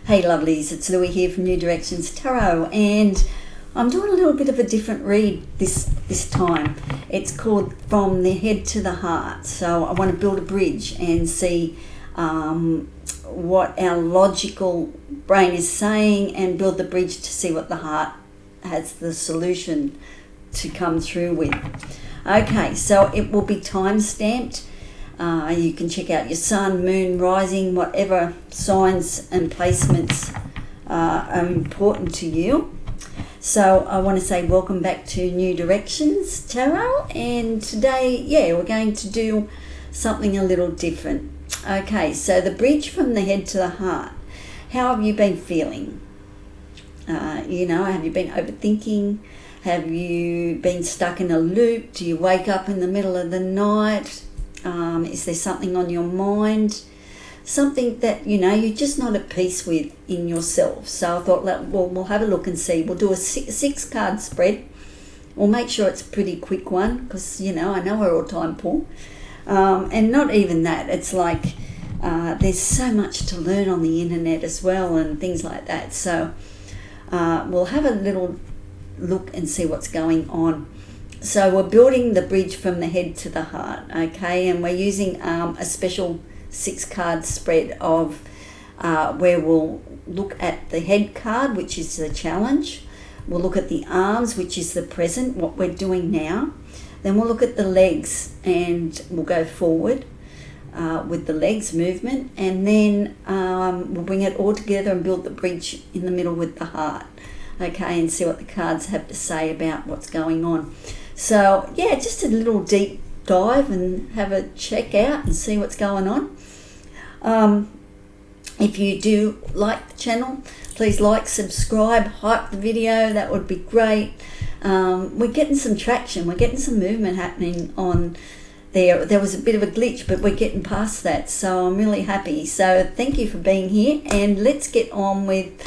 Hey lovelies, it's Louie here from New Directions Tarot, and I'm doing a little bit of a different read this time. It's called From the Head to the Heart. So I want to build a bridge and see what our logical brain is saying, and build the bridge to see what the heart has the solution to come through with. Okay, so it will be time stamped. You can check out your sun, moon, rising, whatever signs and placements are important to you. So I want to say welcome back to New Directions Tarot, and today, we're going to do something a little different. Okay, so the bridge from the head to the heart. How have you been feeling? Have you been overthinking? Have you been stuck in a loop? Do you wake up in the middle of the night? Is there something on your mind? Something that, you're just not at peace with in yourself. So I thought, we'll have a look and see. We'll do a six card spread. We'll make sure it's a pretty quick one because, I know we're all time poor. And not even that. It's like there's so much to learn on the internet as well and things like that. So we'll have a little look and see what's going on. So we're building the bridge from the head to the heart, okay? And we're using a special 6-card spread of where we'll look at the head card, which is the challenge. We'll look at the arms, which is the present, what we're doing now. Then we'll look at the legs, and we'll go forward with the legs movement. And then we'll bring it all together and build the bridge in the middle with the heart, okay? And see what the cards have to say about what's going on. So just a little deep dive and have a check out and see what's going on. If you do like the channel, please like, subscribe, hype the video. That would be great. We're getting some traction. We're getting some movement happening on there. There was a bit of a glitch, but we're getting past that. So I'm really happy. So thank you for being here, and let's get on with,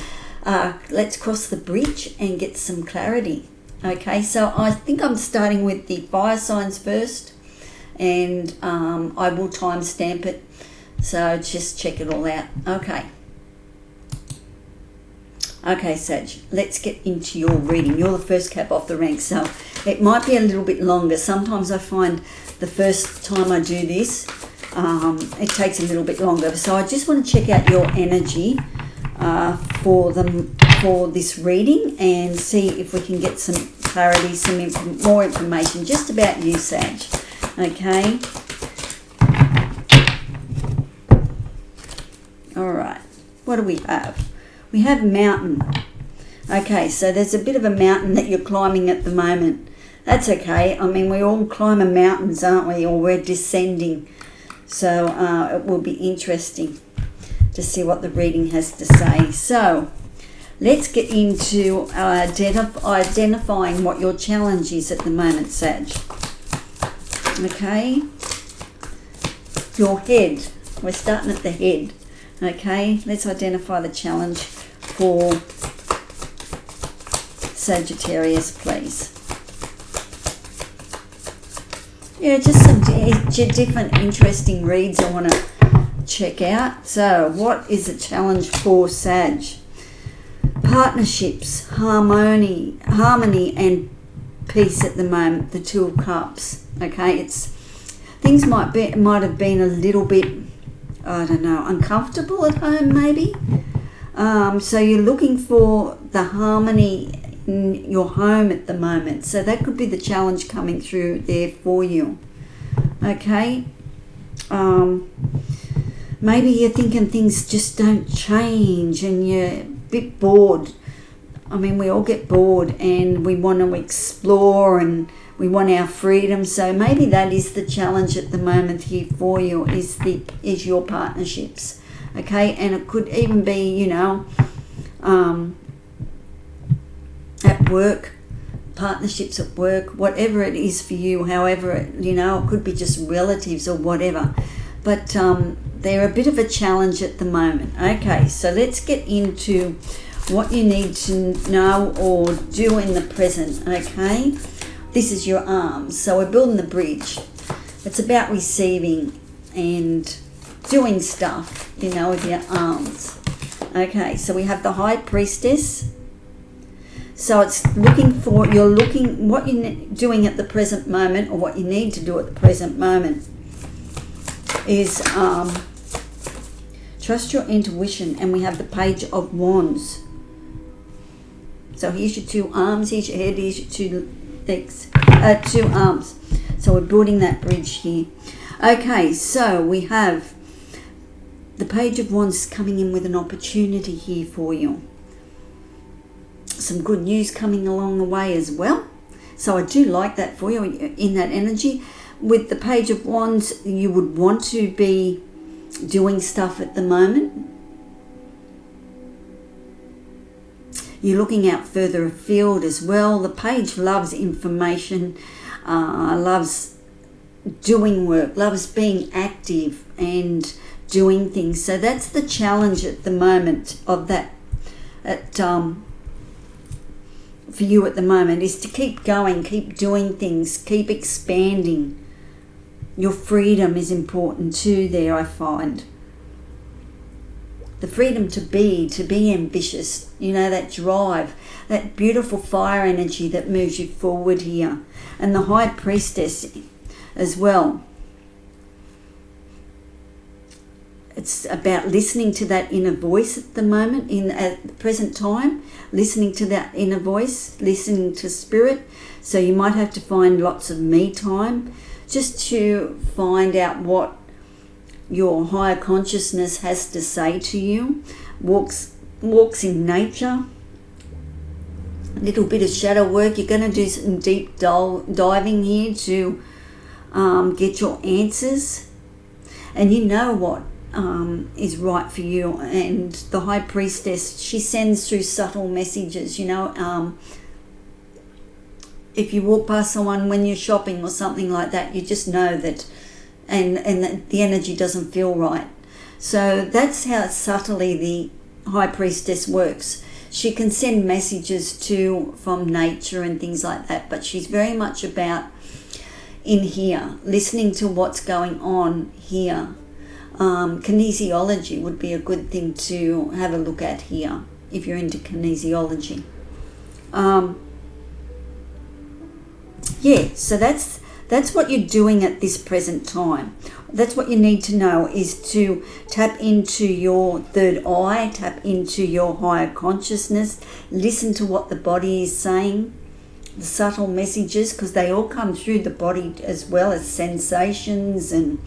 let's cross the bridge and get some clarity. Okay, so I think I'm starting with the fire signs first, and I will time stamp it, so just check it all out. Okay, Sag, let's get into your reading. You're the first cap off the rank, so it might be a little bit longer. Sometimes I find the first time I do this, it takes a little bit longer. So I just want to check out your energy for this reading and see if we can get some clarity, some more information just about you, Sag. Okay. All right. What do we have? We have mountain. Okay, so there's a bit of a mountain that you're climbing at the moment. That's okay. I mean, we all climb mountains, aren't we? Or we're descending. So it will be interesting to see what the reading has to say. So let's get into identifying what your challenge is at the moment, Sag. Okay. Your head. We're starting at the head. Okay. Let's identify the challenge for Sagittarius, please. Just some different interesting reads I want to check out. So what is the challenge for Sag? Partnerships, harmony and peace at the moment. The Two of Cups. Okay, things might have been a little bit, I don't know, uncomfortable at home maybe. So you're looking for the harmony in your home at the moment. So that could be the challenge coming through there for you. Okay. Maybe you're thinking things just don't change and you're a bit bored. I mean, we all get bored and we want to explore and we want our freedom. So maybe that is the challenge at the moment here for you, is your partnerships. Okay, and it could even be, at work, partnerships at work, whatever it is for you, however, it could be just relatives or whatever. But they're a bit of a challenge at the moment. Okay, so let's get into what you need to know or do in the present, okay? This is your arms. So we're building the bridge. It's about receiving and doing stuff, with your arms. Okay, so we have the High Priestess. So it's looking for, what you're doing at the present moment, or what you need to do at the present moment is trust your intuition. And we have the Page of Wands. So here's your two arms, here's your head, here's your two legs, two arms. So we're building that bridge here. Okay, so we have the Page of Wands coming in with an opportunity here for you. Some good news coming along the way as well. So I do like that for you in that energy. With the Page of Wands, you would want to be doing stuff at the moment. You're looking out further afield as well. The Page loves information, loves doing work, loves being active and doing things. So that's the challenge at the moment of that for you at the moment, is to keep going, keep doing things, keep expanding. Your freedom is important too there, I find. The freedom to be ambitious, that drive, that beautiful fire energy that moves you forward here. And the High Priestess as well. It's about listening to that inner voice at the moment, at the present time, listening to that inner voice, listening to spirit. So you might have to find lots of me time just to find out what your higher consciousness has to say to you. Walks in nature, a little bit of shadow work. You're going to do some deep diving here to get your answers, and you know what is right for you. And the High Priestess, she sends through subtle messages. If you walk past someone when you're shopping or something like that, you just know that, and that the energy doesn't feel right. So that's how subtly the High Priestess works. She can send messages from nature and things like that, but she's very much about in here, listening to what's going on here. Kinesiology would be a good thing to have a look at here if you're into kinesiology. So that's what you're doing at this present time. That's what you need to know, is to tap into your third eye, tap into your higher consciousness, listen to what the body is saying, the subtle messages, because they all come through the body as well as sensations and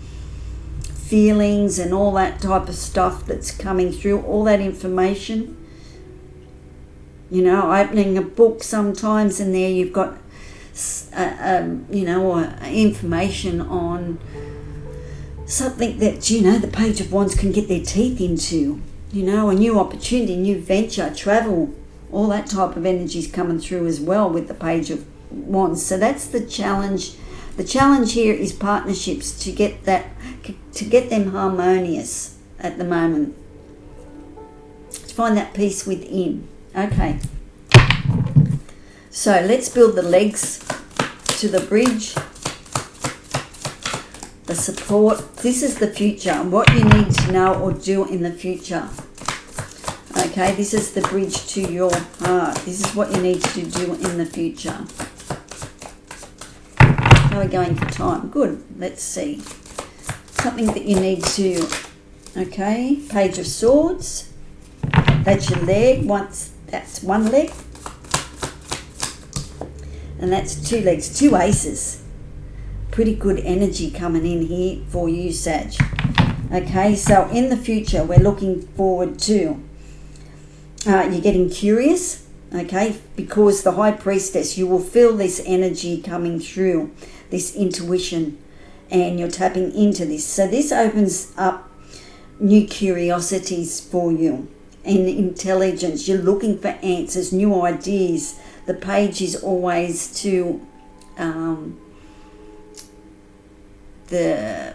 feelings and all that type of stuff that's coming through, all that information. Opening a book sometimes, and there you've got information on something that the Page of Wands can get their teeth into, a new opportunity, new venture, travel, all that type of energy is coming through as well with the Page of Wands. So that's the challenge. The challenge here is partnerships, to get them harmonious at the moment, to find that peace within. Okay, so let's build the legs to the bridge, the support. This is the future, what you need to know or do in the future. Okay, this is the bridge to your heart. This is what you need to do in the future. How are we going for time? Good. Let's see. Something that you need to... Okay, Page of Swords. That's your leg. That's one leg. And that's two legs, two aces. Pretty good energy coming in here for you, Sag. Okay, so in the future, we're looking forward to... you're getting curious, okay, because the High Priestess, you will feel this energy coming through, this intuition, and you're tapping into this. So this opens up new curiosities for you and intelligence. You're looking for answers, new ideas. The Page is always to the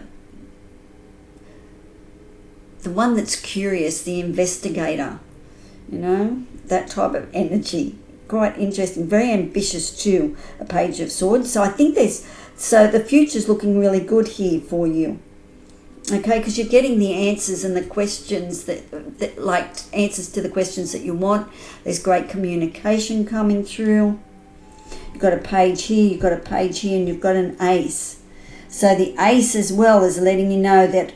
one that's curious, the investigator, that type of energy. Quite interesting, very ambitious too, a Page of Swords. So I think the future's looking really good here for you. Okay, because you're getting the answers and the questions that like answers to the questions that you want. There's great communication coming through. You've got a page here, you've got a page here, and you've got an ace. So the ace as well is letting you know that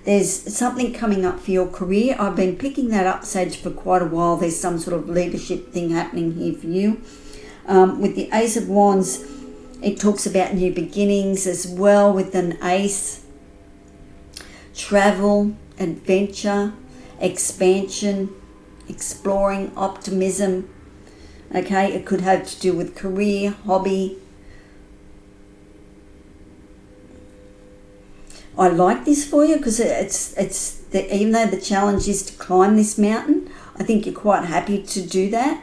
there's something coming up for your career. I've been picking that up, Sag, for quite a while. There's some sort of leadership thing happening here for you. With the Ace of Wands, it talks about new beginnings as well with an ace. Travel, adventure, expansion, exploring, optimism. Okay, it could have to do with career, hobby. I like this for you because even though the challenge is to climb this mountain, I think you're quite happy to do that.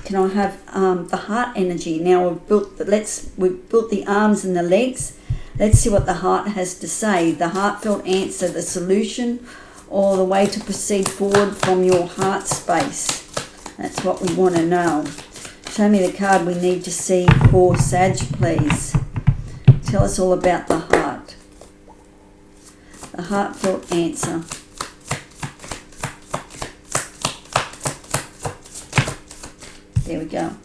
Can I have the heart energy? Now we've built the arms and the legs. Let's see what the heart has to say. The heartfelt answer, the solution, or the way to proceed forward from your heart space. That's what we want to know. Show me the card we need to see for Sag, please. Tell us all about the heart. The heartfelt answer. There we go.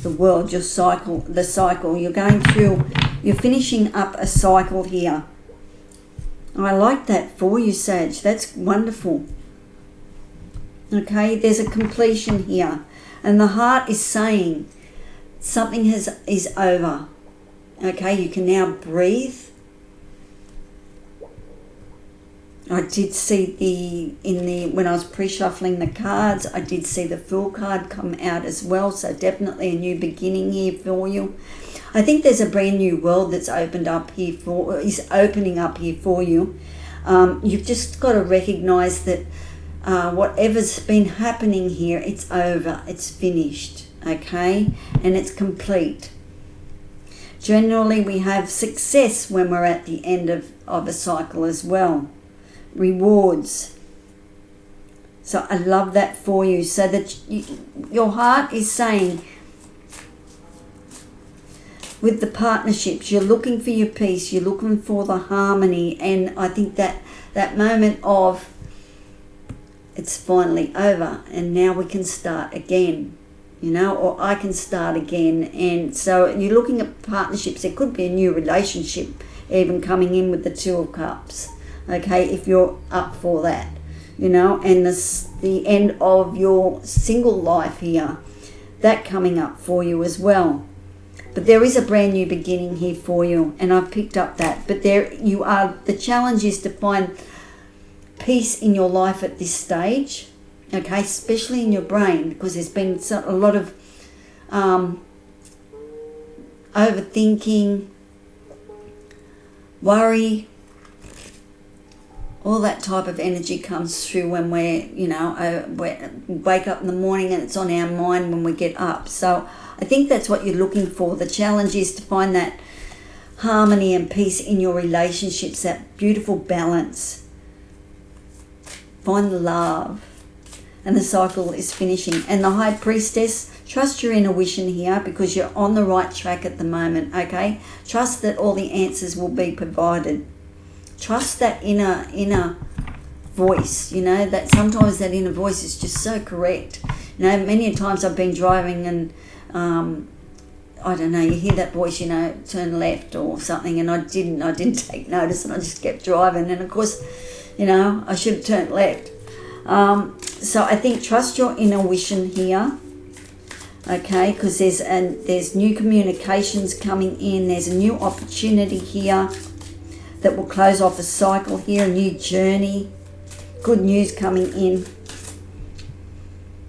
The world, your cycle, the cycle. You're finishing up a cycle here. I like that for you, Sag. That's wonderful. Okay, there's a completion here. And the heart is saying something is over. Okay, you can now breathe. I did see when I was pre-shuffling the cards, I did see the Fool card come out as well. So definitely a new beginning here for you. I think there's a brand new world that's opening up here for you. You've just got to recognize that whatever's been happening here, it's over, it's finished, okay, and it's complete. Generally, we have success when we're at the end of a cycle as well. Rewards. So I love that for you. So that your heart is saying, with the partnerships, you're looking for your peace, you're looking for the harmony, and I think that moment of it's finally over and now we can start again. Or I can start again. And so you're looking at partnerships. There could be a new relationship even coming in with the Two of Cups, okay, if you're up for that, and the end of your single life here, that coming up for you as well. But there is a brand new beginning here for you, and I've picked up that. But there you are. The challenge is to find peace in your life at this stage. Okay, especially in your brain, because there's been a lot of overthinking, worry, all that type of energy comes through when we wake up in the morning and it's on our mind when we get up. So I think that's what you're looking for. The challenge is to find that harmony and peace in your relationships, that beautiful balance. Find the love. And the cycle is finishing. And the High Priestess, trust your intuition here because you're on the right track at the moment, okay? Trust that all the answers will be provided. Trust that inner voice, that sometimes that inner voice is just so correct. Many times I've been driving and, I don't know, you hear that voice, turn left or something, and I didn't take notice, and I just kept driving. And of course, I should have turned left. So I think trust your intuition here, okay, because there's new communications coming in. There's a new opportunity here that will close off a cycle here, a new journey, good news coming in.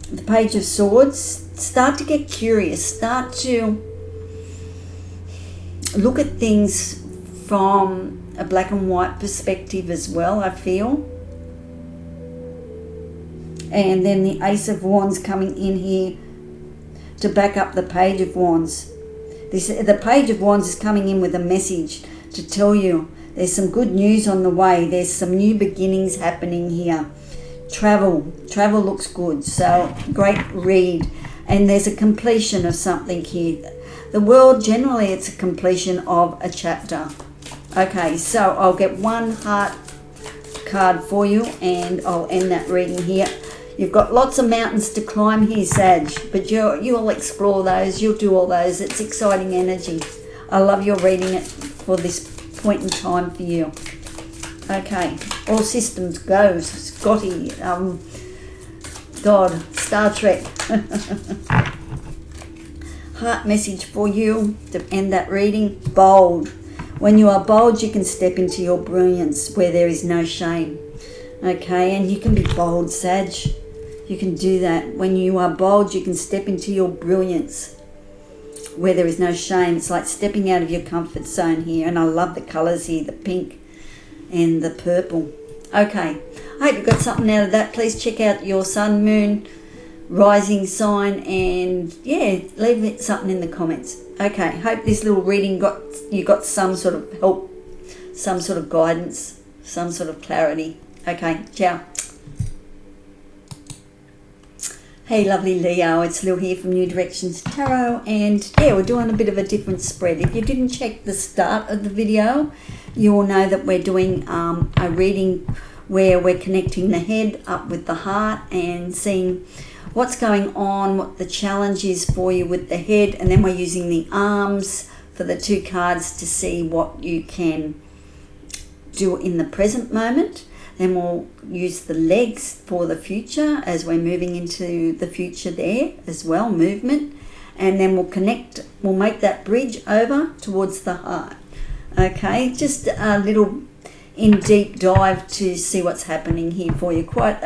The Page of Swords, start to get curious, start to look at things from a black and white perspective as well, I feel. And then the Ace of Wands coming in here to back up the Page of Wands. The Page of Wands is coming in with a message to tell you there's some good news on the way. There's some new beginnings happening here. Travel looks good, so great read. And there's a completion of something here. The World, generally it's a completion of a chapter. Okay, so I'll get one heart card for you and I'll end that reading here. You've got lots of mountains to climb here, Sag, but you'll explore those, you'll do all those. It's exciting energy. I love your reading it for this point in time for you. Okay, all systems go, Scotty, God, Star Trek. Heart message for you to end that reading. Bold. When you are bold, you can step into your brilliance where there is no shame. Okay, and you can be bold, Sag. You can do that. When you are bold, you can step into your brilliance where there is no shame. It's like stepping out of your comfort zone here. And I love the colours here, the pink and the purple. Okay, I hope you got something out of that. Please check out your sun, moon, rising sign, and yeah, leave something in the comments. Okay, hope this little reading you got some sort of help, some sort of guidance, some sort of clarity. Okay, ciao. Hey lovely Leo, it's Lil here from New Directions Tarot, and yeah, we're doing a bit of a different spread. If you didn't check the start of the video, you will know that we're doing a reading where we're connecting the head up with the heart and seeing what's going on, what the challenge is for you with the head, and then we're using the arms for the two cards to see what you can do in the present moment. Then we'll use the legs for the future as we're moving into the future there as well, movement. And then we'll make that bridge over towards the heart. Okay, just a little in deep dive to see what's happening here for you. Quite,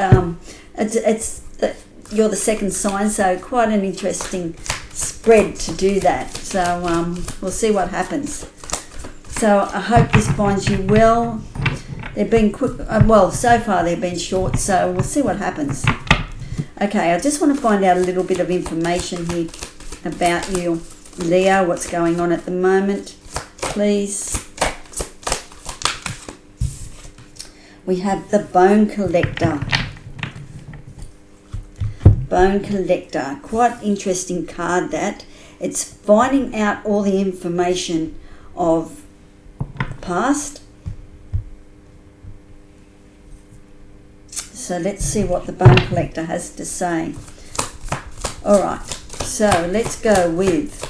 you're the second sign, so quite an interesting spread to do that. So we'll see what happens. So I hope this finds you well. They've been quick, well, so far they've been short, so we'll see what happens. Okay, I just want to find out a little bit of information here about you, Leo, what's going on at the moment, please. We have the Bone Collector. Bone Collector, quite interesting card that. It's finding out all the information of the past. So let's see what the Bone Collector has to say. Alright, so let's go with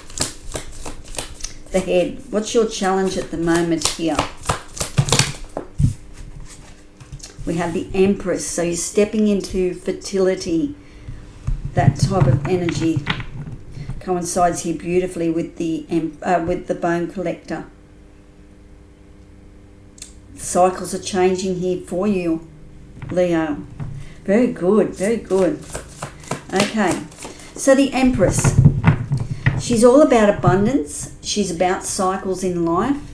the head. What's your challenge at the moment here? We have the Empress, so you're stepping into fertility. That type of energy coincides here beautifully with the Bone Collector. Cycles are changing here for you, Leo. Very good, very good. Okay, so the Empress, she's all about abundance. She's about cycles in life.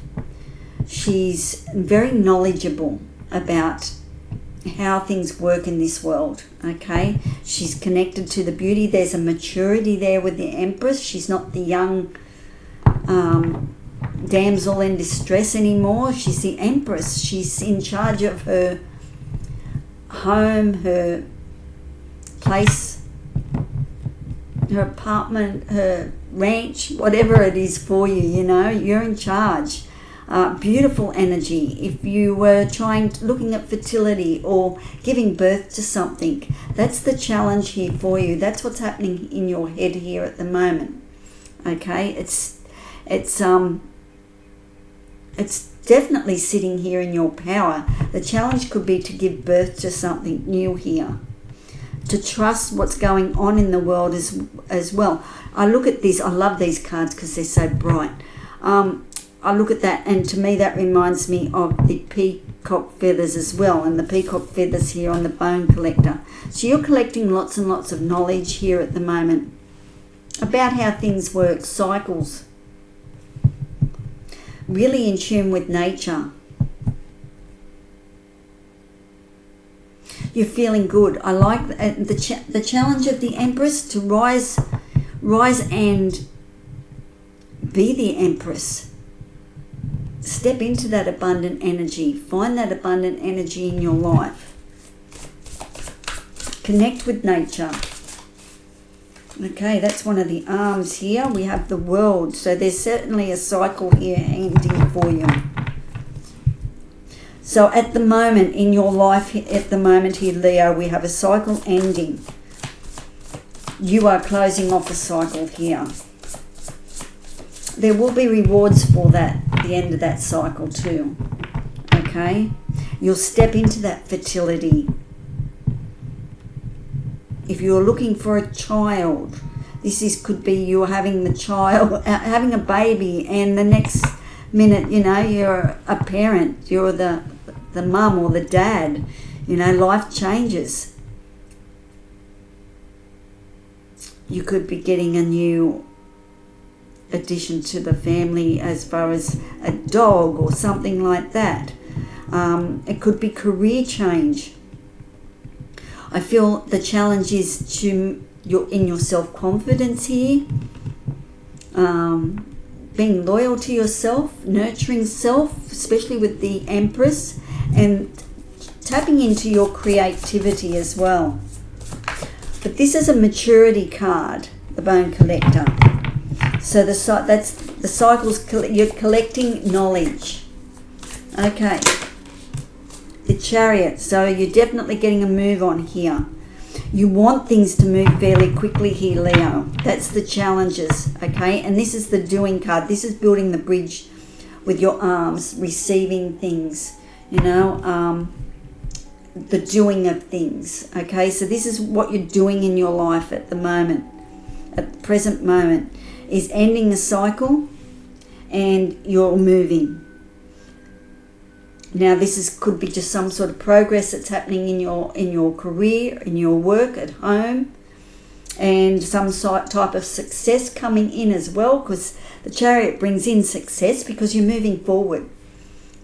She's very knowledgeable about how things work in this world. Okay, she's connected to the beauty. There's a maturity there with the Empress. She's not the young damsel in distress anymore. She's the Empress. She's in charge of her home, her place, her apartment, her ranch, whatever it is for you, you know, you're in charge. Beautiful energy. If you were looking at fertility or giving birth to something, that's the challenge here for you. That's what's happening in your head here at the moment. Okay, it's definitely sitting here in your power. The challenge could be to give birth to something new here, to trust what's going on in the world as well. I look at this, I love these cards because they're so bright. I look at that, and to me that reminds me of the peacock feathers as well, and the peacock feathers here on the Bone Collector. So you're collecting lots and lots of knowledge here at the moment about how things work, cycles. Really in tune with nature. You're feeling good. I like the challenge of the Empress to rise and be the Empress. Step into that abundant energy. Find that abundant energy in your life. Connect with nature. Okay, that's one of the arms here. We have the World. So there's certainly a cycle here ending for you. So at the moment in your life, at the moment here, Leo, we have a cycle ending. You are closing off a cycle here. There will be rewards for that at the end of that cycle too. Okay? You'll step into that fertility. If you're looking for a child, could be you're having the child, having a baby, and the next minute, you know, you're a parent, you're the mum or the dad, you know, life changes. You could be getting a new addition to the family as far as a dog or something like that. It could be career change. I feel the challenge is in your self-confidence here, being loyal to yourself, nurturing self, especially with the Empress, and tapping into your creativity as well. But this is a maturity card, the Bone Collector. So that's the cycles. You're collecting knowledge. Okay. The Chariot. So you're definitely getting a move on here. You want things to move fairly quickly here, Leo. That's the challenges. Okay. And this is the Doing card. This is building the bridge with your arms, receiving things. You know, the doing of things. Okay. So this is what you're doing in your life at the moment. At the present moment. Is ending the cycle and you're moving. Now this could be just some sort of progress that's happening in your career, in your work, at home, and some type of success coming in as well, because the Chariot brings in success because you're moving forward.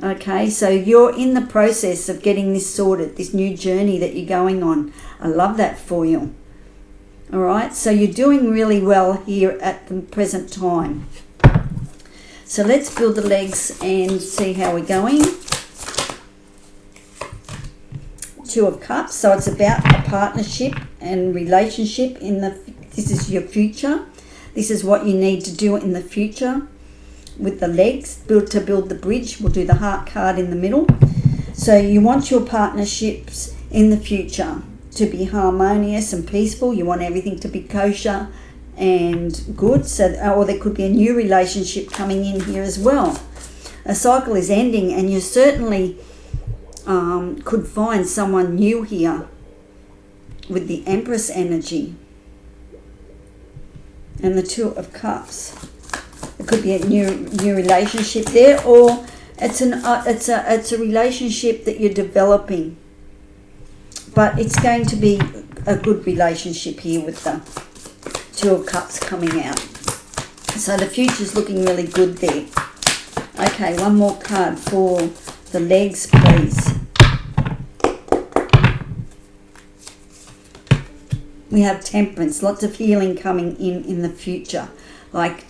Okay, so you're in the process of getting this sorted, this new journey that you're going on. I love that for you. All right, so you're doing really well here at the present time. So let's build the legs and see how we're going. Two of Cups. So it's about a partnership and relationship this is your future. This is what you need to do in the future with the legs. To build the bridge. We'll do the Heart card in the middle. So you want your partnerships in the future to be harmonious and peaceful. You want everything to be kosher and good. Or there could be a new relationship coming in here as well. A cycle is ending, and you certainly could find someone new here with the Empress energy and the Two of Cups. It could be a new relationship there, or it's a relationship that you're developing. But it's going to be a good relationship here with the Two of Cups coming out. So the future's looking really good there. Okay, one more card for the legs, please. We have Temperance, lots of healing coming in the future. Like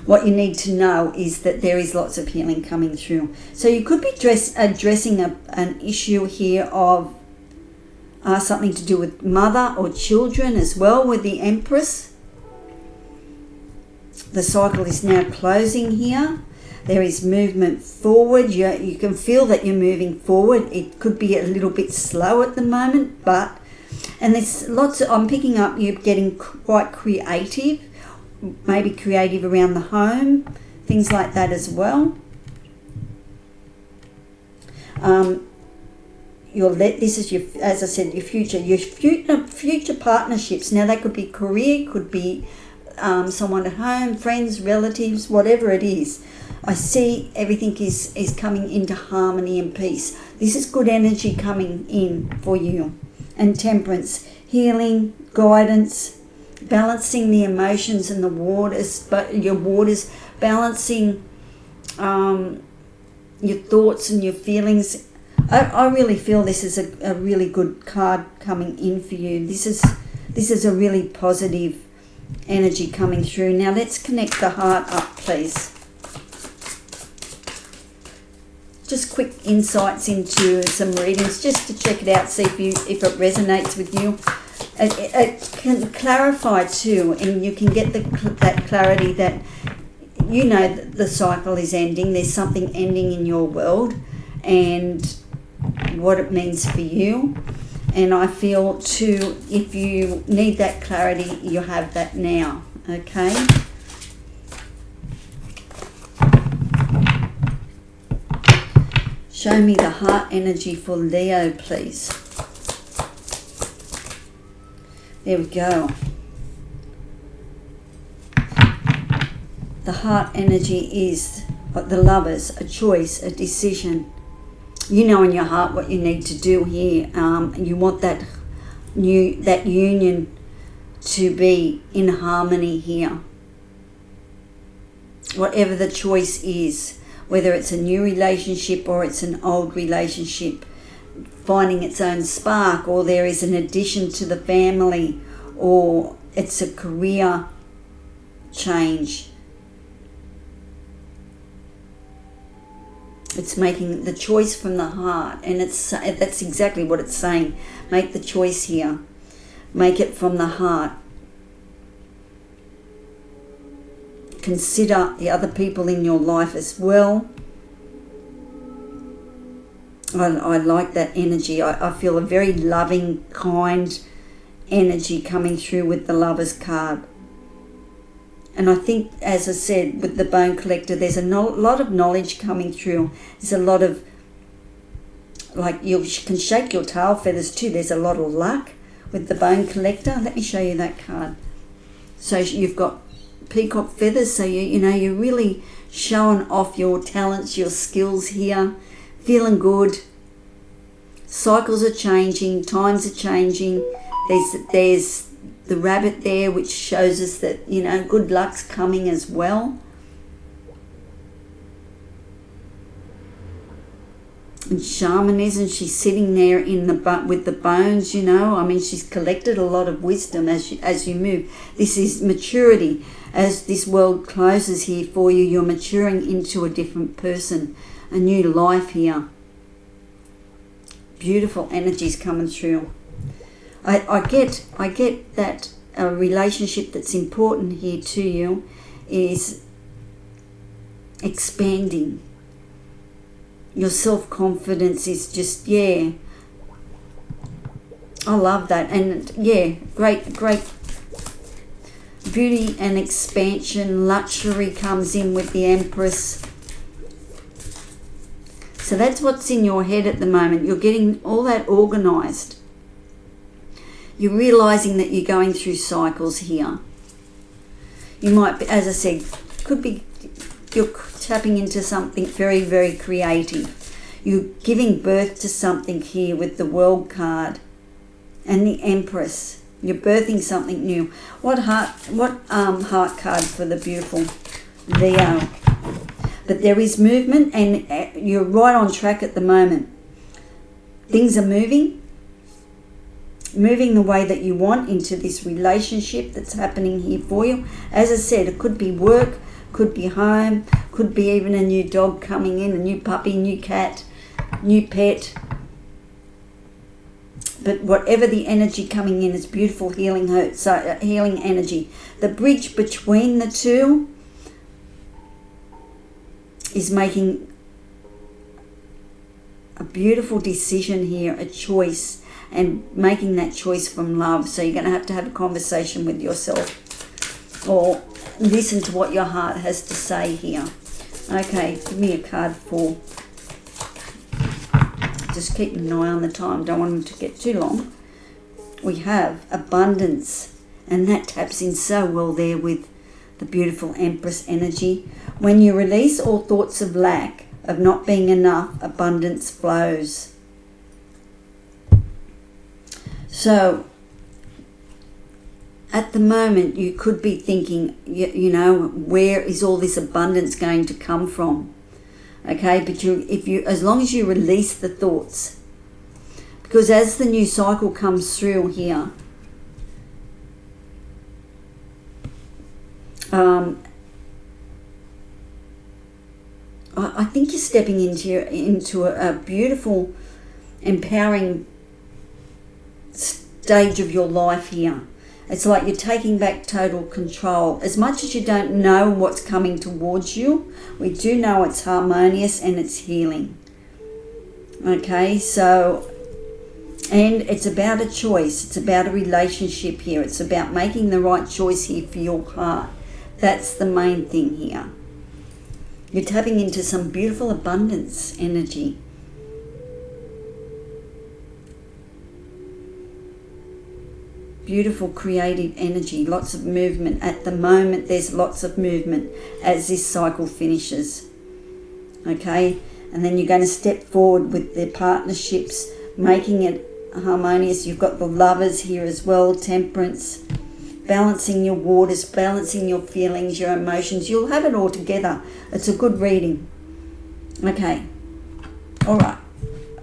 what you need to know is that there is lots of healing coming through. So you could be addressing an issue here of something to do with mother or children as well with the Empress. The cycle is now closing here. There is movement forward. You can feel that you're moving forward. It could be a little bit slow at the moment, and there's I'm picking up you're getting quite creative, maybe creative around the home, things like that as well. This is as I said, your future partnerships. Now they could be career, could be someone at home, friends, relatives, whatever it is. I see everything is coming into harmony and peace. This is good energy coming in for you. And Temperance, healing, guidance, balancing the emotions and the waters, but your waters, balancing your thoughts and your feelings. I really feel this is a really good card coming in for you. This is a really positive energy coming through. Now let's connect the heart up, please. Just quick insights into some readings, just to check it out, see if it resonates with you. it can clarify too, and you can get that clarity that you know that the cycle is ending. There's something ending in your world and what it means for you. And I feel too, if you need that clarity, you have that now. Okay? Show me the heart energy for Leo, please. There we go. The heart energy is the Lovers, a choice, a decision. You know in your heart what you need to do here. You want that union to be in harmony here. Whatever the choice is, whether it's a new relationship or it's an old relationship, finding its own spark, or there is an addition to the family, or it's a career change. It's making the choice from the heart, and that's exactly what it's saying. Make the choice here. Make it from the heart. Consider the other people in your life as well. I like that energy. I feel a very loving, kind energy coming through with the Lovers card. And I think, as I said, with the Bone Collector, there's a lot of knowledge coming through. There's a lot of, like, you can shake your tail feathers too. There's a lot of luck with the Bone Collector. Let me show you that card. So you've got peacock feathers. So you're really showing off your talents, your skills here. Feeling good. Cycles are changing. Times are changing. There's the rabbit there, which shows us that, good luck's coming as well. And shamanism, she's sitting there with the bones, she's collected a lot of wisdom as you move. This is maturity. As this world closes here for you, you're maturing into a different person, a new life here. Beautiful energies coming through. I get that a relationship that's important here to you is expanding. Your self-confidence is just, I love that. And great beauty and expansion. Luxury comes in with the Empress. So that's what's in your head at the moment. You're getting all that organized. You're realizing that you're going through cycles here. You might be, as I said, could be you're tapping into something very, very creative. You're giving birth to something here with the World card and the Empress. You're birthing something new. What heart card for the beautiful Leo? But there is movement, and you're right on track at the moment. Things are moving the way that you want into this relationship that's happening here for you. As I said, it could be work, could be home, could be even a new dog coming in, a new puppy, new cat, new pet. But whatever the energy coming in is beautiful healing energy. The bridge between the two is making a beautiful decision here, a choice, and making that choice from love. So you're going to have a conversation with yourself, or listen to what your heart has to say here. Okay, give me a card for, just keep an eye on the time, don't want them to get too long. We have abundance, and that taps in so well there with the beautiful Empress energy. When you release all thoughts of lack, of not being enough, abundance flows. So at the moment you could be thinking, where is all this abundance going to come from? Okay, but as long as you release the thoughts, because as the new cycle comes through here, I think you're stepping into a beautiful, empowering stage of your life here. It's like you're taking back total control. As much as you don't know what's coming towards you, we do know it's harmonious and it's healing. Okay, so, and it's about a choice. It's about a relationship here. It's about making the right choice here for your heart. That's the main thing here. You're tapping into some beautiful abundance energy. Beautiful creative energy, lots of movement. At the moment, there's lots of movement as this cycle finishes. Okay, and then you're going to step forward with the partnerships, making it harmonious. You've got the lovers here as well, temperance, balancing your waters, balancing your feelings, your emotions. You'll have it all together. It's a good reading. Okay, all right,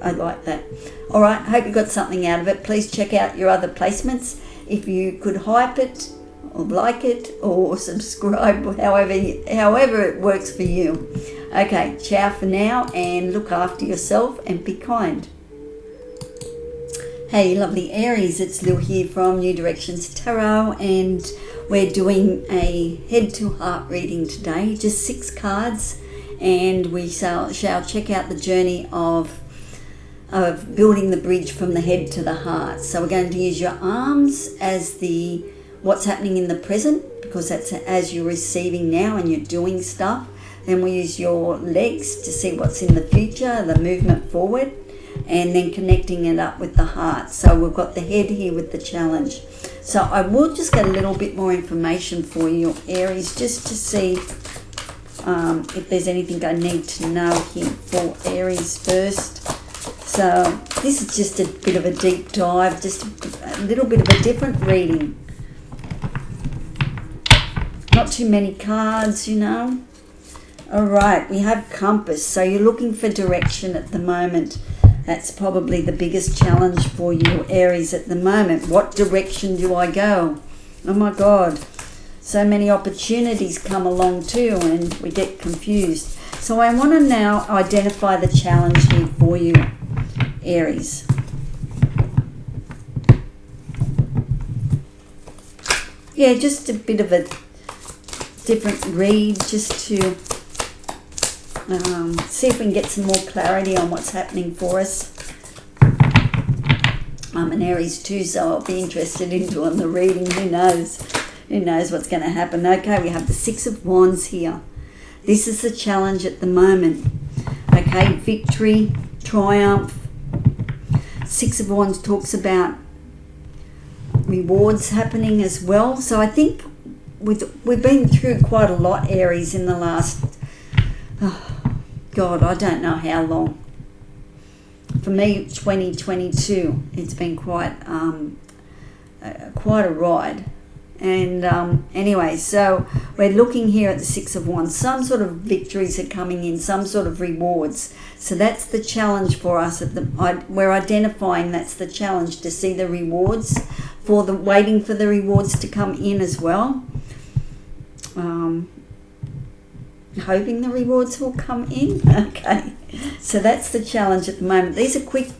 I like that. All right, hope you got something out of it. Please check out your other placements. If you could hype it or like it or subscribe, however it works for you. Okay, ciao for now, and look after yourself and be kind. Hey lovely Aries, it's Lil here from New Directions Tarot, and we're doing a head to heart reading today, just 6 cards, and we shall check out the journey of building the bridge from the head to the heart. So we're going to use your arms as the what's happening in the present, because that's as you're receiving now and you're doing stuff. Then we use your legs to see what's in the future, the movement forward, and then connecting it up with the heart. So we've got the head here with the challenge. So I will just get a little bit more information for you, Aries, just to see if there's anything I need to know here for Aries first. So this is just a bit of a deep dive, just a little bit of a different reading. Not too many cards, you know. All right, we have compass. So you're looking for direction at the moment. That's probably the biggest challenge for you, Aries, at the moment. What direction do I go? Oh my God. So many opportunities come along too, and we get confused. So I want to now identify the challenge here for you, Aries. Yeah, just a bit of a different read, just to see if we can get some more clarity on what's happening for us. I'm an Aries too, so I'll be interested in doing the reading. Who knows? Who knows what's going to happen? Okay, we have the 6 of Wands here. This is the challenge at the moment. Okay, victory, triumph. 6 of Wands talks about rewards happening as well. So I think we've been through quite a lot, Aries, in the last, God, I don't know how long. For me, 2022, it's been quite a ride. And anyway, so we're looking here at the 6 of Wands. Some sort of victories are coming in, some sort of rewards. So that's the challenge for us. We're identifying that's the challenge, to see the rewards, waiting for the rewards to come in as well. Hoping the rewards will come in. Okay, so that's the challenge at the moment. These are quick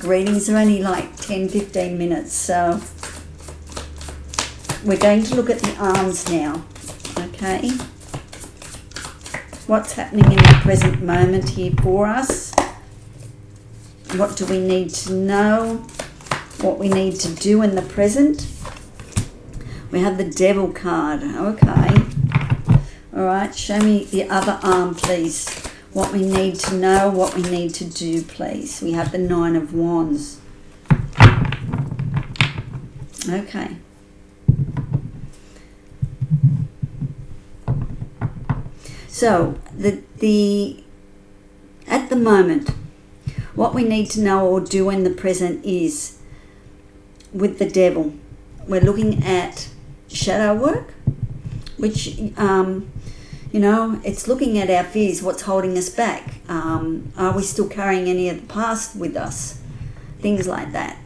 readings. They're only like 10-15 minutes. So we're going to look at the arms now. Okay, what's happening in the present moment here for us? What do we need to know? What we need to do in the present? We have the Devil card. Okay. All right, show me the other arm, please. What we need to know, what we need to do, please. We have the 9 of Wands. Okay. So, at the moment, what we need to know or do in the present is, with the Devil, we're looking at shadow work, which, it's looking at our fears, what's holding us back. Are we still carrying any of the past with us? Things like that.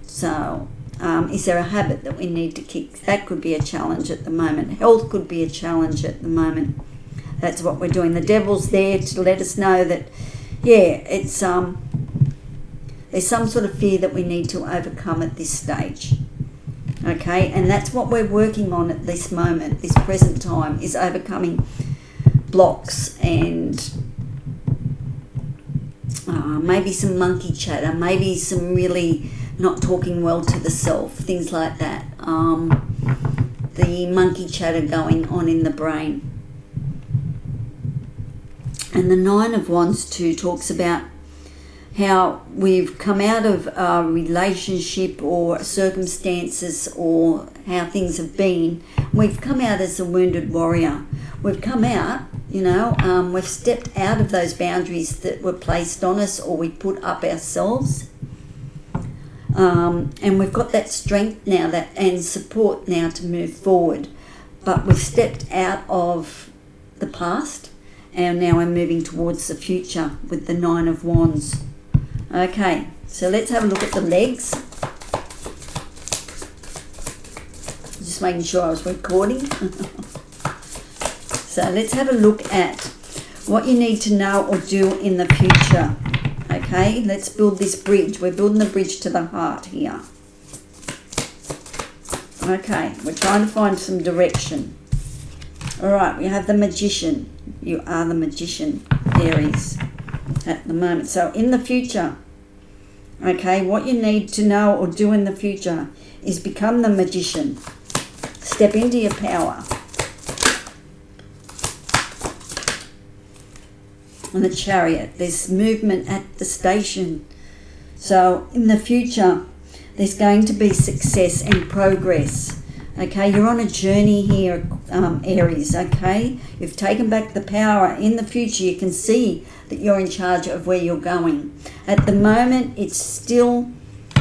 So, is there a habit that we need to kick? That could be a challenge at the moment. Health could be a challenge at the moment. That's what we're doing. The Devil's there to let us know that, yeah, it's There's some sort of fear that we need to overcome at this stage. Okay, and that's what we're working on at this moment, this present time, is overcoming blocks and maybe some monkey chatter, maybe some really not talking well to the self, things like that. The monkey chatter going on in the brain. And the Nine of Wands too talks about how we've come out of a relationship or circumstances or how things have been. We've come out as a wounded warrior. We've come out, we've stepped out of those boundaries that were placed on us or we put up ourselves. And we've got that strength now and support now to move forward. But we've stepped out of the past and now we're moving towards the future with the Nine of Wands. Okay, so let's have a look at the legs. Just making sure I was recording. So let's have a look at what you need to know or do in the future. Okay, let's build this bridge. We're building the bridge to the heart here. Okay, we're trying to find some direction. All right, we have the Magician. You are the Magician, Aries, at the moment. So in the future, okay, what you need to know or do in the future is become the Magician. Step into your power. On the Chariot, there's movement at the station. So in the future, there's going to be success and progress. Okay, you're on a journey here, Aries, okay? You've taken back the power. In the future, you can see that you're in charge of where you're going. At the moment, it's still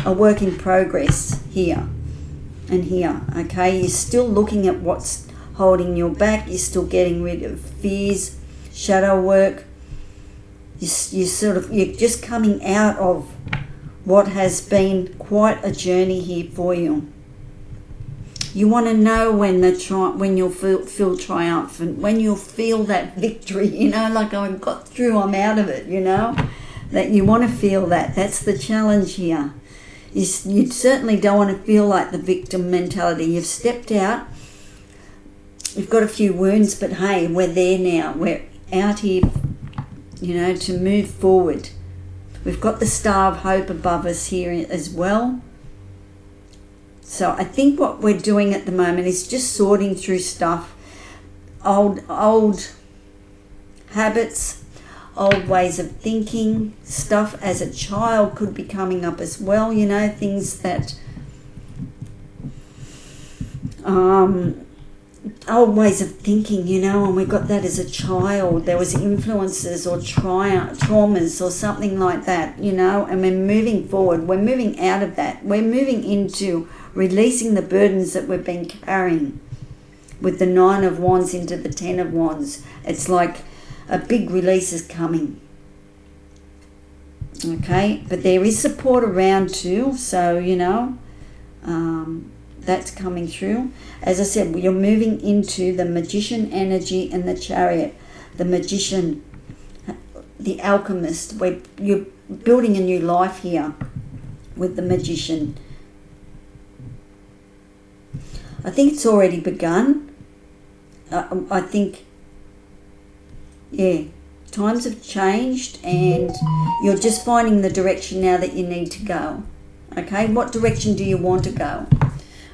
a work in progress here and here, okay? You're still looking at what's holding you back. You're still getting rid of fears, shadow work. You're just coming out of what has been quite a journey here for you. You want to know when you'll feel triumphant, when you'll feel that victory, like I got through, I'm out of it, that you want to feel that. That's the challenge here. You certainly don't want to feel like the victim mentality. You've stepped out. You've got a few wounds, but hey, we're there now. We're out here, to move forward. We've got the Star of Hope above us here as well. So I think what we're doing at the moment is just sorting through stuff, old habits, old ways of thinking, stuff as a child could be coming up as well, things that, old ways of thinking, and we got that as a child. There was influences or traumas or something like that, and we're moving forward. We're moving out of that. We're moving into releasing the burdens that we've been carrying with the Nine of Wands into the Ten of Wands. It's like a big release is coming. Okay, but there is support around too, so that's coming through. As I said, you're moving into the Magician energy and the Chariot. The Magician, the Alchemist, where you're building a new life here with the Magician. I think it's already begun. I think, times have changed and you're just finding the direction now that you need to go. Okay, what direction do you want to go?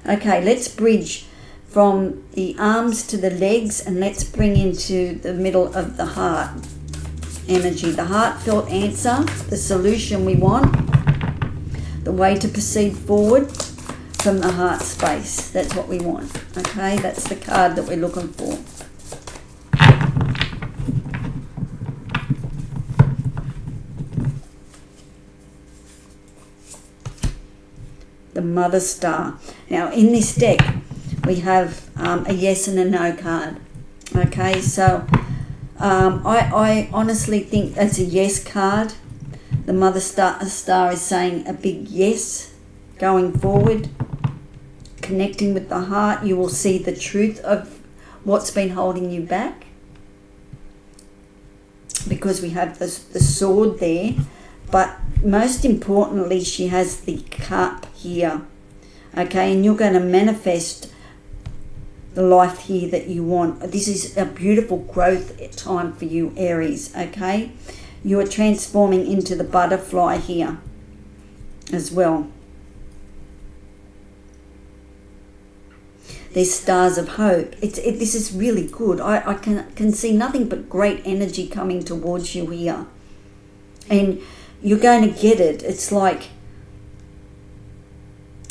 Okay, let's bridge from the arms to the legs and let's bring into the middle of the heart energy. The heartfelt answer, the solution we want, the way to proceed forward from the heart space. That's what we want. Okay, that's the card that we're looking for. The Mother Star. Now in this deck we have a yes and a no card. Okay, so I honestly think that's a yes card. The Mother Star is saying a big yes going forward, connecting with the heart. You will see the truth of what's been holding you back, because we have the sword there. But most importantly, she has the cup here. Okay, and you're going to manifest the life here that you want. This is a beautiful growth time for you, Aries. Okay, you are transforming into the butterfly here as well. There's stars of hope. This is really good. I can see nothing but great energy coming towards you here. And you're going to get it. It's like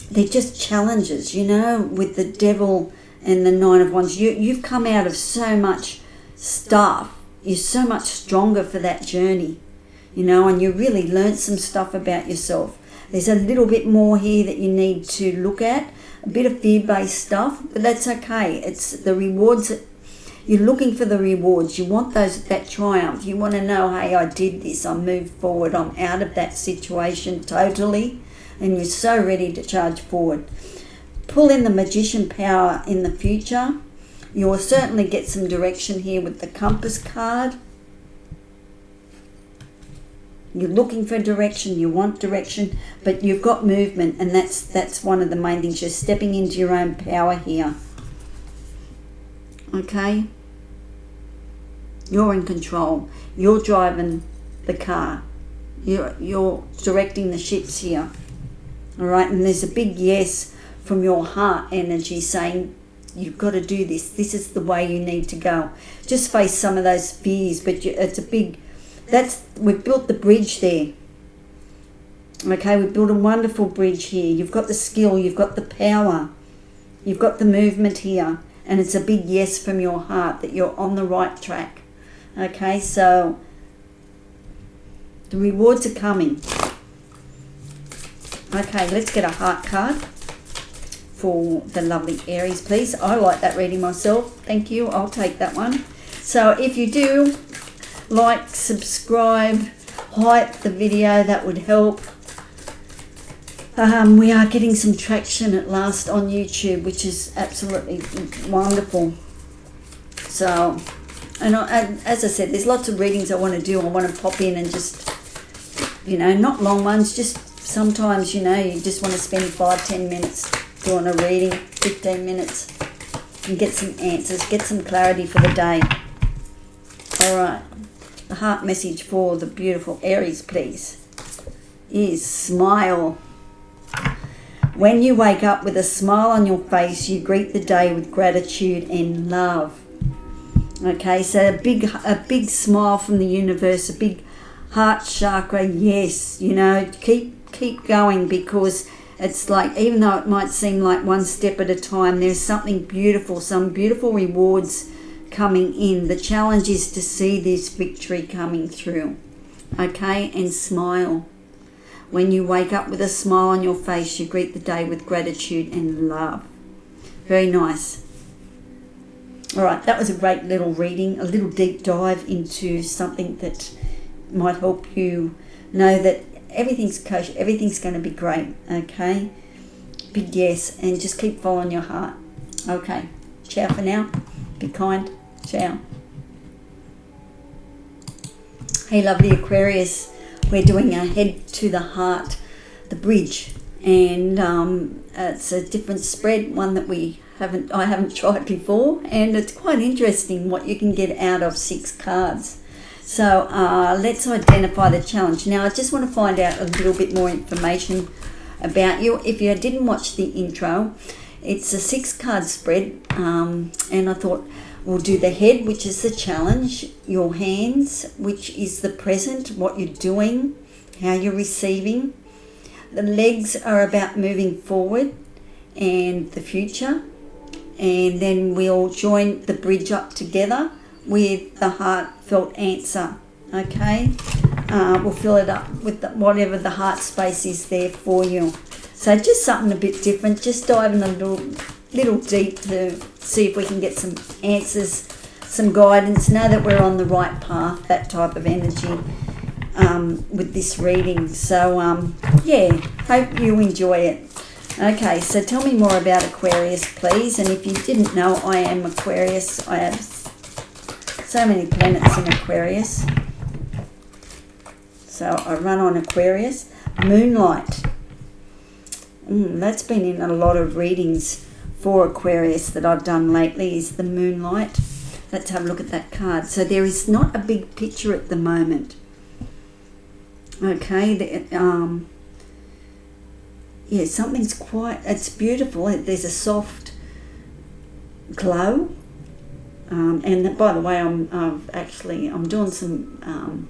they're just challenges, you know, with the Devil and the Nine of Wands. You've come out of so much stuff. You're so much stronger for that journey, you know, and you really learned some stuff about yourself. There's a little bit more here that you need to look at. A bit of fear-based stuff, but that's okay. It's the rewards. You're looking for the rewards. You want that triumph. You want to know, hey, I did this. I moved forward. I'm out of that situation totally. And you're so ready to charge forward. Pull in the Magician power in the future. You'll certainly get some direction here with the Compass card. You're looking for direction, you want direction, but you've got movement, and that's one of the main things. You're stepping into your own power here. Okay? You're in control. You're driving the car. You're directing the ships here. All right? And there's a big yes from your heart energy saying, you've got to do this. This is the way you need to go. Just face some of those fears, but it's a big... we've built the bridge there. Okay, we've built a wonderful bridge here. You've got the skill, you've got the power, you've got the movement here, and it's a big yes from your heart that you're on the right track. Okay, so the rewards are coming. Okay, let's get a heart card for the lovely Aries, please. I like that reading myself. Thank you. I'll take that one. So if you do like, subscribe, hype the video, that would help. We are getting some traction at last on YouTube, which is absolutely wonderful. So, and as I said, there's lots of readings I want to do. I want to pop in and just, you know, not long ones, just sometimes, you know, you just want to spend 5-10 minutes doing a reading, 15 minutes, and get some answers, get some clarity for the day. All right. The heart message for the beautiful Aries, please, is smile. When you wake up with a smile on your face, you greet the day with gratitude and love. Okay, so a big smile from the universe, a big heart chakra, yes, you know, keep going, because it's like, even though it might seem like one step at a time, there's something beautiful, some beautiful rewards coming in. The challenge is to see this victory coming through. Okay, and smile. When you wake up with a smile on your face, you greet the day with gratitude and love. Very nice. All right, that was a great little reading, a little deep dive into something that might help you know that everything's kosher, everything's going to be great. Okay, big yes, and just keep following your heart. Okay, ciao for now. Be kind. Ciao. Hey, lovely Aquarius. We're doing a head to the heart, the bridge, and it's a different spread, one that I haven't tried before, and it's quite interesting what you can get out of 6 cards. So let's identify the challenge. Now, I just want to find out a little bit more information about you. If you didn't watch the intro, it's a 6-card spread, and I thought we'll do the head, which is the challenge, your hands, which is the present, what you're doing, how you're receiving. The legs are about moving forward and the future. And then we'll join the bridge up together with the heartfelt answer. Okay? We'll fill it up with whatever the heart space is there for you. So just something a bit different, just diving a little deep to see if we can get some answers, some guidance, know that we're on the right path, that type of energy with this reading. So yeah, hope you enjoy it. Okay, so tell me more about Aquarius, please. And if you didn't know, I am Aquarius. I have so many planets in Aquarius. So I run on Aquarius. Moonlight. That's been in a lot of readings for Aquarius that I've done lately, is the moonlight. Let's have a look at that card. So there is not a big picture at the moment. Okay, yeah, something's quite, it's beautiful. There's a soft glow. And by the way, I'm doing some,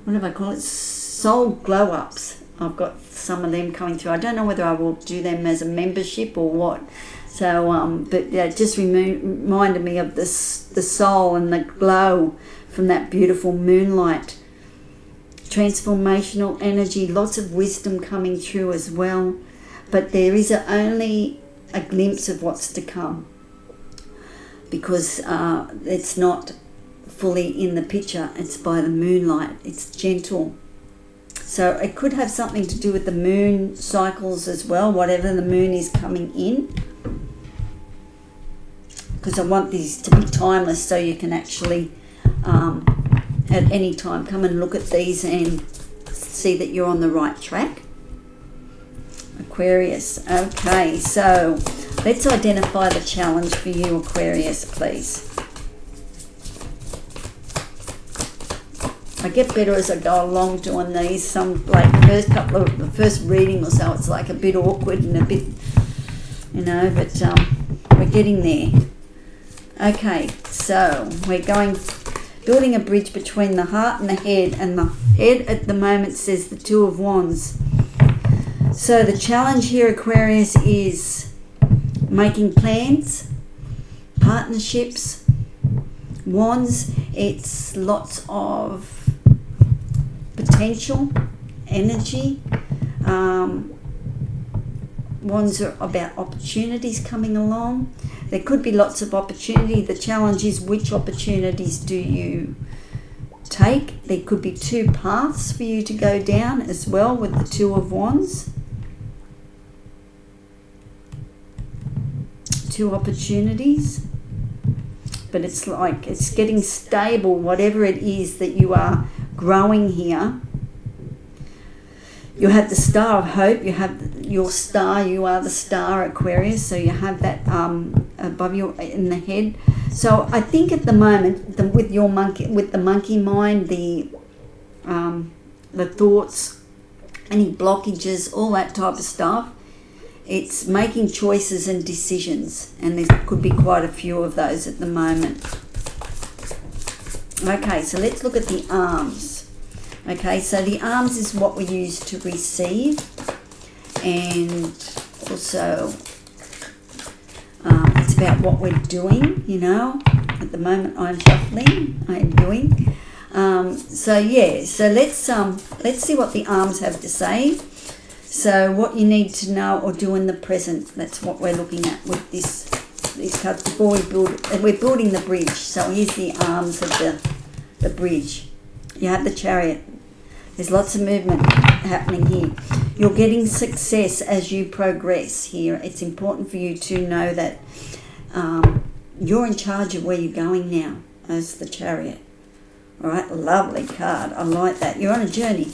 what do I call it? Soul glow ups. I've got some of them coming through. I don't know whether I will do them as a membership or what. So, but yeah, it just reminded me of the soul and the glow from that beautiful moonlight. Transformational energy, lots of wisdom coming through as well. But there is only a glimpse of what's to come, because it's not fully in the picture. It's by the moonlight. It's gentle. So it could have something to do with the moon cycles as well, whatever the moon is coming in. Because I want these to be timeless, so you can actually at any time come and look at these and see that you're on the right track. Aquarius. Okay, so let's identify the challenge for you, Aquarius, please. I get better as I go along doing these. Some, like the first reading or so, it's like a bit awkward and a bit, but we're getting there. Okay, so we're building a bridge between the heart and the head at the moment says the Two of Wands. So the challenge here, Aquarius, is making plans, partnerships. Wands, it's lots of potential, energy. Wands are about opportunities coming along. There could be lots of opportunity. The challenge is, which opportunities do you take? There could be two paths for you to go down as well with the Two of Wands. Two opportunities. But it's like it's getting stable, whatever it is that you are growing here. You have the Star of Hope. You have your star. You are the star, Aquarius. So you have that above you in the head. So I think at the moment, with the monkey mind, the thoughts, any blockages, all that type of stuff, it's making choices and decisions, and there could be quite a few of those at the moment. Okay, so let's look at the arms. Okay, so the arms is what we use to receive, and also it's about what we're doing, At the moment I'm shuffling, I am doing. So let's see what the arms have to say. So what you need to know or do in the present, that's what we're looking at with these cards before we're building the bridge. So here's the arms of the bridge. You have the Chariot. There's lots of movement happening here. You're getting success as you progress here. It's important for you to know that you're in charge of where you're going now as the Chariot. All right, lovely card. I like that. You're on a journey.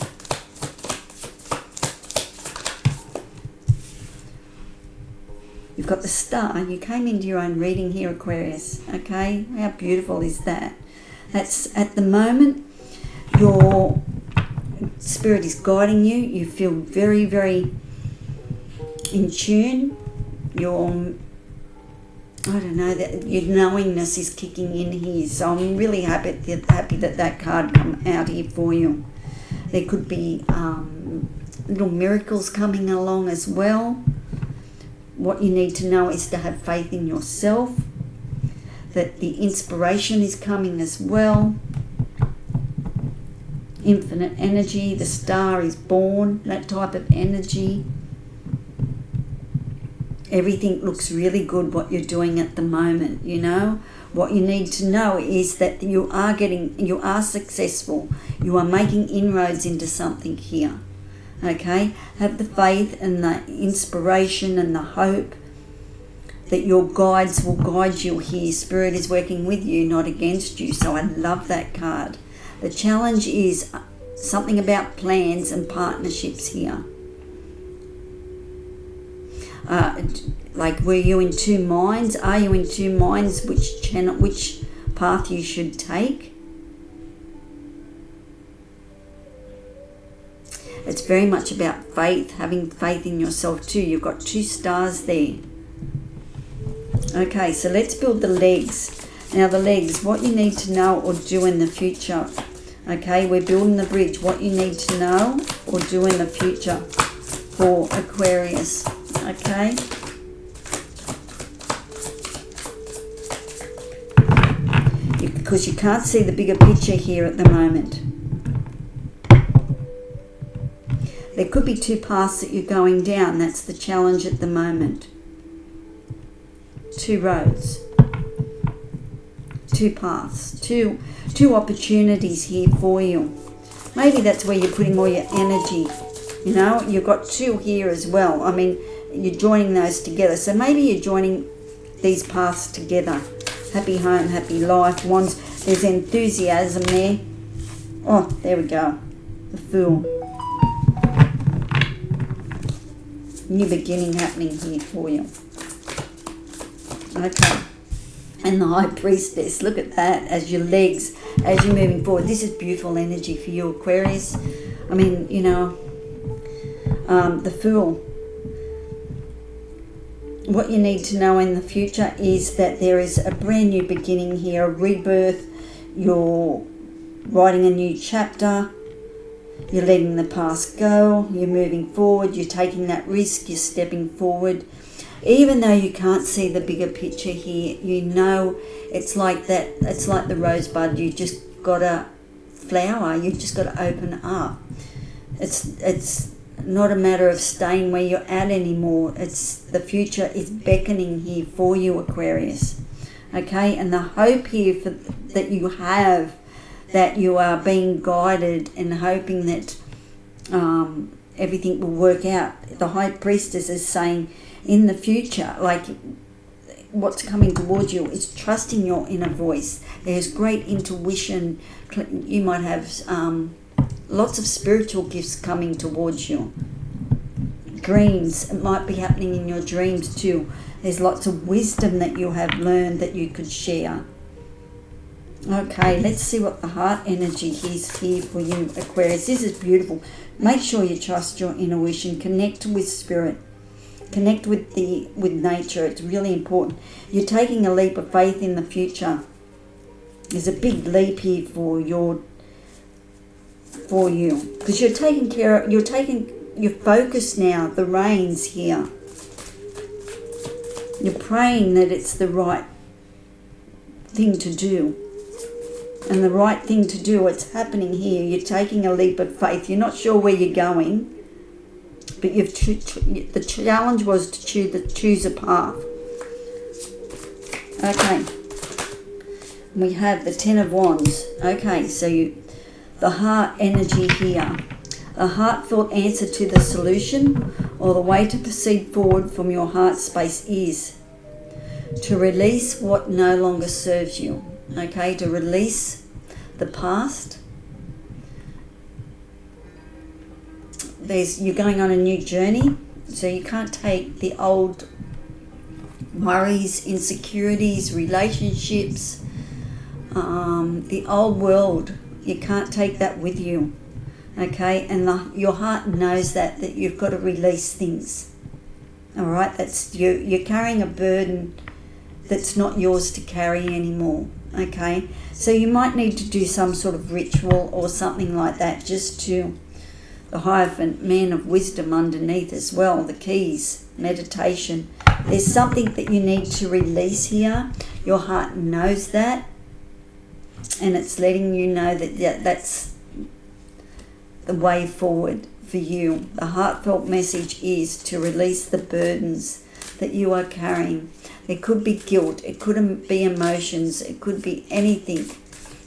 You've got the Star. You came into your own reading here, Aquarius. Okay, how beautiful is that? That's at the moment, your spirit is guiding you. You feel very, very in tune. Your knowingness is kicking in here. So I'm really happy that card come out here for you. There could be little miracles coming along as well. What you need to know is to have faith in yourself, that the inspiration is coming as well. Infinite energy, the Star is born, that type of energy. Everything looks really good what you're doing at the moment, What you need to know is that you are successful. You are making inroads into something here. Okay? Have the faith and the inspiration and the hope that your guides will guide you here. Spirit is working with you, not against you. So I love that card. The challenge is something about plans and partnerships here. Like, were you in two minds? Are you in two minds which path you should take? It's very much about faith, having faith in yourself too. You've got 2 stars there. Okay, so let's build the legs. Now the legs, what you need to know or do in the future. Okay, we're building the bridge. What you need to know or do in the future for Aquarius. Okay. Because you can't see the bigger picture here at the moment. There could be 2 paths that you're going down. That's the challenge at the moment. 2 roads. 2 paths. Two opportunities here for you. Maybe that's where you're putting all your energy. You know, you've got 2 here as well. I mean, you're joining those together. So maybe you're joining these paths together. Happy home, happy life. Wands, there's enthusiasm there. Oh, there we go. The Fool. New beginning happening here for you. Okay. And the High Priestess. Look at that as your legs, as you're moving forward. This is beautiful energy for you, Aquarius. I mean, you know, the Fool. What you need to know in the future is that there is a brand new beginning here, a rebirth. You're writing a new chapter. You're letting the past go. You're moving forward. You're taking that risk. You're stepping forward. Even though you can't see the bigger picture here, you know it's like that. It's like the rosebud. You just got to flower. You just got to open up. It's not a matter of staying where you're at anymore. It's the future is beckoning here for you, Aquarius. Okay, and the hope here that you have, that you are being guided and hoping that everything will work out. The High Priestess is saying in the future, like what's coming towards you is trusting your inner voice. There's great intuition. You might have lots of spiritual gifts coming towards you. Dreams, it might be happening in your dreams too. There's lots of wisdom that you have learned that you could share. Okay, let's see what the heart energy is here for you, Aquarius. This is beautiful. Make sure you trust your intuition. Connect with spirit. Connect with nature. It's really important. You're taking a leap of faith in the future. There's a big leap here for you, because you're taking your focus now, the reins here. You're praying that it's the right thing to do. And the right thing to do, it's happening here. You're taking a leap of faith. You're not sure where you're going, but the challenge was to choose a path. Okay. We have the Ten of Wands. Okay, so the heart energy here. A heartfelt answer to the solution or the way to proceed forward from your heart space is to release what no longer serves you. Okay, to release the past. You're going on a new journey, so you can't take the old worries, insecurities, relationships, the old world. You can't take that with you. Okay, and your heart knows that you've got to release things. All right, that's you're carrying a burden that's not yours to carry anymore. Okay, so you might need to do some sort of ritual or something like that, just to the Hierophant, man of wisdom underneath as well, the keys, meditation. There's something that you need to release here. Your heart knows that, and it's letting you know that that's the way forward for you. The heartfelt message is to release the burdens that you are carrying. It could be guilt, it could be emotions, it could be anything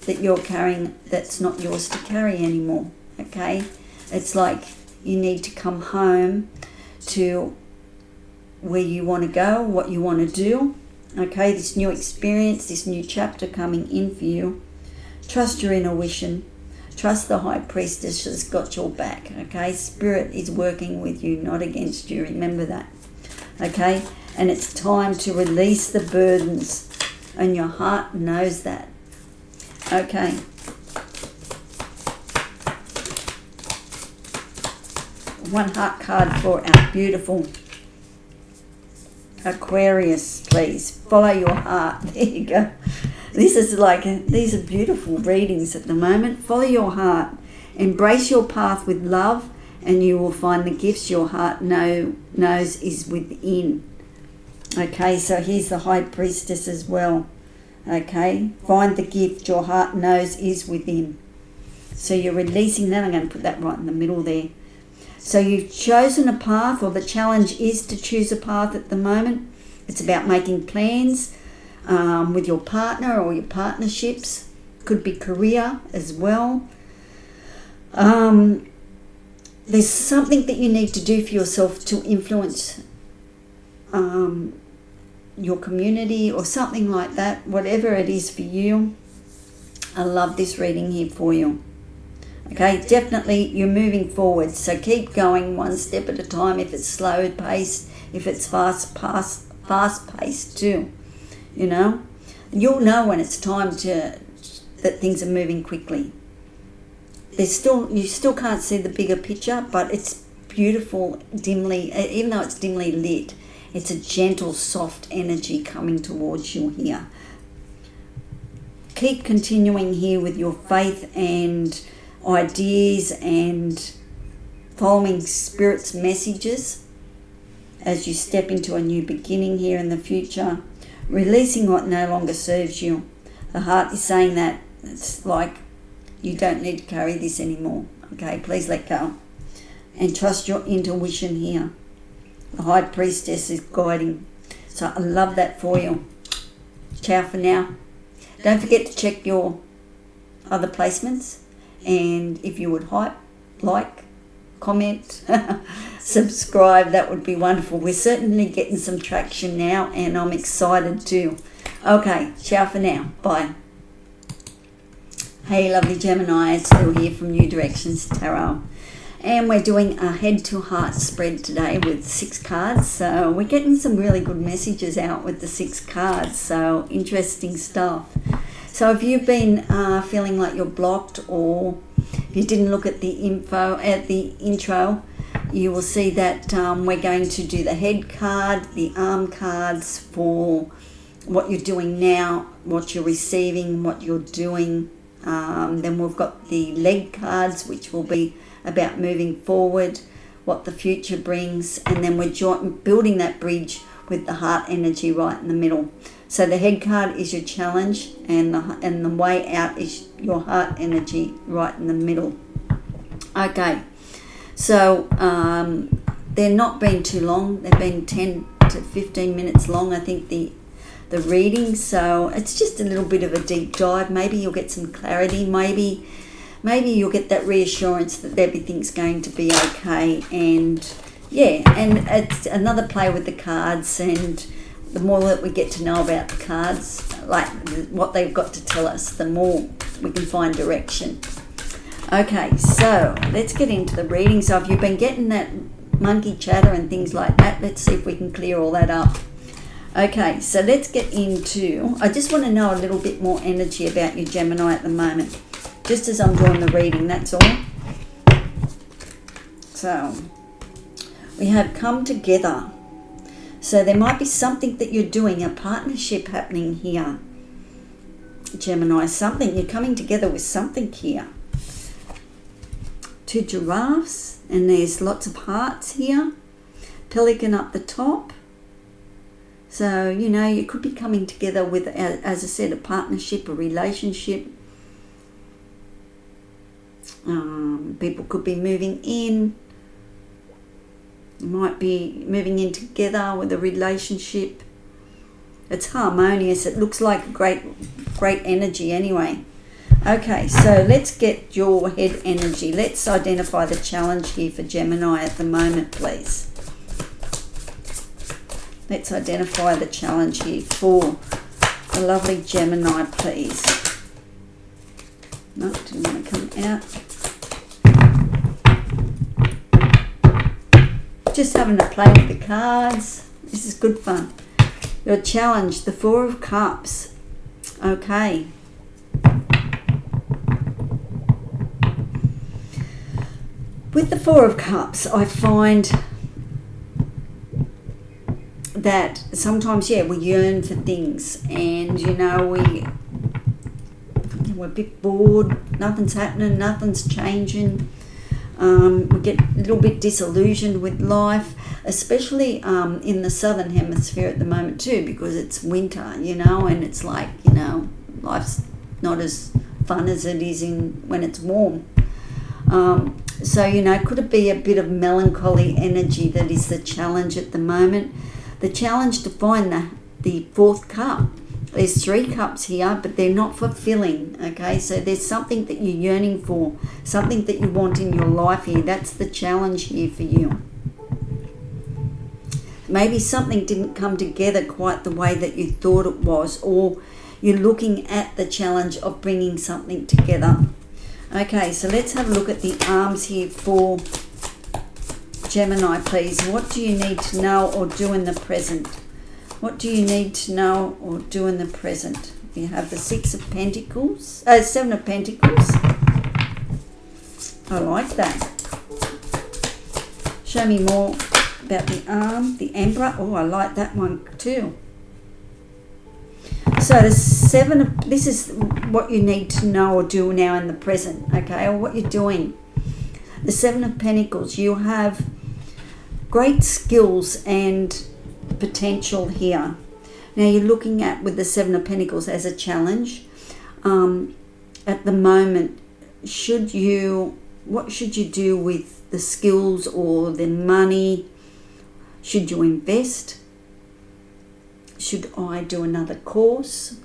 that you're carrying that's not yours to carry anymore. Okay, it's like you need to come home to where you want to go, what you want to do. Okay, this new experience, this new chapter coming in for you. Trust your intuition. Trust the High Priestess has got your back, okay? Spirit is working with you, not against you. Remember that, okay? And it's time to release the burdens, and your heart knows that, okay? One heart card for our beautiful Aquarius, please. Follow your heart. There you go. These are beautiful readings at the moment. Follow your heart. Embrace your path with love, and you will find the gifts your heart knows is within. Okay, so here's the High Priestess as well. Okay, find the gift your heart knows is within. So you're releasing that. I'm going to put that right in the middle there. So you've chosen a path, or the challenge is to choose a path at the moment. It's about making plans with your partner or your partnerships. Could be career as well. There's something that you need to do for yourself to influence your community or something like that, whatever it is for you. I love this reading here for you. Okay, definitely you're moving forward, so keep going one step at a time. If it's slow paced, if it's fast paced too, you know, you'll know when it's time that things are moving quickly. You still can't see the bigger picture, but it's beautiful dimly, even though it's dimly lit. It's a gentle, soft energy coming towards you here. Keep continuing here with your faith and ideas and following Spirit's messages as you step into a new beginning here in the future, releasing what no longer serves you. The heart is saying that it's like you don't need to carry this anymore. Okay, please let go and trust your intuition here. The High Priestess is guiding, so I love that for you. Ciao for now. Don't forget to check your other placements. And if you would like, comment, subscribe, that would be wonderful. We're certainly getting some traction now, and I'm excited too. Okay, ciao for now. Bye. Hey, lovely Gemini, it's Lou here from New Directions Tarot. And we're doing a head-to-heart spread today with 6 cards. So we're getting some really good messages out with the 6 cards. So interesting stuff. So if you've been feeling like you're blocked, or if you didn't look at the info at the intro, you will see that we're going to do the head card, the arm cards for what you're doing now, what you're receiving, what you're doing. Then we've got the leg cards, which will be about moving forward, what the future brings, and then we're building that bridge with the heart energy right in the middle. So the head card is your challenge, and the way out is your heart energy right in the middle. Okay, so they're not been too long. They've been 10 to 15 minutes long, I think, the reading. So it's just a little bit of a deep dive. Maybe you'll get some clarity. Maybe you'll get that reassurance that everything's going to be okay. And yeah, and it's another play with the cards, and the more that we get to know about the cards, like what they've got to tell us, the more we can find direction. Okay, so let's get into the reading. So if you've been getting that monkey chatter and things like that, let's see if we can clear all that up. Okay, so let's get into, I just want to know a little bit more energy about your Gemini at the moment, just as I'm doing the reading, that's all. So we have come together. So there might be something that you're doing, a partnership happening here, Gemini, something, you're coming together with something here. 2 giraffes, and there's lots of hearts here, pelican up the top. So, you know, you could be coming together with, as I said, a partnership, a relationship. People could be moving in. You might be moving in together with a relationship. It's harmonious. It looks like great energy anyway. Okay, so let's get your head energy. Let's identify the challenge here for Gemini at the moment, please. Let's identify the challenge here for the lovely Gemini, please. No, didn't want to come out. Just having to play with the cards. This is good fun. Your challenge, the Four of Cups. Okay. With the Four of Cups, I find that sometimes, we yearn for things, and we're a bit bored, nothing's happening, nothing's changing. We get a little bit disillusioned with life, especially in the southern hemisphere at the moment too, because it's winter, and it's like, life's not as fun as it is when it's warm. So, could it be a bit of melancholy energy that is the challenge at the moment? The challenge to find the fourth cup. There's 3 cups here, but they're not fulfilling, okay? So there's something that you're yearning for, something that you want in your life here. That's the challenge here for you. Maybe something didn't come together quite the way that you thought it was, or you're looking at the challenge of bringing something together. Okay, so let's have a look at the arms here for Gemini, please. What do you need to know or do in the present? What do you need to know or do in the present? You have the Seven of Pentacles. I like that. Show me more about the arm, the Emperor. Oh, I like that one too. So this is what you need to know or do now in the present, okay, or what you're doing. The Seven of Pentacles, you have great skills and potential here. Now you're looking at with the Seven of Pentacles as a challenge. At the moment, what should you do with the skills or the money? Should you invest? Should I do another course?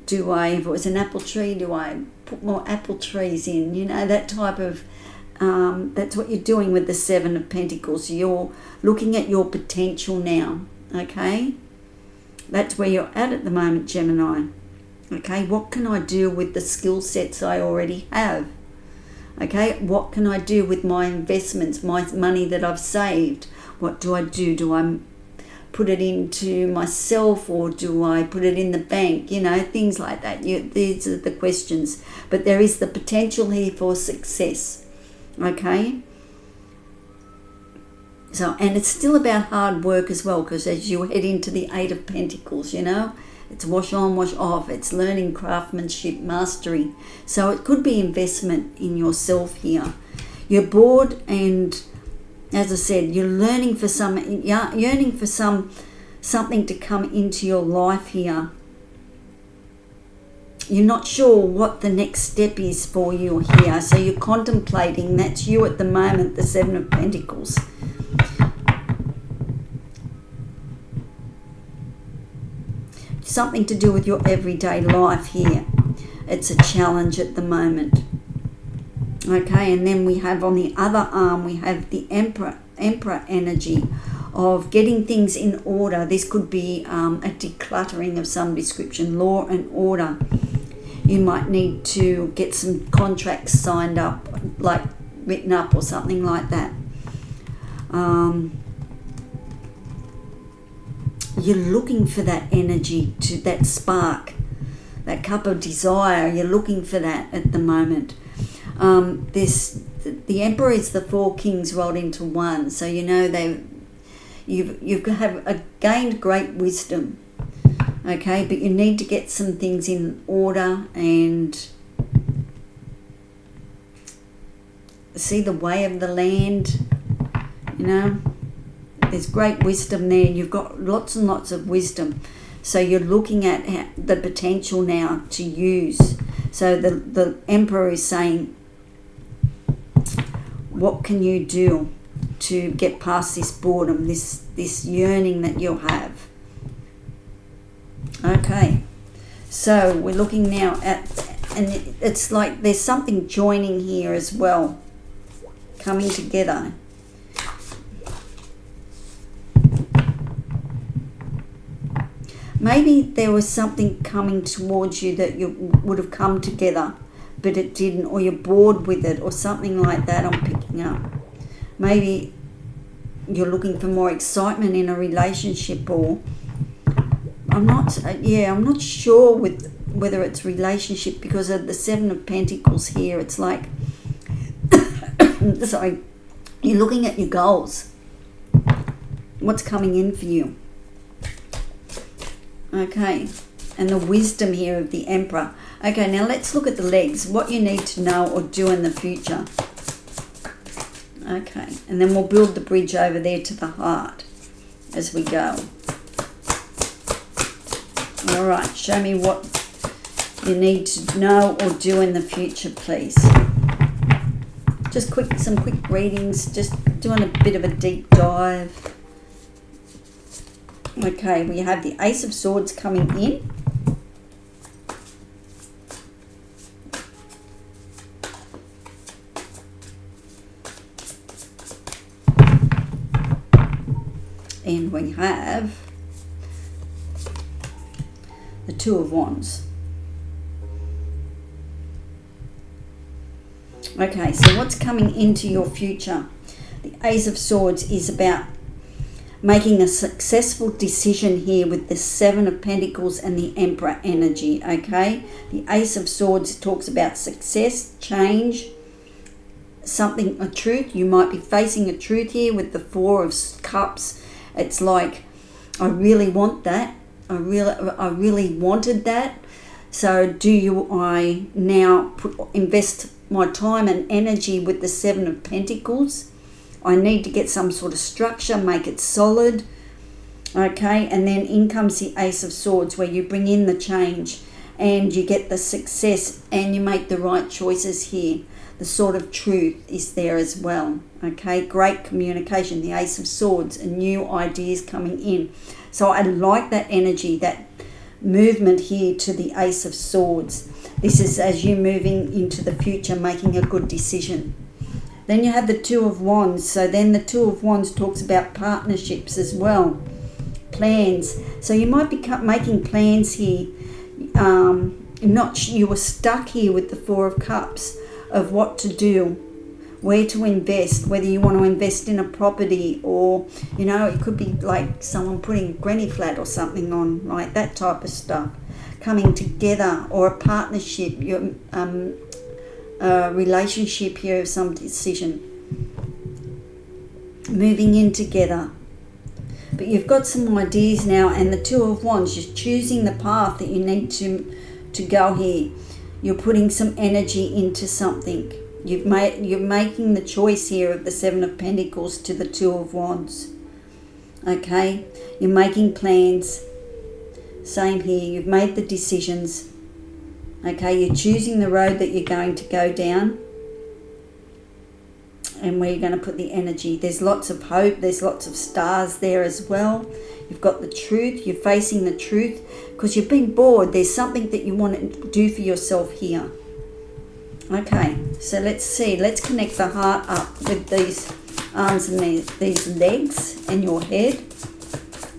If it was an apple tree, do I put more apple trees in? That type of, that's what you're doing with the Seven of Pentacles. You're looking at your potential now, okay? That's where you're at the moment, Gemini. Okay, what can I do with the skill sets I already have? Okay, what can I do with my investments, my money that I've saved? What do I do? Do I put it into myself, or do I put it in the bank? Things like that. These are the questions. But there is the potential here for success. Okay? So, and it's still about hard work as well, because as you head into the Eight of Pentacles, it's wash on, wash off. It's learning craftsmanship, mastery. So it could be investment in yourself here. You're bored, and as I said, you're yearning for something to come into your life here. You're not sure what the next step is for you here, so you're contemplating. That's you at the moment, the Seven of Pentacles. Something to do with your everyday life here. It's a challenge at the moment. Okay, and then we have on the other arm, we have the Emperor energy of getting things in order. This could be a decluttering of some description, law and order. You might need to get some contracts signed up, like written up or something like that. You're looking for that energy, that spark, that cup of desire. You're looking for that at the moment. The Emperor is the 4 kings rolled into one, so you've gained great wisdom, okay, but you need to get some things in order and see the way of the land. There's great wisdom there. You've got lots and lots of wisdom, so you're looking at the potential now to use. So the Emperor is saying, what can you do to get past this boredom, this yearning that you'll have? Okay, so we're looking now at, and it's like there's something joining here as well, coming together. Maybe there was something coming towards you that you would have come together, but it didn't, or you're bored with it, or something like that I'm picking up. Maybe you're looking for more excitement in a relationship, or I'm not sure with whether it's relationship, because of the Seven of Pentacles here. It's like, sorry, you're looking at your goals. What's coming in for you? Okay, and the wisdom here of the Emperor. Okay, now let's look at the legs. What you need to know or do in the future. Okay, and then we'll build the bridge over there to the heart as we go. All right, show me what you need to know or do in the future, please. Just some quick readings, just doing a bit of a deep dive. Okay, we have the Ace of Swords coming in. And we have the Two of Wands. Okay, so what's coming into your future? The Ace of Swords is about making a successful decision here with the Seven of Pentacles and the Emperor energy, okay? The Ace of Swords talks about success, change, something, a truth. You might be facing a truth here with the Four of Cups. It's like, I really want that. I really wanted that. So I now invest my time and energy with the Seven of Pentacles? I need to get some sort of structure, make it solid. Okay, and then in comes the Ace of Swords, where you bring in the change and you get the success and you make the right choices here. The sort of truth is there as well. Okay, great communication, the Ace of Swords, and new ideas coming in. So I like that energy, that movement here to the Ace of Swords. This is as you moving into the future, making a good decision. Then you have the Two of Wands. So then the Two of Wands talks about partnerships as well, plans. So you might be making plans here. You were stuck here with the Four of Cups of what to do, where to invest, whether you want to invest in a property, or it could be like someone putting a granny flat or something on, right? That type of stuff coming together, or a partnership, a relationship here of some decision, moving in together. But you've got some ideas now, and the Two of Wands, you're choosing the path that you need to go here. You're putting some energy into something. You're making the choice here of the Seven of Pentacles to the Two of Wands. Okay, you're making plans. Same here, you've made the decisions. Okay, you're choosing the road that you're going to go down and where you're going to put the energy. There's lots of hope, there's lots of stars there as well. You've got the truth, you're facing the truth because you've been bored. There's something that you want to do for yourself here. Okay, so let's see. Let's connect the heart up with these arms and these legs and your head.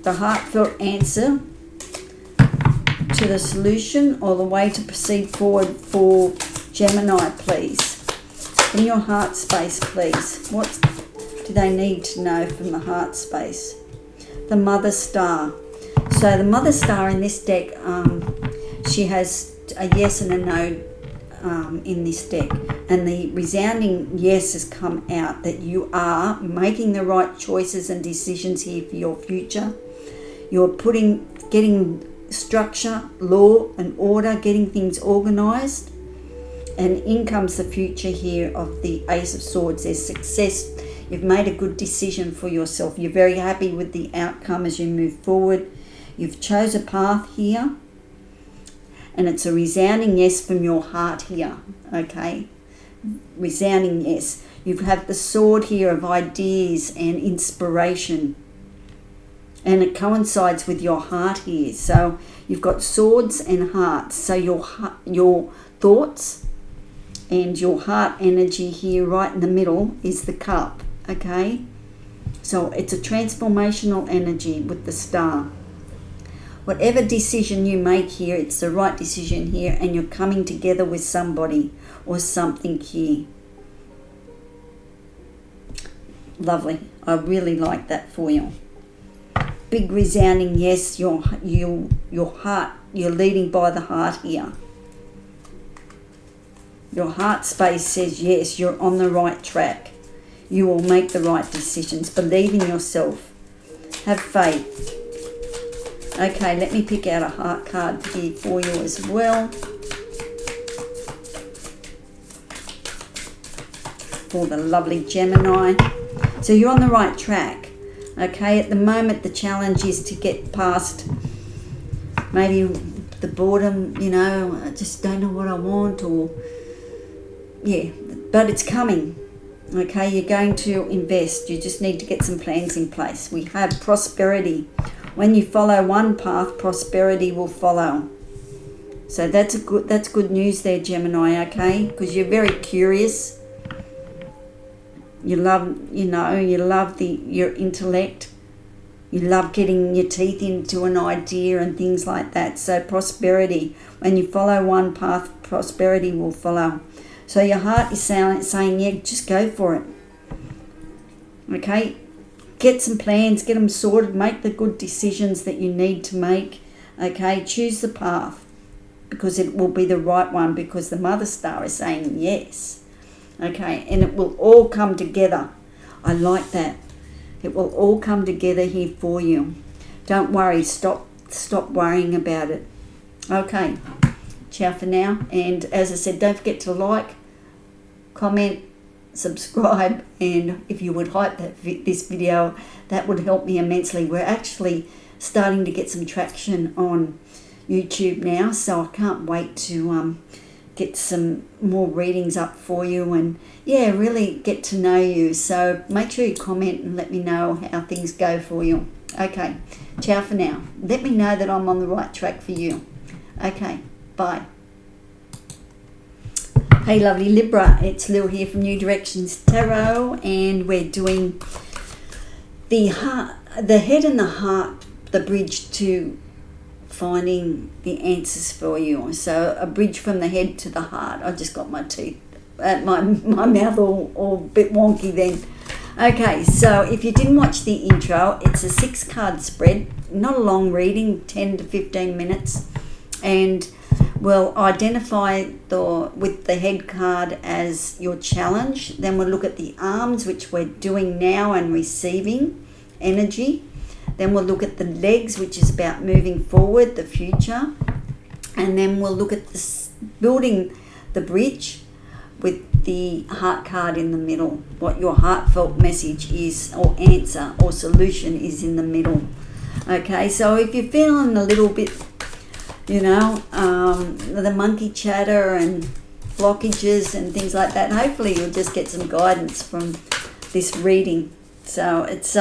The heartfelt answer to the solution, or the way to proceed forward for Gemini, please. In your heart space, please. What do they need to know from the heart space? The Mother Star. So the Mother Star in this deck, she has a yes and a no in this deck, and the resounding yes has come out that you are making the right choices and decisions here for your future. You're getting structure, law and order, getting things organized, and in comes the future here of the Ace of Swords. There's success. You've made a good decision for yourself. You're very happy with the outcome as you move forward. You've chose a path here, and it's a resounding yes from your heart here. Okay, resounding yes. You have the sword here of ideas and inspiration, and it coincides with your heart here. So you've got swords and hearts. So your thoughts and your heart energy here right in the middle is the cup. Okay, so it's a transformational energy with the star. Whatever decision you make here, it's the right decision here, and you're coming together with somebody or something here. Lovely. I really like that for you. Big resounding yes. Your heart. You're leading by the heart here. Your heart space says yes. You're on the right track. You will make the right decisions. Believe in yourself. Have faith. Okay, let me pick out a heart card here for you as well. For the lovely Gemini. So you're on the right track. Okay, at the moment the challenge is to get past maybe the boredom, you know, I just don't know what I want, or yeah, but it's coming. Okay, you're going to invest. You just need to get some plans in place. We have prosperity. When you follow one path, prosperity will follow. So that's good news there, Gemini, okay? Because you're very curious. You love, your intellect. You love getting your teeth into an idea and things like that. So prosperity, when you follow one path, prosperity will follow. So your heart is saying, yeah, just go for it. Okay? Get some plans, get them sorted, make the good decisions that you need to make. Okay? Choose the path, because it will be the right one, because the Mother Star is saying yes. Okay? And it will all come together. I like that. It will all come together here for you. Don't worry. Stop worrying about it. Okay. Ciao for now. And as I said, don't forget to like, comment, subscribe, and if you would hype this video, that would help me immensely. We're actually starting to get some traction on YouTube now, so I can't wait to get some more readings up for you, and yeah, really get to know you. So make sure you comment and let me know how things go for you. Okay, ciao for now. Let me know that I'm on the right track for you. Okay, bye. Hey lovely Libra, it's Lil here from New Directions Tarot, and we're doing the head and the heart, the bridge to finding the answers for you. So a bridge from the head to the heart. I just got my teeth, my mouth all a bit wonky then. Okay, so if you didn't watch the intro, it's a 6-card spread, not a long reading, 10 to 15 minutes, and we'll identify with the head card as your challenge. Then we'll look at the arms, which we're doing now, and receiving energy. Then we'll look at the legs, which is about moving forward, the future. And then we'll look at building the bridge with the heart card in the middle. What your heartfelt message is, or answer, or solution is in the middle. Okay, so if you're feeling a little bit, the monkey chatter and blockages and things like that, hopefully you'll just get some guidance from this reading. So it's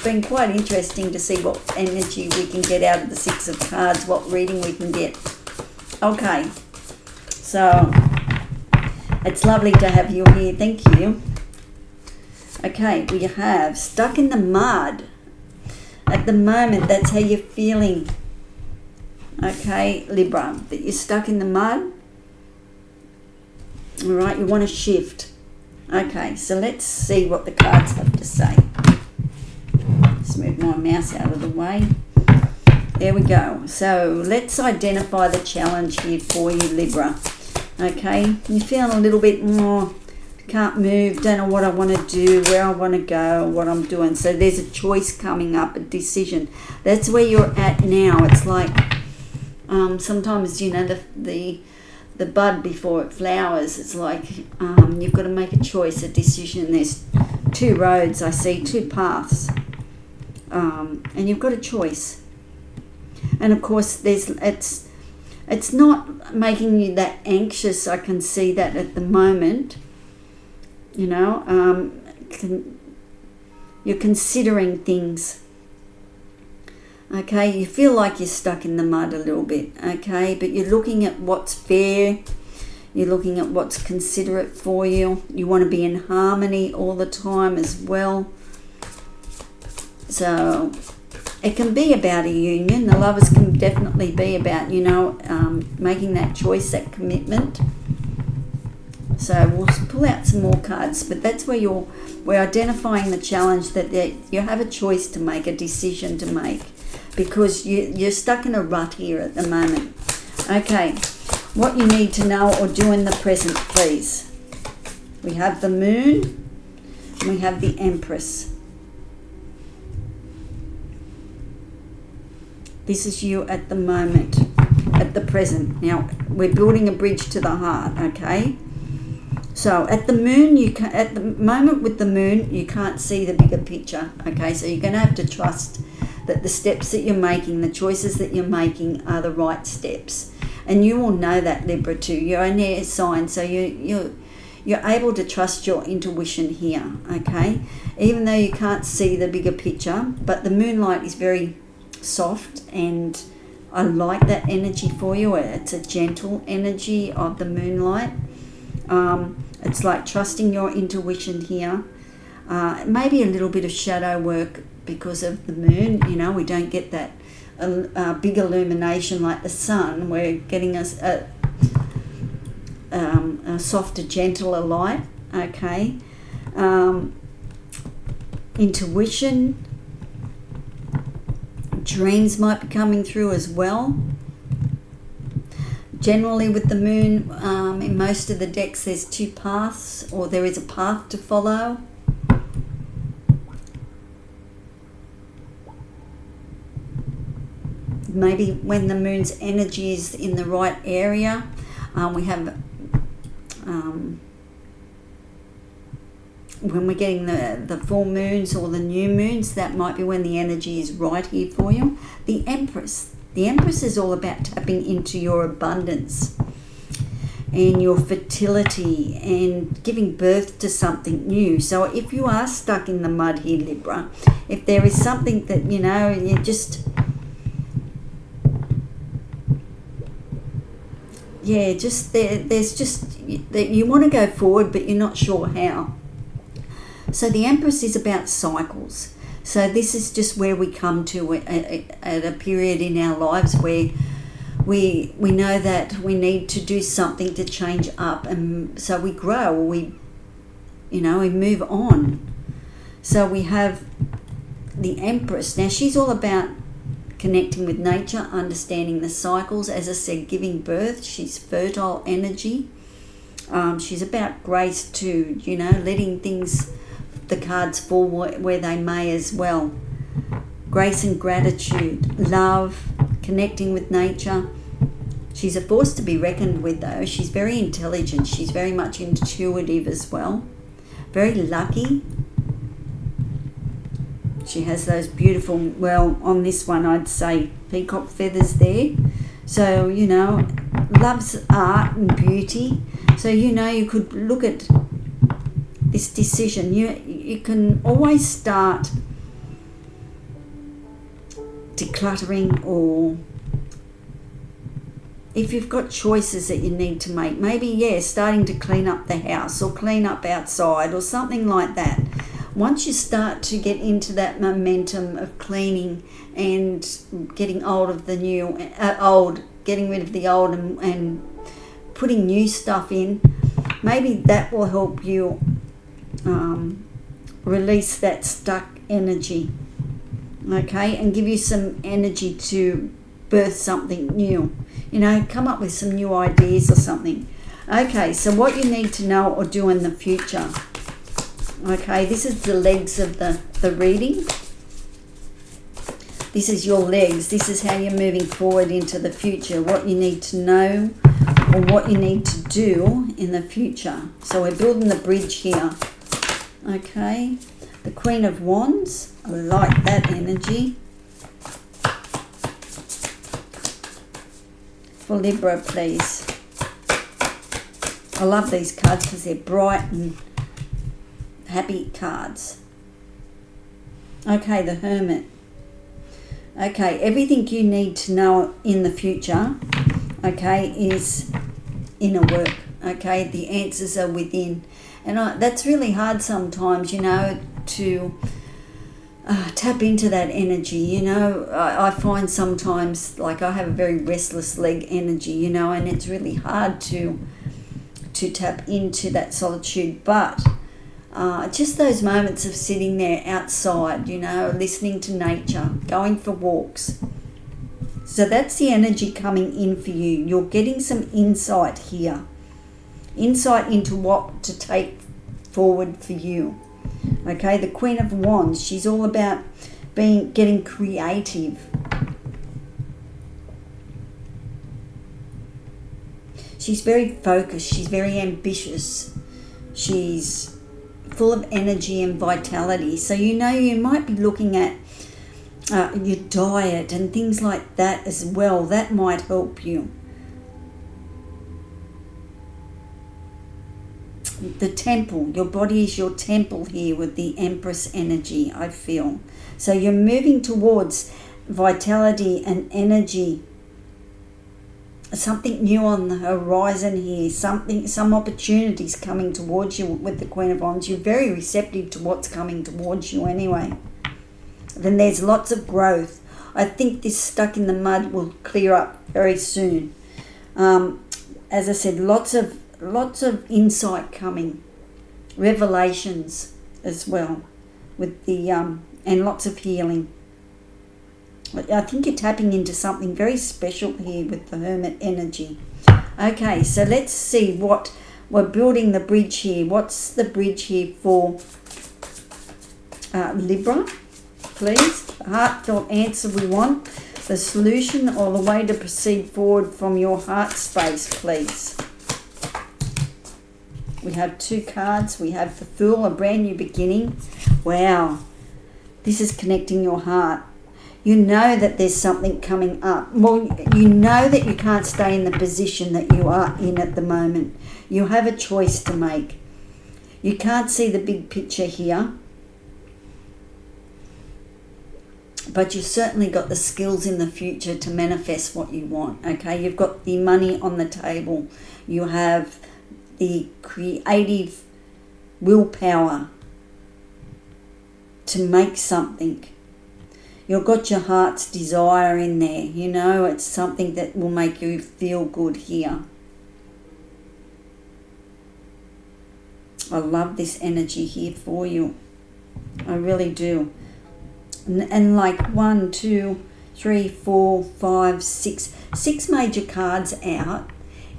been quite interesting to see what energy we can get out of the 6 of cards, what reading we can get. Okay, so it's lovely to have you here. Thank you. Okay, we have stuck in the mud. At the moment, that's how you're feeling. Okay, Libra, that you're stuck in the mud. All right, you want to shift. Okay, so let's see what the cards have to say. Just move my mouse out of the way. There we go. So let's identify the challenge here for you, Libra. Okay, you're feeling a little bit more, can't move, don't know what I want to do, where I want to go, what I'm doing. So there's a choice coming up, a decision. That's where you're at now. It's like sometimes, the bud before it flowers, it's like you've got to make a choice, a decision. There's 2 roads, I see 2 paths, and you've got a choice. And of course it's not making you that anxious. I can see that at the moment. You're considering things. Okay, you feel like you're stuck in the mud a little bit, okay, but you're looking at what's fair, you're looking at what's considerate for you, you want to be in harmony all the time as well. So it can be about a union. The Lovers can definitely be about, you know, making that choice, that commitment. So we'll pull out some more cards, but that's where we're identifying the challenge, that you have a choice to make, a decision to make, because you're stuck in a rut here at the moment. Okay, what you need to know or do in the present, please. We have the Moon, and we have the Empress. This is you at the moment, at the present. Now, we're building a bridge to the heart, okay? So, at the Moon, at the moment with the Moon, you can't see the bigger picture, okay? So, you're going to have to trust that the steps that you're making, the choices that you're making are the right steps. And you will know that, Libra, too. You're an air sign, so you're able to trust your intuition here, okay? Even though you can't see the bigger picture, but the moonlight is very soft, and I like that energy for you. It's a gentle energy of the moonlight. It's like trusting your intuition here. Maybe a little bit of shadow work because of the moon. You know, we don't get that big illumination like the sun. We're getting a softer, gentler light. Okay. Intuition. Dreams might be coming through as well. Generally with the Moon, in most of the decks there's two paths, or there is a path to follow. Maybe when the Moon's energy is in the right area, we have when we're getting the full moons or the new moons, that might be when the energy is right here for you. The Empress is all about tapping into your abundance and your fertility and giving birth to something new. So if you are stuck in the mud here, Libra, if there is something that, you know, you just, yeah, just there's just that you want to go forward, but you're not sure how. So the Empress is about cycles. So this is just where we come to at a period in our lives where we know that we need to do something to change up, and so we grow, we move on. So we have the Empress. Now she's all about connecting with nature, understanding the cycles, as I said, giving birth. She's fertile energy. She's about grace too, you know, letting the cards fall where they may as well. Grace and gratitude, love, connecting with nature. She's a force to be reckoned with, though. She's very intelligent. She's very much intuitive as well. Very lucky. She has those beautiful, well, on this one I'd say peacock feathers there. So, you know, loves art and beauty. So, you know, you could look at this decision. You can always start decluttering, or if you've got choices that you need to make, maybe, starting to clean up the house or clean up outside or something like that. Once you start to get into that momentum of cleaning and getting rid of the old and putting new stuff in, maybe that will help you release that stuck energy, okay, and give you some energy to birth something new, you know, come up with some new ideas or something. Okay, so what you need to know or do in the future. Okay, this is the legs of the reading. This is your legs. This is how you're moving forward into the future, what you need to know or what you need to do in the future. So we're building the bridge here. Okay, the Queen of Wands, I like that energy. For Libra, please. I love these cards because they're bright and happy cards. Okay, the Hermit. Okay, everything you need to know in the future, okay, is inner work. Okay, the answers are within. And that's really hard sometimes, you know, to tap into that energy. You know, I find sometimes, like, I have a very restless leg energy, you know, and it's really hard to tap into that solitude. But just those moments of sitting there outside, you know, listening to nature, going for walks. So that's the energy coming in for you. You're getting some insight here. Insight into what to take forward for you. Okay, the Queen of Wands, she's all about getting creative. She's very focused, she's very ambitious. She's full of energy and vitality. So, you know, you might be looking at your diet and things like that as well. That might help you. The temple, your body is your temple here with the Empress energy, I feel. So you're moving towards vitality and energy. Something new on the horizon here, some opportunities coming towards you with the Queen of Wands. You're very receptive to what's coming towards you anyway. Then there's lots of growth. I think this stuck in the mud will clear up very soon. As I said, lots of insight coming, revelations as well, with the and lots of healing. I think you're tapping into something very special here with the Hermit energy. Okay, so let's see what we're building the bridge here. What's the bridge here for Libra? Please, the heartfelt answer we want. The solution or the way to proceed forward from your heart space, please. We have 2 cards. We have the Fool, a brand new beginning. Wow, this is connecting your heart. You know that there's something coming up. Well, you know that you can't stay in the position that you are in at the moment. You have a choice to make. You can't see the big picture here, but you've certainly got the skills in the future to manifest what you want. Okay, you've got the money on the table. You have the creative willpower to make something. You've got your heart's desire in there. You know, it's something that will make you feel good here. I love this energy here for you. I really do. And like 1, 2, 3, 4, 5, 6. 6 major cards out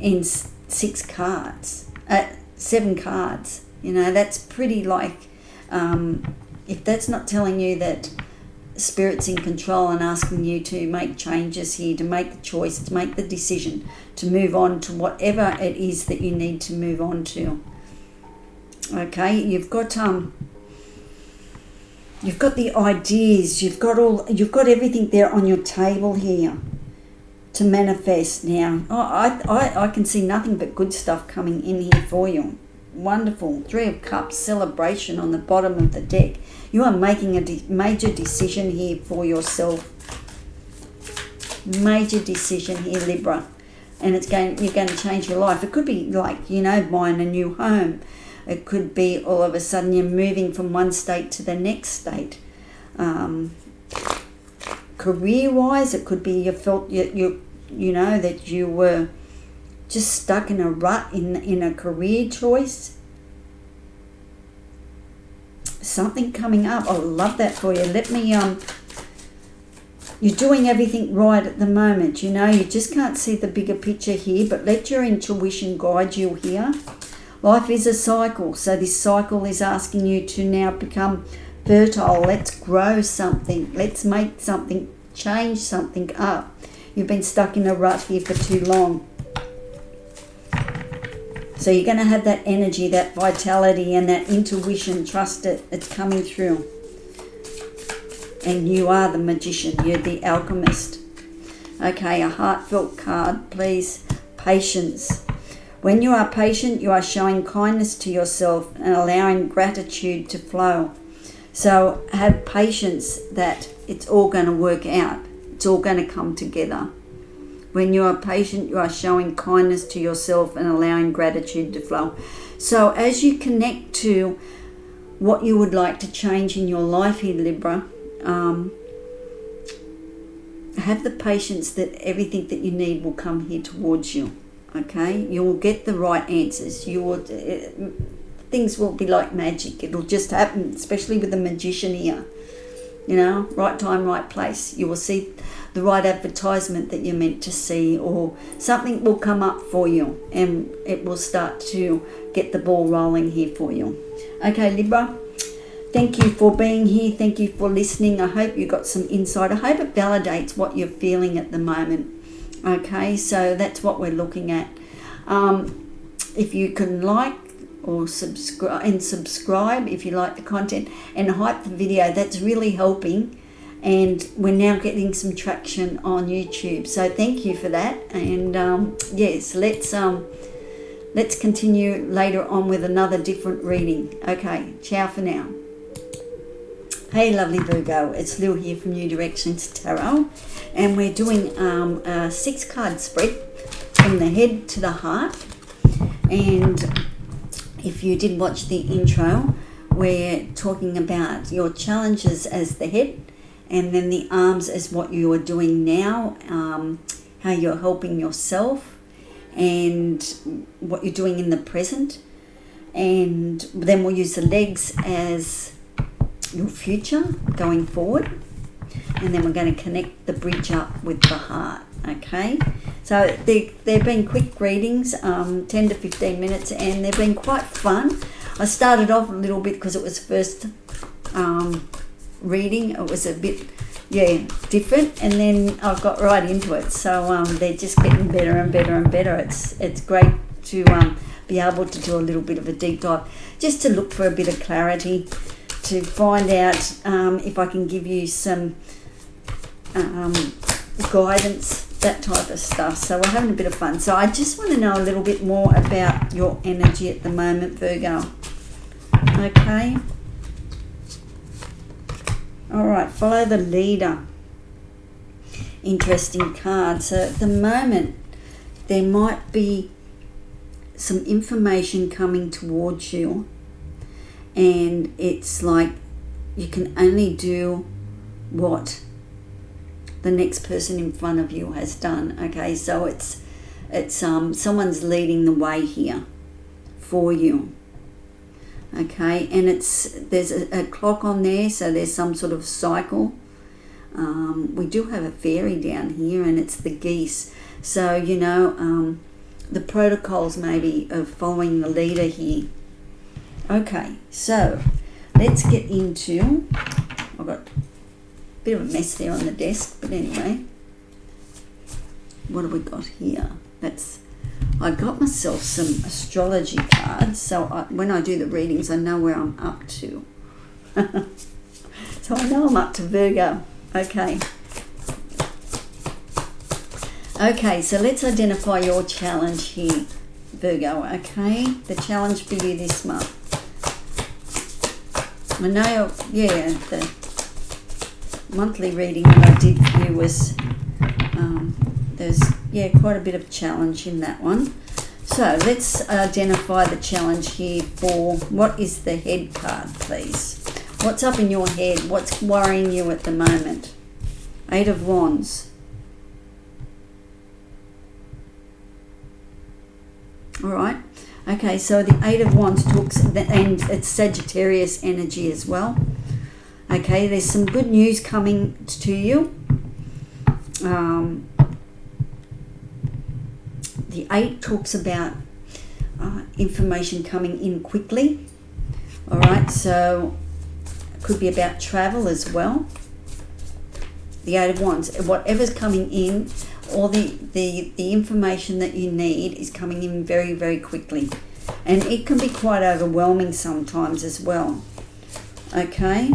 in 6 cards. 7 cards. You know, that's pretty like... if that's not telling you that Spirit's in control and asking you to make changes here, to make the choice, to make the decision, to move on to whatever it is that you need to move on to. Okay, you've got the ideas, you've got everything there on your table here to manifest now. I can see nothing but good stuff coming in here for you. Wonderful. 3 of Cups, celebration on the bottom of the deck. You are making a major decision here for yourself. Major decision here, Libra. And you're going to change your life. It could be like, you know, buying a new home. It could be all of a sudden you're moving from one state to the next state. Career-wise, it could be you felt you know that you were just stuck in a rut in a career choice. Something coming up. I love that for you. Let me you're doing everything right at the moment. You know, you just can't see the bigger picture here, but let your intuition guide you here. Life is a cycle, so this cycle is asking you to now become fertile. Let's grow something. Let's make something, change something up. You've been stuck in a rut here for too long. So you're going to have that energy, that vitality and that intuition. Trust it. It's coming through. And you are the magician. You're the alchemist. Okay, a heartfelt card, please. Patience. When you are patient, you are showing kindness to yourself and allowing gratitude to flow. So have patience that it's all going to work out. It's all going to come together. When you are patient, you are showing kindness to yourself and allowing gratitude to flow. So as you connect to what you would like to change in your life here, Libra, have the patience that everything that you need will come here towards you. Okay, you will get the right answers. Things will be like magic. It'll just happen, especially with the magician here. You know, right time, right place. You will see the right advertisement that you're meant to see, or something will come up for you and it will start to get the ball rolling here for you. Okay, Libra, thank you for being here. Thank you for listening. I hope you got some insight. I hope it validates what you're feeling at the moment. Okay, so that's what we're looking at. If you can like or subscribe if you like the content, and hype the video, that's really helping, and we're now getting some traction on YouTube, so thank you for that. And yes, let's continue later on with another different reading. Okay, ciao for now. Hey lovely Virgo, it's Lil here from New Directions Tarot, and we're doing a 6-card spread from the head to the heart. And if you did watch the intro, we're talking about your challenges as the head, and then the arms as what you are doing now, how you're helping yourself, and what you're doing in the present. And then we'll use the legs as your future going forward, and then we're going to connect the bridge up with the heart. Okay, so they've been quick readings, 10 to 15 minutes, and they've been quite fun. I started off a little bit because it was first reading. It was a bit different, and then I got right into it. So they're just getting better and better and better. It's great to be able to do a little bit of a deep dive, just to look for a bit of clarity, to find out if I can give you some guidance, that type of stuff. So we're having a bit of fun. So I just want to know a little bit more about your energy at the moment, Virgo. Okay. All right, follow the leader. Interesting card. So at the moment, there might be some information coming towards you, and it's like you can only do what the next person in front of you has done. Okay, so it's someone's leading the way here for you. Okay, and there's a clock on there, so there's some sort of cycle. We do have a fairy down here, and it's the geese. So you know, the protocols maybe of following the leader here. Okay, so let's get into, I've got a bit of a mess there on the desk, but anyway, what have we got here? I got myself some astrology cards, so when I do the readings, I know where I'm up to. So I know I'm up to Virgo. Okay. Okay, so let's identify your challenge here, Virgo. Okay, the challenge for you this month. I know, the monthly reading that I did for you was, there's, quite a bit of challenge in that one. So let's identify the challenge here for, what is the head card, please? What's up in your head? What's worrying you at the moment? 8 of Wands. All right. Okay, so the 8 of Wands talks, and it's Sagittarius energy as well. Okay, there's some good news coming to you. The 8 talks about information coming in quickly. All right, so it could be about travel as well. The 8 of Wands, whatever's coming in, all the information that you need is coming in very, very quickly. And it can be quite overwhelming sometimes as well. Okay,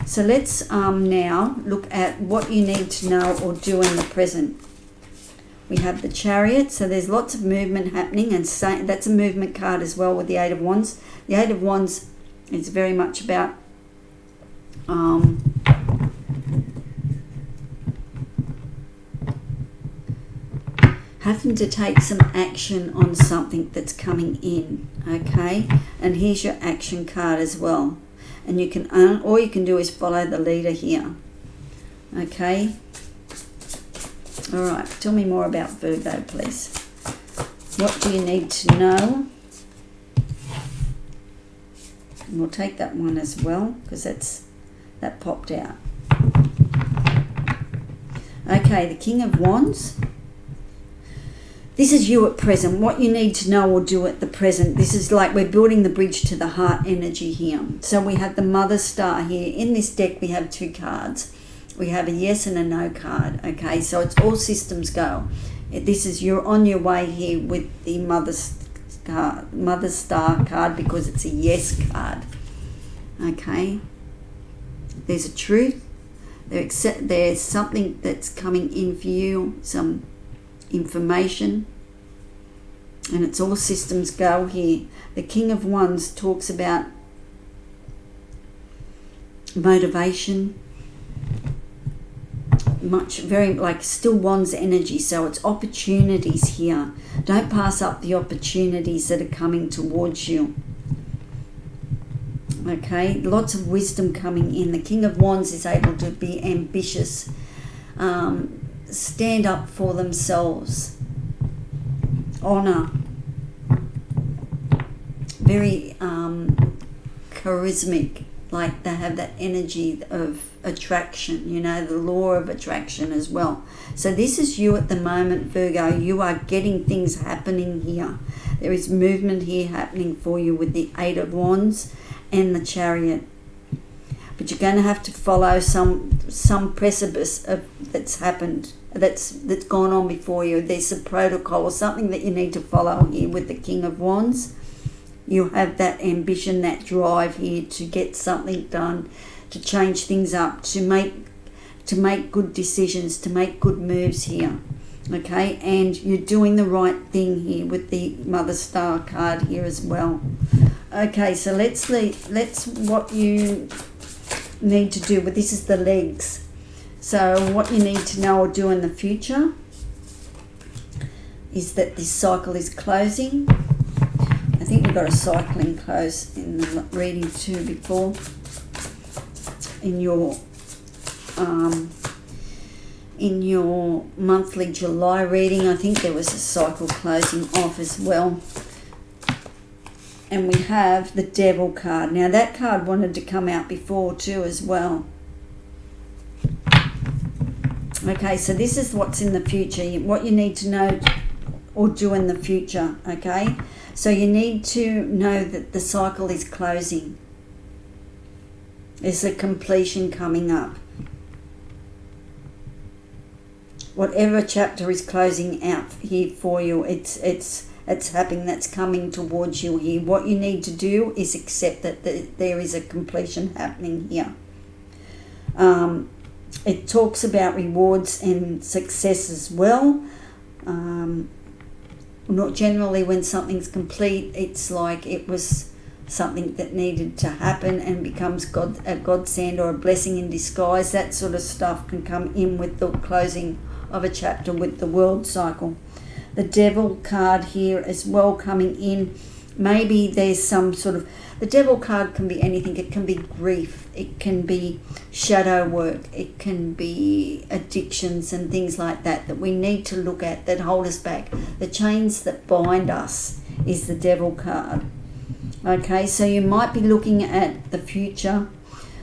so let's now look at what you need to know or do in the present. We have the Chariot, so there's lots of movement happening, and that's a movement card as well with the 8 of Wands. The 8 of Wands is very much about having to take some action on something that's coming in. Okay, and here's your action card as well. and you can all you can do is follow the leader here. Okay. All right. Tell me more about Virgo, please. What do you need to know? And we'll take that one as well, because that popped out. Okay, the King of Wands. This is you at present. What you need to know or do at the present. This is like we're building the bridge to the heart energy here. So we have the Mother Star here. In this deck we have 2 cards. We have a yes and a no card. Okay, so it's all systems go. This is you're on your way here with the Mother Star card, because it's a yes card. Okay. There's a truth. There's something that's coming in for you, some information, and it's all systems go here. The King of Wands talks about motivation, very like still Wands energy, so it's opportunities here. Don't pass up the opportunities that are coming towards you. Okay, lots of wisdom coming in. The King of Wands is able to be ambitious, stand up for themselves, honor, very charismatic, like they have that energy of attraction, you know, the law of attraction as well. So this is you at the moment, Virgo. You are getting things happening here. There is movement here happening for you with the 8 of Wands and the Chariot. But you're going to have to follow some precipice that's happened, that's gone on before you. There's a protocol or something that you need to follow here with the King of Wands. You have that ambition, that drive here to get something done, to change things up, to make good decisions, to make good moves here. Okay, and you're doing the right thing here with the Mother Star card here as well. Okay, so let's what you need to do, but this is the legs. So what you need to know or do in the future is that this cycle is closing. I think we've got a cycling close in the reading too before. In your monthly July reading, I think there was a cycle closing off as well. And we have the Devil card. Now that card wanted to come out before too as well. Okay, so this is what's in the future, what you need to know or do in the future, okay? So you need to know that the cycle is closing. There's a completion coming up. Whatever chapter is closing out here for you, it's happening, that's coming towards you here. What you need to do is accept that there is a completion happening here. It talks about rewards and success as well. Not generally when something's complete, it's like it was something that needed to happen and becomes a godsend or a blessing in disguise. That sort of stuff can come in with the closing of a chapter with the world cycle. The Devil card here as well coming in. Maybe there's some sort of, the Devil card can be anything. It can be grief, it can be shadow work, it can be addictions and things like that we need to look at, that hold us back. The chains that bind us is the Devil card. Okay, so you might be looking at the future,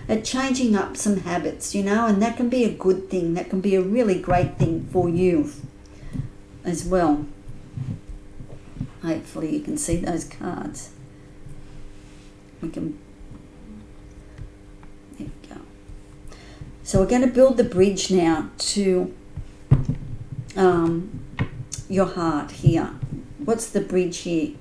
at changing up some habits, you know, and that can be a good thing. That can be a really great thing for you as well. Hopefully you can see those cards. There we go. So we're going to build the bridge now to your heart here. What's the bridge here?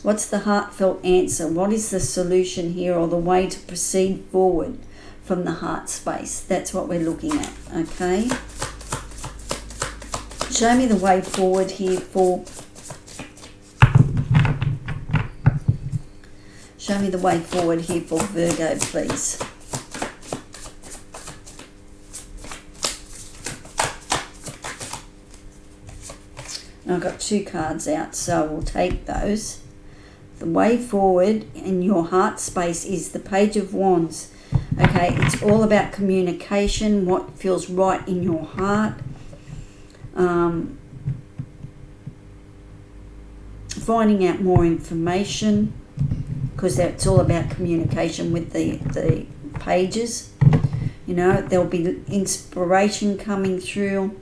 What's the heartfelt answer? What is the solution here, or the way to proceed forward from the heart space? That's what we're looking at, okay? Show me the way forward here for... Show me the way forward here for Virgo, please. I've got 2 cards out, so we'll take those. The way forward in your heart space is the Page of Wands. Okay, it's all about communication, what feels right in your heart. Finding out more information, because it's all about communication with the pages. You know, there'll be inspiration coming through.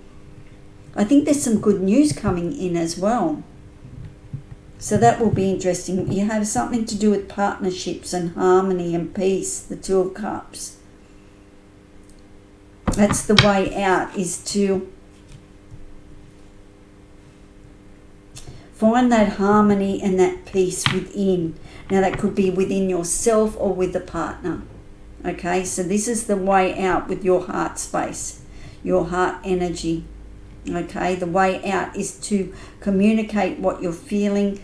I think there's some good news coming in as well. So that will be interesting. You have something to do with partnerships and harmony and peace, the Two of Cups. That's the way out, is to find that harmony and that peace within. Now that could be within yourself or with a partner. Okay, so this is the way out with your heart space, your heart energy. Okay, the way out is to communicate what you're feeling.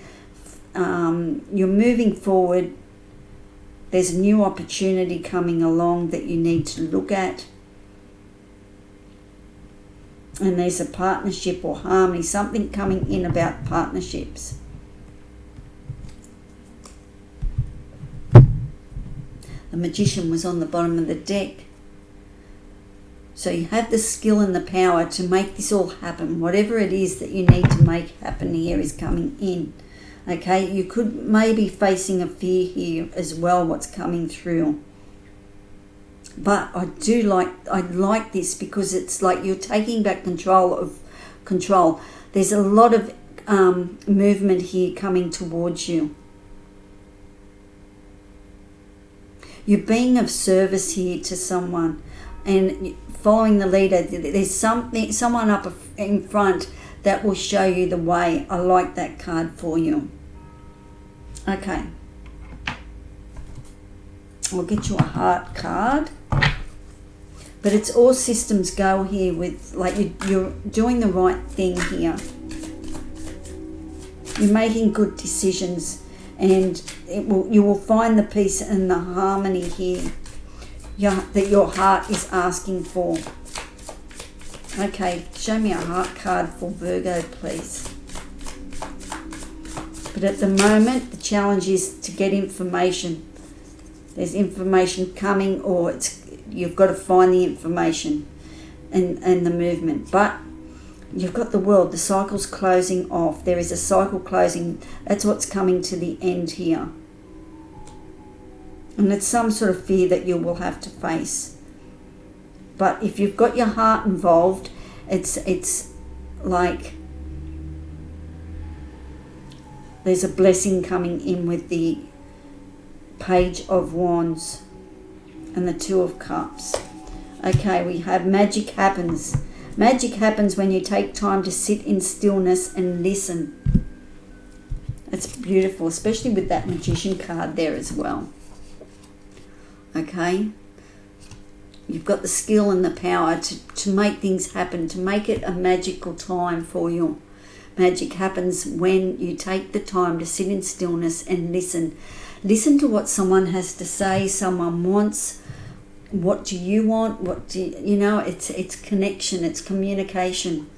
You're moving forward. There's a new opportunity coming along that you need to look at. And there's a partnership or harmony, something coming in about partnerships. The Magician was on the bottom of the deck. So you have the skill and the power to make this all happen. Whatever it is that you need to make happen here is coming in. Okay, you could maybe facing a fear here as well, what's coming through. But I like this because it's like you're taking back control. There's a lot of movement here coming towards you. You're being of service here to someone and following the leader. There's someone up in front that will show you the way. I like that card for you. Okay. I'll get you a heart card. But it's all systems go here with, like, you're doing the right thing here. You're making good decisions, and you will find the peace and the harmony here that your heart is asking for. Okay, show me a heart card for Virgo, please. But at the moment, the challenge is to get information. There's information coming, or you've got to find the information and the movement. But you've got the World, the cycle's closing off. There is a cycle closing. That's what's coming to the end here. And it's some sort of fear that you will have to face. But if you've got your heart involved, it's like there's a blessing coming in with the Page of Wands and the Two of Cups. Okay, we have magic happens. Magic happens when you take time to sit in stillness and listen. That's beautiful, especially with that Magician card there as well. Okay, you've got the skill and the power to make things happen, to make it a magical time for you. Magic happens when you take the time to sit in stillness and listen. Listen to what someone has to say, someone wants. What do you want? What do you know? It's connection, it's communication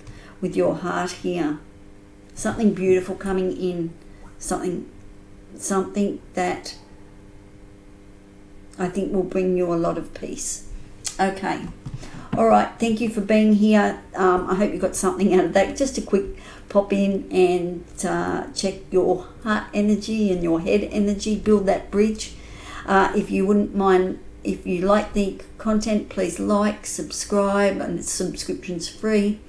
with your heart here. Something beautiful coming in, something that I think will bring you a lot of peace. Okay. All right. Thank you for being here. I hope you got something out of that. Just a quick pop in and check your heart energy and your head energy. Build that bridge. If you wouldn't mind, if you like the content, please like, subscribe, and subscription's free.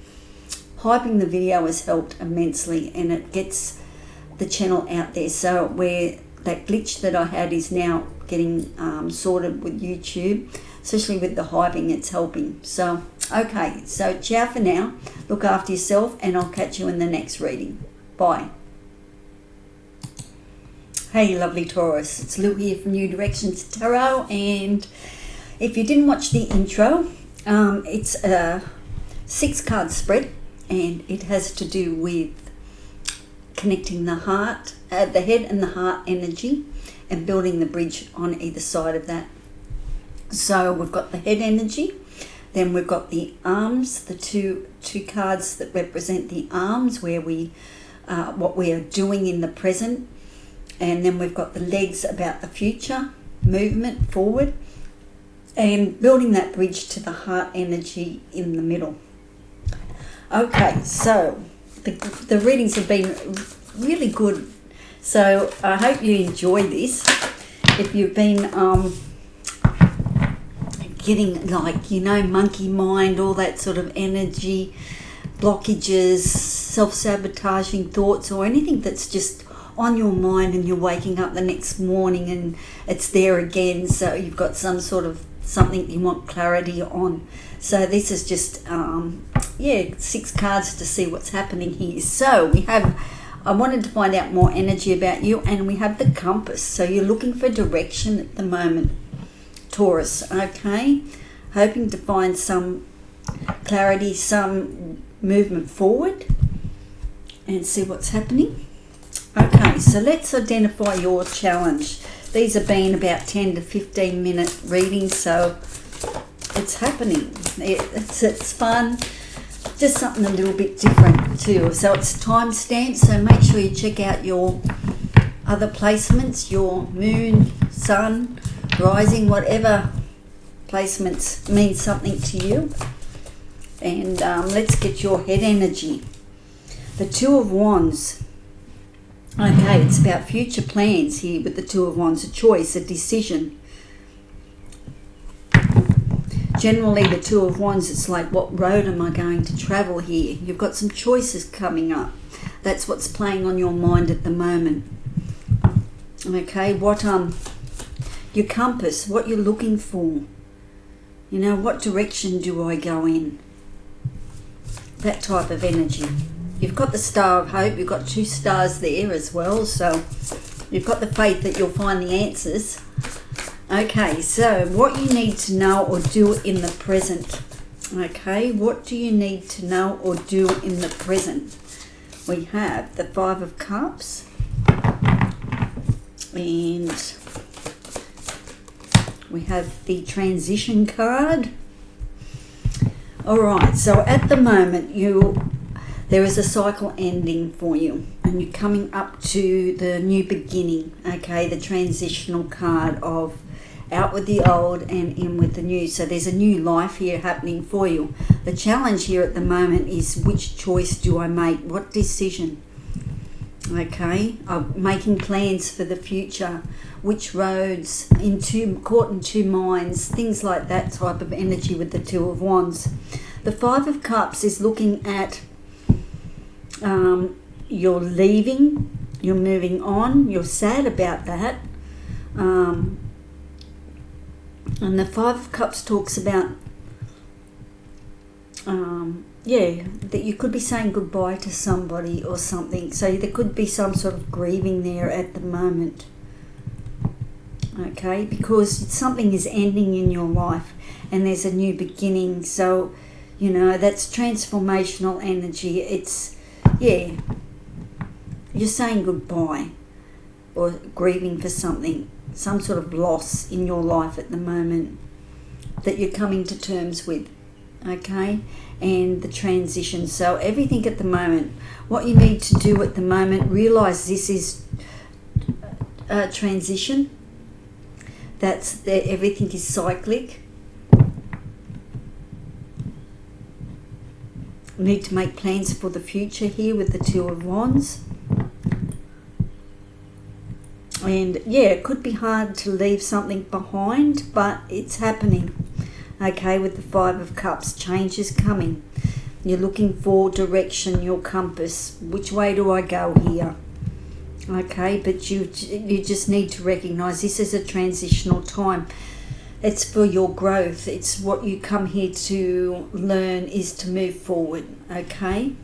Hyping the video has helped immensely, and it gets the channel out there. So where that glitch that I had is now getting sorted with YouTube, especially with the hyping, it's helping. So, okay, so ciao for now. Look after yourself, and I'll catch you in the next reading. Bye. Hey, lovely Taurus. It's Lou here from New Directions Tarot, and if you didn't watch the intro, it's a 6-card spread, and it has to do with connecting the heart, the head and the heart energy, and building the bridge on either side of that. So we've got the head energy, then we've got the arms, the two cards that represent the arms, where we what we are doing in the present, And then we've got the legs about the future, movement forward, and building that bridge to the heart energy in the middle. Okay, so the readings have been really good. So I hope you enjoy this. If you've been getting like, monkey mind, all that sort of energy, blockages, self-sabotaging thoughts, or anything that's just on your mind and you're waking up the next morning and it's there again, so you've got some sort of something you want clarity on. So this is just 6 cards to see what's happening here. So I wanted to find out more energy about you, and we have the compass. So you're looking for direction at the moment, Taurus. Okay, hoping to find some clarity, some movement forward, and see what's happening. Okay, so let's identify your challenge. These have been about 10 to 15 minute readings, so it's happening. It's fun, just something a little bit different too. So it's time stamped, so make sure you check out your other placements, your moon, sun, rising, whatever placements mean something to you. And let's get your head energy. The Two of Wands. Okay, it's about future plans here with the Two of Wands, a choice, a decision. Generally, the Two of Wands, it's like, what road am I going to travel here? You've got some choices coming up. That's what's playing on your mind at the moment. Okay, your compass, what you're looking for. What direction do I go in? That type of energy. You've got the Star of Hope, you've got 2 stars there as well, so you've got the faith that you'll find the answers. Okay, so what you need to know or do in the present. Okay, what do you need to know or do in the present? We have the 5 of Cups, and we have the transition card. Alright, so at the moment there is a cycle ending for you, and you're coming up to the new beginning. Okay, the transitional card of out with the old and in with the new. So there's a new life here happening for you. The challenge here at the moment is, which choice do I make? What decision? Okay, I'm making plans for the future. Which roads? Caught in 2 minds. Things like that type of energy with the Two of Wands. The 5 of Cups is looking at you're leaving, you're moving on, you're sad about that. And the 5 of Cups talks about that you could be saying goodbye to somebody or something. So there could be some sort of grieving there at the moment. Okay, because something is ending in your life and there's a new beginning. So, that's transformational energy. It's, you're saying goodbye or grieving for something, some sort of loss in your life at the moment that you're coming to terms with. Okay, and the transition. So everything at the moment, what you need to do at the moment, realize this is a transition. Everything is cyclic. You need to make plans for the future here with the Two of Wands. And it could be hard to leave something behind, but it's happening. Okay, with the 5 of Cups, change is coming. You're looking for direction, your compass. Which way do I go here? Okay, but you just need to recognize this is a transitional time. It's for your growth. It's what you come here to learn, is to move forward. Okay,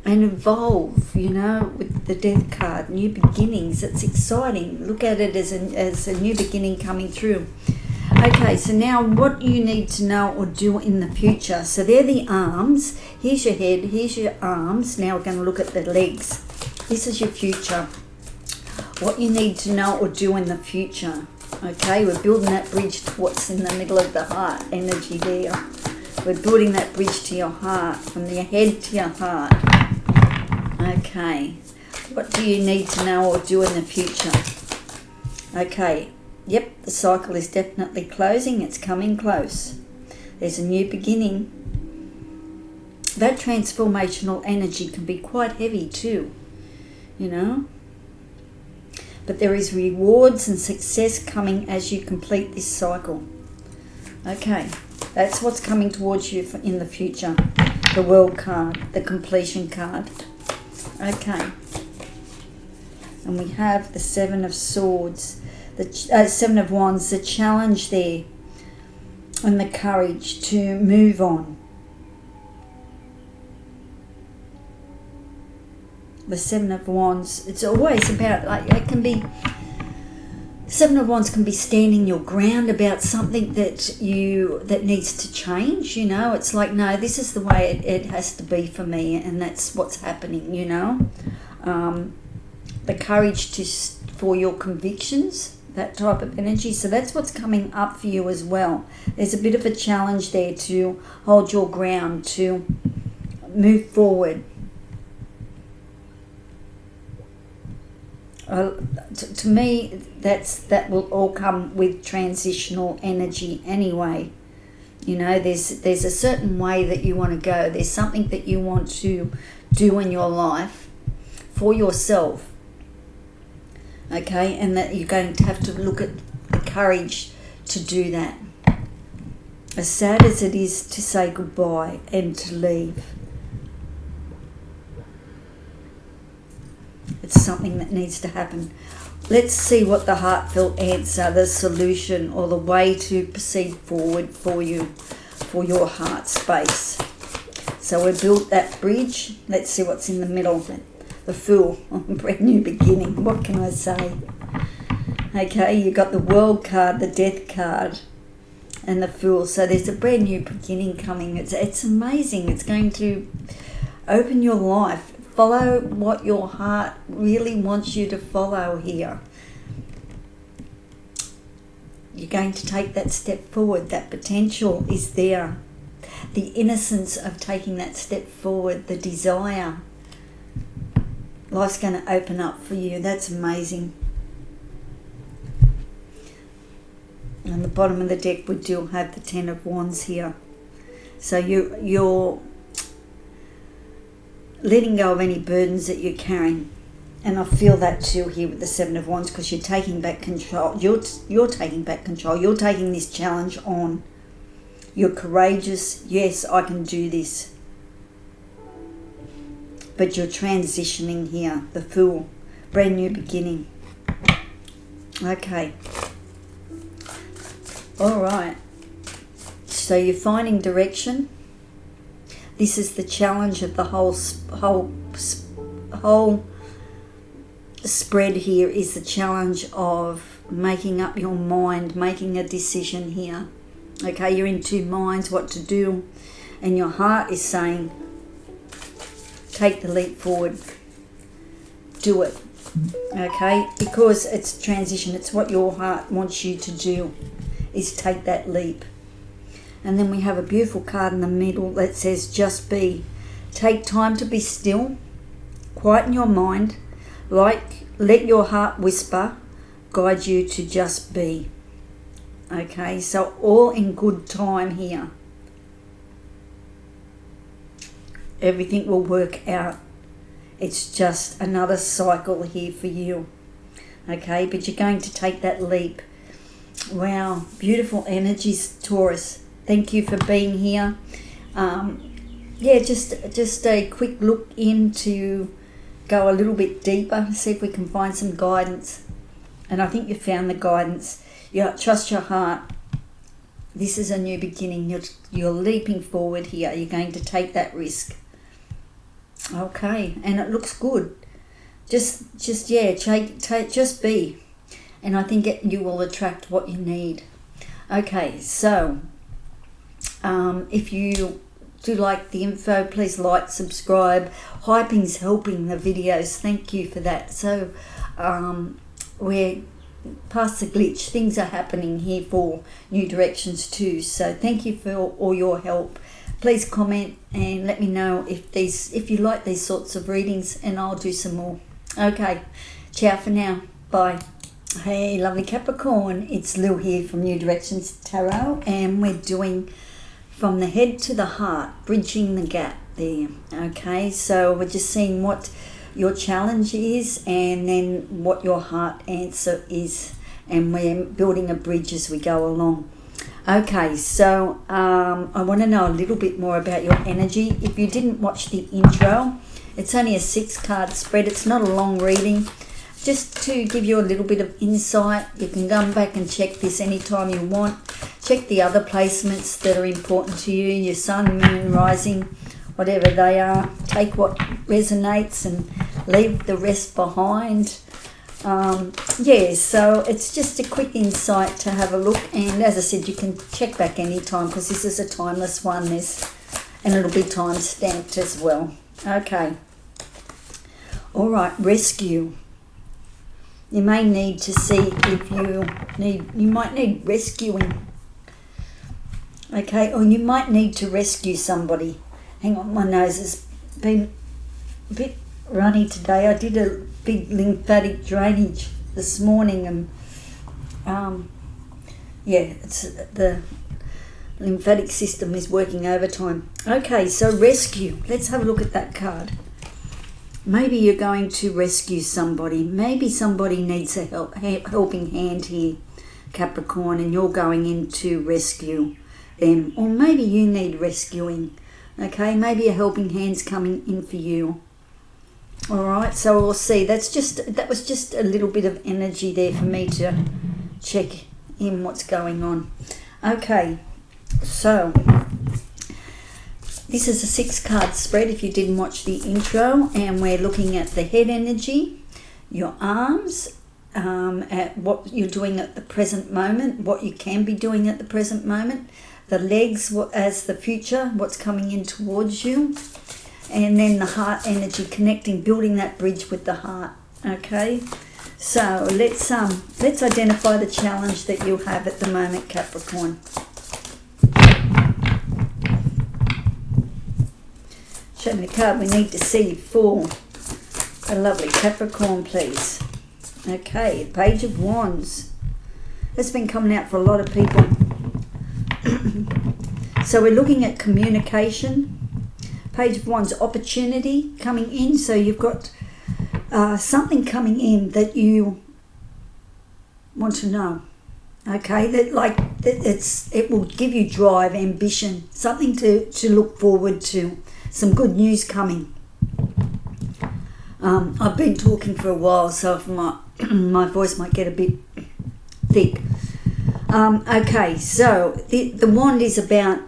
and evolve, with the Death card, new beginnings. It's exciting. Look at it as a new beginning coming through. Okay, so now what you need to know or do in the future. So they're the arms. Here's your head, here's your arms. Now we're going to look at the legs. This is your future. What you need to know or do in the future. Okay, we're building that bridge to what's in the middle of the heart energy there. We're building that bridge to your heart, from your head to your heart. Okay, What do you need to know or do in the future? Okay, yep, the cycle is definitely closing. It's coming close. There's a new beginning. That transformational energy can be quite heavy too, you know. But there is rewards and success coming as you complete this cycle. Okay, that's what's coming towards you in the future. The World card, the completion card. Okay. And we have the Seven of Swords, the Seven of Wands, the challenge there, and the courage to move on. The Seven of Wands, it's always about, like, it can be, Seven of Wands can be standing your ground about something that needs to change, you know. It's like, no, this is the way it has to be for me, and that's what's happening, you know. The courage for your convictions, that type of energy. So that's what's coming up for you as well. There's a bit of a challenge there to hold your ground, to move forward. To me, that will all come with transitional energy anyway. You know, there's a certain way that you want to go. There's something that you want to do in your life for yourself. Okay, and that you're going to have to look at the courage to do that. As sad as it is to say goodbye and to leave, it's something that needs to happen. Let's see what the heartfelt answer, the solution, or the way to proceed forward for you, for your heart space. So we built that bridge. Let's see what's in the middle. The Fool, brand new beginning. What can I say? Okay, you got the World card, the Death card, and the Fool. So there's a brand new beginning coming. It's amazing. It's going to open your life. Follow what your heart really wants you to follow here. You're going to take that step forward. That potential is there. The innocence of taking that step forward, the desire. Life's going to open up for you. That's amazing. On the bottom of the deck, we do have the Ten of Wands here. So you're letting go of any burdens that you're carrying. And I feel that too here with the Seven of Wands, because you're taking back control. You're taking back control. You're taking this challenge on. You're courageous. Yes, I can do this. But you're transitioning here. The Fool. Brand new beginning. Okay. Alright. So you're finding direction. This is the challenge of the whole spread here, is the challenge of making up your mind, making a decision here. Okay, you're in two minds what to do, and your heart is saying, take the leap forward. Do it. Okay, because it's transition. It's what your heart wants you to do, is take that leap. And then we have a beautiful card in the middle that says, just be. Take time to be still. Quieten your mind. Let your heart whisper guide you to just be. Okay, so all in good time here. Everything will work out. It's just another cycle here for you. Okay, but you're going to take that leap. Wow, beautiful energies, Taurus. Thank you for being here. Yeah, just a quick look in to go a little bit deeper, see if we can find some guidance. And I think you found the guidance. Trust your heart. This is a new beginning. You're leaping forward here. You're going to take that risk. Okay, and it looks good. Just be. And I think you will attract what you need. Okay, so if you do like the info, please like, subscribe. Hyping's helping the videos. Thank you for that. So we're past the glitch. Things are happening here for new directions too. So thank you for all your help. Please comment and let me know if you like these sorts of readings, and I'll do some more. Okay, ciao for now. Bye. Hey, lovely Capricorn. It's Lou here from New Directions Tarot, and we're doing from the head to the heart, bridging the gap there. Okay, so we're just seeing what your challenge is and then what your heart answer is, and we're building a bridge as we go along. Okay, so I want to know a little bit more about your energy. If you didn't watch the intro, it's only a 6-card spread. It's not a long reading. Just to give you a little bit of insight, you can come back and check this anytime you want. Check the other placements that are important to you, your sun, moon, rising, whatever they are. Take what resonates and leave the rest behind. So it's just a quick insight to have a look. And as I said, you can check back anytime because this is a timeless one. And it'll be time stamped as well. Okay. All right, rescue. You may need to see if you might need rescuing. Okay, or you might need to rescue somebody. Hang on, my nose has been a bit runny today. I did a big lymphatic drainage this morning and it's the lymphatic system is working overtime. Okay, so rescue. Let's have a look at that card. Maybe you're going to rescue somebody. Maybe somebody needs a helping hand here, Capricorn, and you're going in to rescue them. Or maybe you need rescuing. Okay, maybe a helping hand's coming in for you. All right, so we'll see. That was just a little bit of energy there for me to check in what's going on. Okay, so this is a 6-card spread if you didn't watch the intro, and we're looking at the head energy, your arms, at what you're doing at the present moment, what you can be doing at the present moment, the legs as the future, what's coming in towards you, and then the heart energy, connecting, building that bridge with the heart. Okay, so let's identify the challenge that you have at the moment, Capricorn. Show me the card we need to see for a lovely Capricorn, please. Okay, Page of Wands. That's been coming out for a lot of people. So we're looking at communication. Page of Wands, opportunity coming in. So you've got something coming in that you want to know. Okay, it will give you drive, ambition, something to look forward to. Some good news coming. I've been talking for a while, so my voice might get a bit thick. Okay, so the wand is about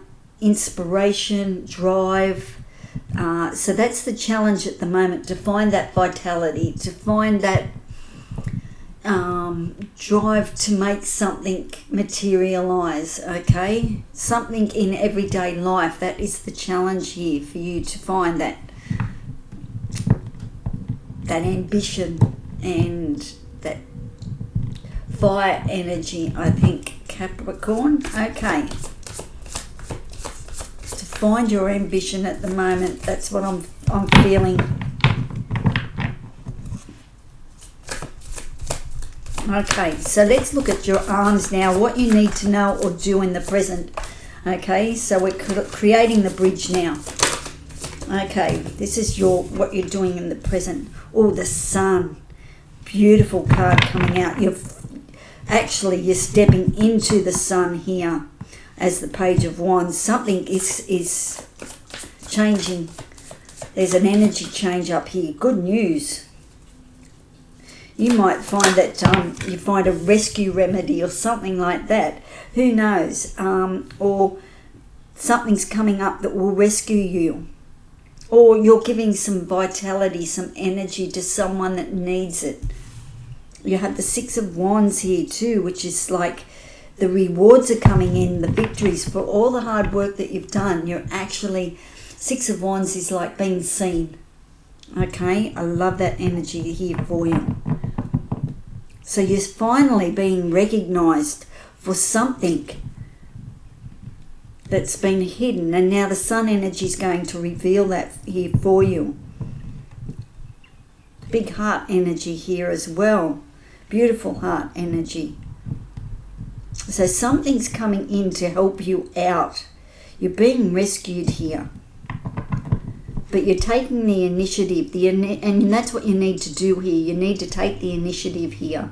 inspiration, drive. So that's the challenge at the moment, to find that vitality, to find that drive to make something materialize. Okay, something in everyday life. That is the challenge here for you, to find that ambition and that fire energy, I think, Capricorn. Okay, to find your ambition at the moment, that's what I'm feeling. Okay, so let's look at your arms now, what you need to know or do in the present. Okay, so we're creating the bridge now. Okay, this is what you're doing in the present. Oh, the sun. Beautiful card coming out. You're stepping into the sun here as the Page of Wands. Something is changing. There's an energy change up here. Good news. You might find that you find a rescue remedy or something like that. Who knows? Or something's coming up that will rescue you. Or you're giving some vitality, some energy to someone that needs it. You have the 6 of Wands here too, which is like the rewards are coming in, the victories for all the hard work that you've done. You're actually, 6 of Wands is like being seen. Okay, I love that energy here for you. So you're finally being recognized for something that's been hidden, and now the sun energy is going to reveal that here for you. big heart energy here as well. Beautiful heart energy. So something's coming in to help you out. You're being rescued here. But you're taking the initiative. And that's what you need to do here. You need to take the initiative here.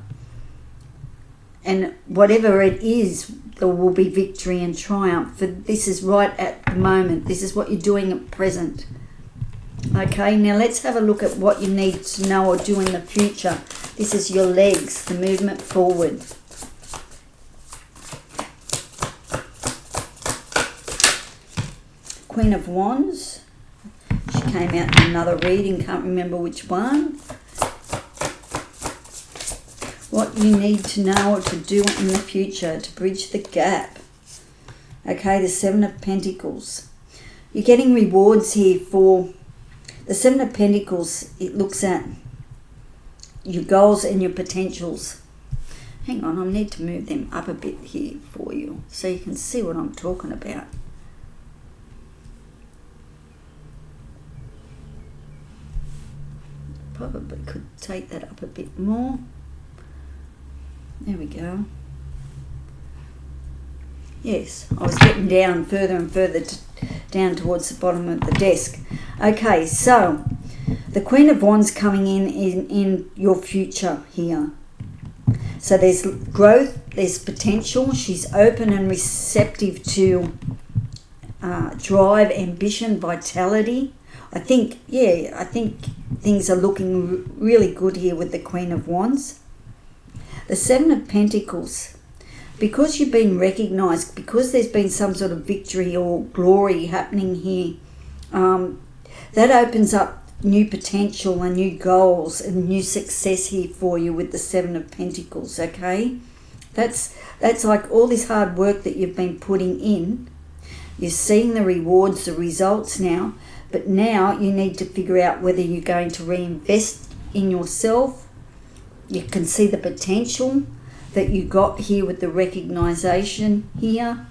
And whatever it is, there will be victory and triumph. For this is right at the moment. This is what you're doing at present. Okay, now let's have a look at what you need to know or do in the future. This is your legs, the movement forward. Queen of Wands. She came out in another reading, can't remember which one. What you need to know or to do in the future to bridge the gap. Okay, the Seven of Pentacles. You're getting rewards here for the Seven of Pentacles. It looks at your goals and your potentials. Hang on, I need to move them up a bit here for you so you can see what I'm talking about. Probably could take that up a bit more. There we go. Yes, I was getting down further and further down towards the bottom of the desk. Okay, so the Queen of Wands coming in your future here. So there's growth, there's potential. She's open and receptive to drive, ambition, vitality. I think things are looking really good here with the Queen of Wands. The Seven of Pentacles. Because you've been recognised, because there's been some sort of victory or glory happening here, that opens up new potential and new goals and new success here for you with the Seven of Pentacles, okay? That's like all this hard work that you've been putting in. You're seeing the rewards, the results now, but now you need to figure out whether you're going to reinvest in yourself. You can see the potential that you got here with the recognition here.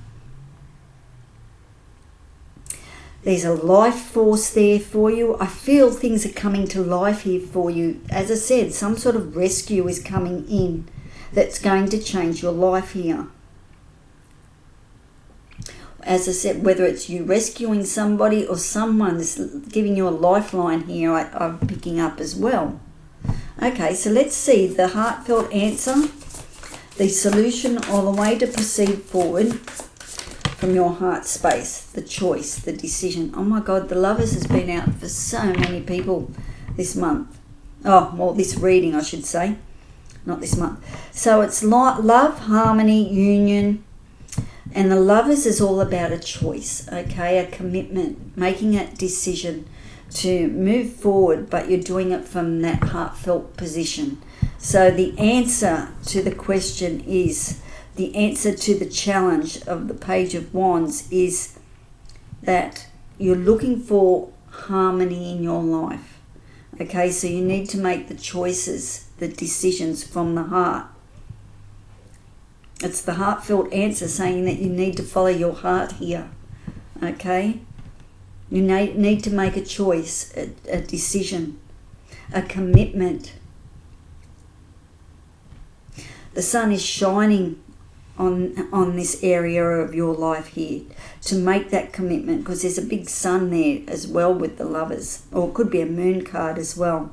There's a life force there for you. I feel things are coming to life here for you. As I said, some sort of rescue is coming in that's going to change your life here. As I said, whether it's you rescuing somebody or someone is giving you a lifeline here, I'm picking up as well. Okay, so let's see the heartfelt answer, the solution or the way to proceed forward from your heart space, the choice, the decision. Oh my God, the Lovers has been out for so many people this month. Oh, well, this reading, I should say, not this month. So it's love, harmony, union, and the Lovers is all about a choice, okay, a commitment, making a decision to move forward, but you're doing it from that heartfelt position. So the answer to the question is, the answer to the challenge of the Page of Wands is that you're looking for harmony in your life. Okay, so you need to make the choices, the decisions from the heart. It's the heartfelt answer saying that you need to follow your heart here. Okay? You need to make a choice, a decision, a commitment. The sun is shining on this area of your life here to make that commitment, because there's a big sun there as well with the Lovers, or it could be a moon card as well.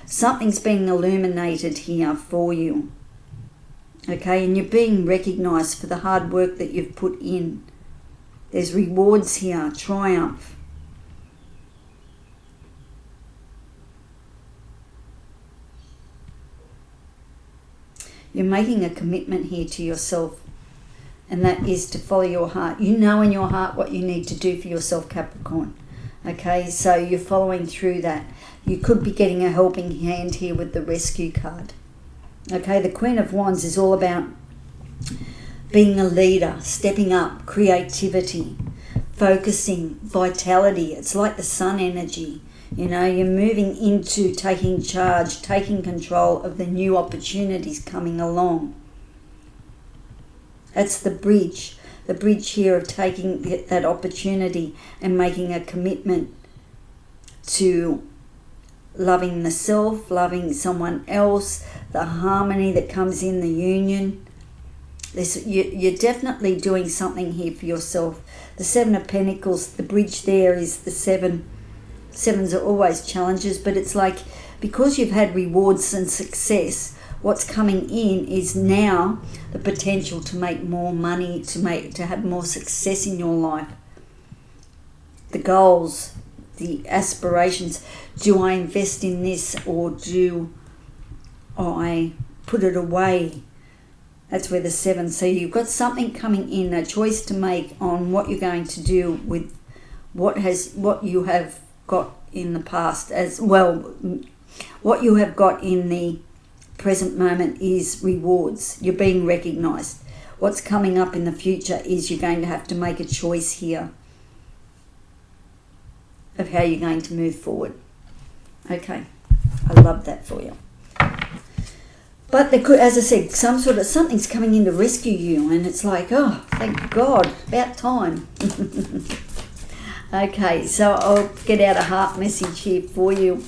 Something's being illuminated here for you, okay, and you're being recognised for the hard work that you've put in. There's rewards here, triumph. You're making a commitment here to yourself, and that is to follow your heart. You know in your heart what you need to do for yourself, Capricorn. Okay, so you're following through that. You could be getting a helping hand here with the rescue card. Okay, the Queen of Wands is all about being a leader, stepping up, creativity, focusing, vitality. It's like the sun energy. You know, you're moving into taking charge, taking control of the new opportunities coming along. That's the bridge here of taking that opportunity and making a commitment to loving the self, loving someone else, the harmony that comes in the union. You're definitely doing something here for yourself. The Seven of Pentacles, the bridge there is the seven. Sevens are always challenges, but it's like because you've had rewards and success, what's coming in is now the potential to make more money, to have more success in your life. The goals, the aspirations. Do I invest in this or do I put it away? That's where the seven. So you've got something coming in, a choice to make on what you're going to do with what you have got in the past as well. What you have got in the present moment is rewards. You're being recognized. What's coming up in the future is you're going to have to make a choice here of how you're going to move forward. Okay, I love that for you. But there could, as I said, something's coming in to rescue you, and it's like, oh, thank God, about time. Okay, so I'll get out a heart message here for you,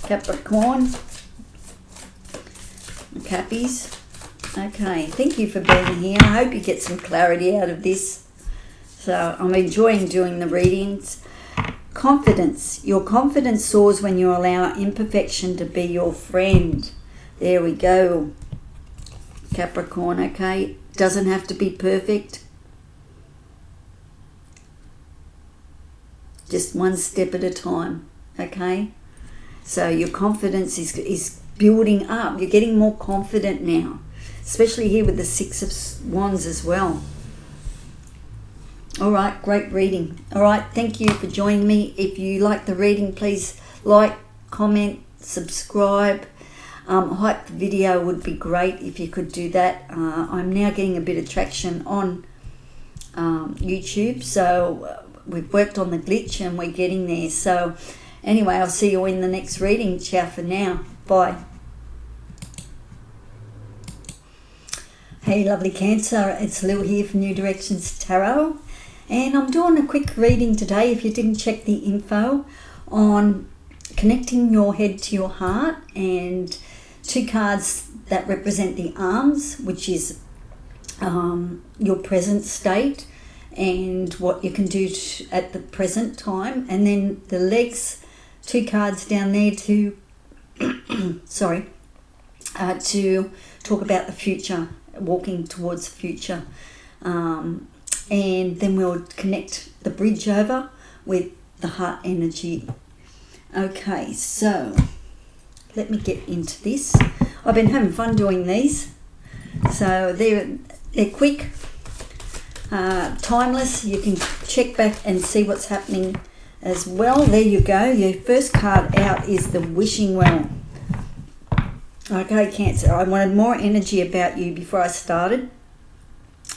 Capricorn, Cappies. Okay, thank you for being here. I hope you get some clarity out of this. So I'm enjoying doing the readings. Confidence. Your confidence soars when you allow imperfection to be your friend. There we go. Capricorn, okay? Doesn't have to be perfect. Just one step at a time, okay? So your confidence is building up. You're getting more confident now, especially here with the Six of Wands as well. All right, great reading. All right, thank you for joining me. If you like the reading, please like, comment, subscribe. Hype the video would be great if you could do that. I'm now getting a bit of traction on YouTube, so we've worked on the glitch and we're getting there. So anyway, I'll see you in the next reading. Ciao for now. Bye. Hey, lovely Cancer. It's Lil here from New Directions Tarot. And I'm doing a quick reading today, if you didn't check the info, on connecting your head to your heart, and two cards that represent the arms, which is your present state and what you can do at the present time, and then the legs, two cards down there to to talk about the future, walking towards the future. And then we'll connect the bridge over with the heart energy. Okay, so let me get into this. I've been having fun doing these. So they're quick, timeless. You can check back and see what's happening as well. There you go. Your first card out is the Wishing Well. Okay, Cancer, I wanted more energy about you before I started,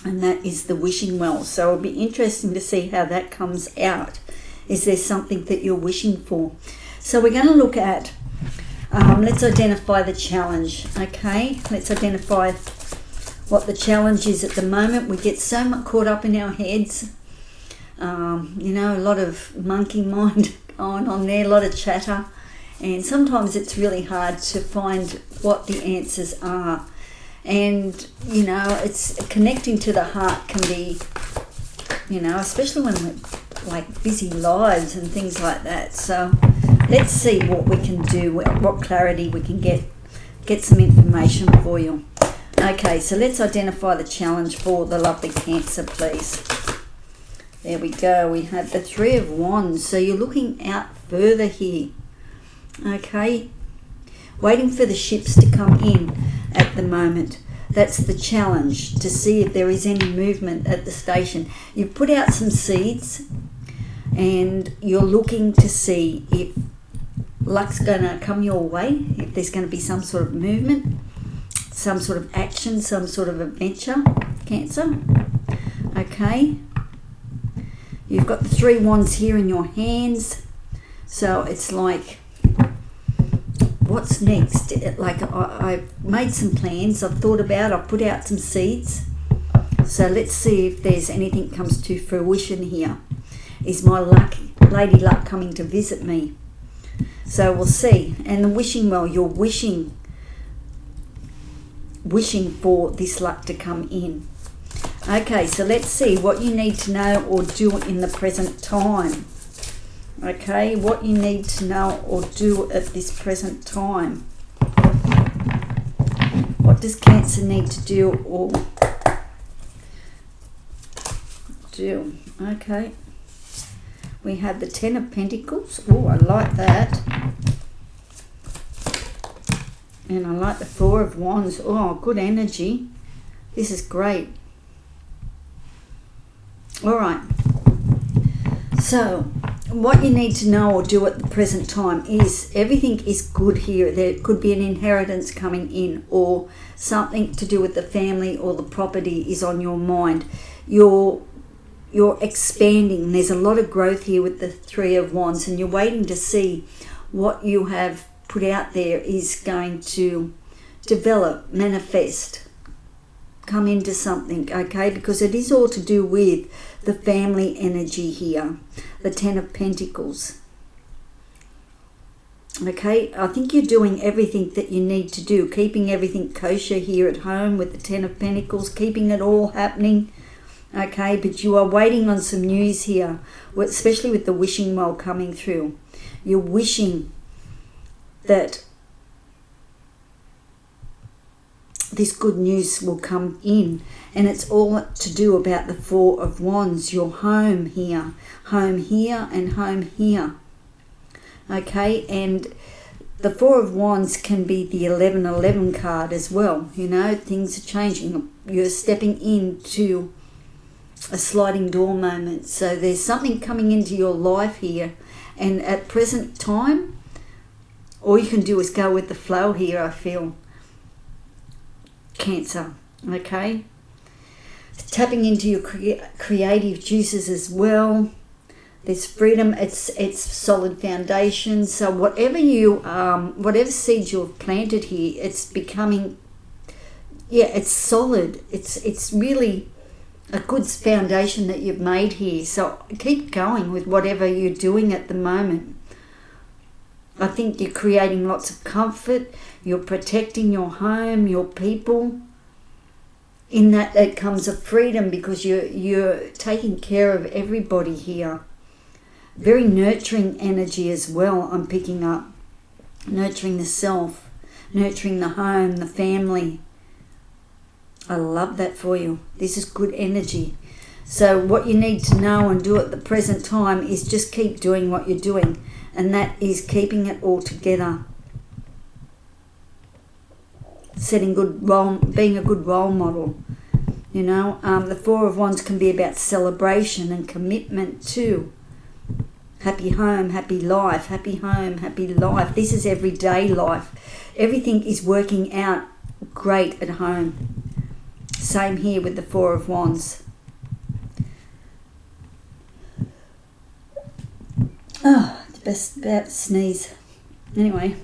and that is the Wishing Well. So it'll be interesting to see how that comes out. Is there something that you're wishing for? So we're going to look at, let's identify the challenge, okay? Let's identify what the challenge is at the moment. We get so much caught up in our heads. You know, a lot of monkey mind going on there, a lot of chatter. And sometimes it's really hard to find what the answers are. And, you know, it's connecting to the heart can be, you know, especially when we're like busy lives and things like that. So let's see what we can do, what clarity we can get some information for you. Okay, so let's identify the challenge for the lovely Cancer, please. There we go. We have the Three of Wands. So you're looking out further here. Okay, waiting for the ships to come in at the moment. That's the challenge, to see if there is any movement at the station. You've put out some seeds and you're looking to see if luck's going to come your way, if there's going to be some sort of movement, some sort of action, some sort of adventure, Cancer. Okay, you've got the Three Wands here in your hands, so it's like, what's next? Like, I've made some plans, I've thought about, I've put out some seeds. So let's see if there's anything comes to fruition here. Is my luck Lady Luck coming to visit me. So we'll see. And the wishing well, you're wishing for this luck to come in. Okay, so let's see what you need to know or do in the present time. Okay, what you need to know or do at this present time. What does Cancer need to do or do? Okay. We have the Ten of Pentacles. Oh, I like that. And I like the Four of Wands. Oh, good energy. This is great. All right. So, what you need to know or do at the present time is everything is good here. There could be an inheritance coming in, or something to do with the family or the property is on your mind. You're expanding. There's a lot of growth here with the Three of Wands, and you're waiting to see what you have put out there is going to develop, manifest, come into something, okay? Because it is all to do with the family energy here, the Ten of Pentacles. Okay, I think you're doing everything that you need to do, keeping everything kosher here at home with the Ten of Pentacles, keeping it all happening. Okay, but you are waiting on some news here, especially with the wishing well coming through. You're wishing that this good news will come in, and it's all to do about the Four of Wands, your home here, and home here. Okay, and the Four of Wands can be the 1111 card as well. You know, things are changing. You're stepping into a sliding door moment. So there's something coming into your life here, and at present time, all you can do is go with the flow here, I feel. Cancer, okay? Tapping into your creative juices as well. There's freedom. It's solid foundation. So whatever whatever seeds you've planted here, it's becoming, it's solid. It's really a good foundation that you've made here. So keep going with whatever you're doing at the moment. I think you're creating lots of comfort. You're protecting your home, your people. In that, it comes a freedom because you're taking care of everybody here. Very nurturing energy as well, I'm picking up. Nurturing the self, nurturing the home, the family. I love that for you. This is good energy. So what you need to know and do at the present time is just keep doing what you're doing. And that is keeping it all together. Being a good role model. You know, the Four of Wands can be about celebration and commitment too. Happy home, happy life, happy home, happy life. This is everyday life. Everything is working out great at home. Same here with the Four of Wands. Oh, it's best about to sneeze. Anyway,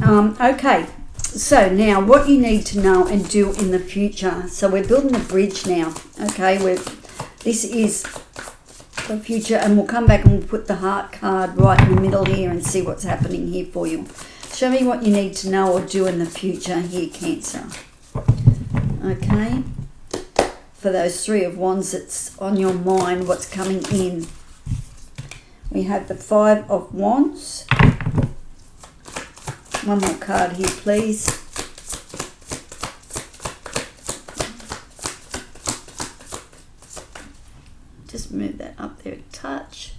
okay. So now what you need to know and do in the future. So we're building a bridge now. Okay, this is the future, and we'll come back and we'll put the heart card right in the middle here and see what's happening here for you. Show me what you need to know or do in the future here, Cancer. Okay, for those Three of Wands that's on your mind, what's coming in. We have the Five of Wands. One more card here, please. Just move that up there a touch.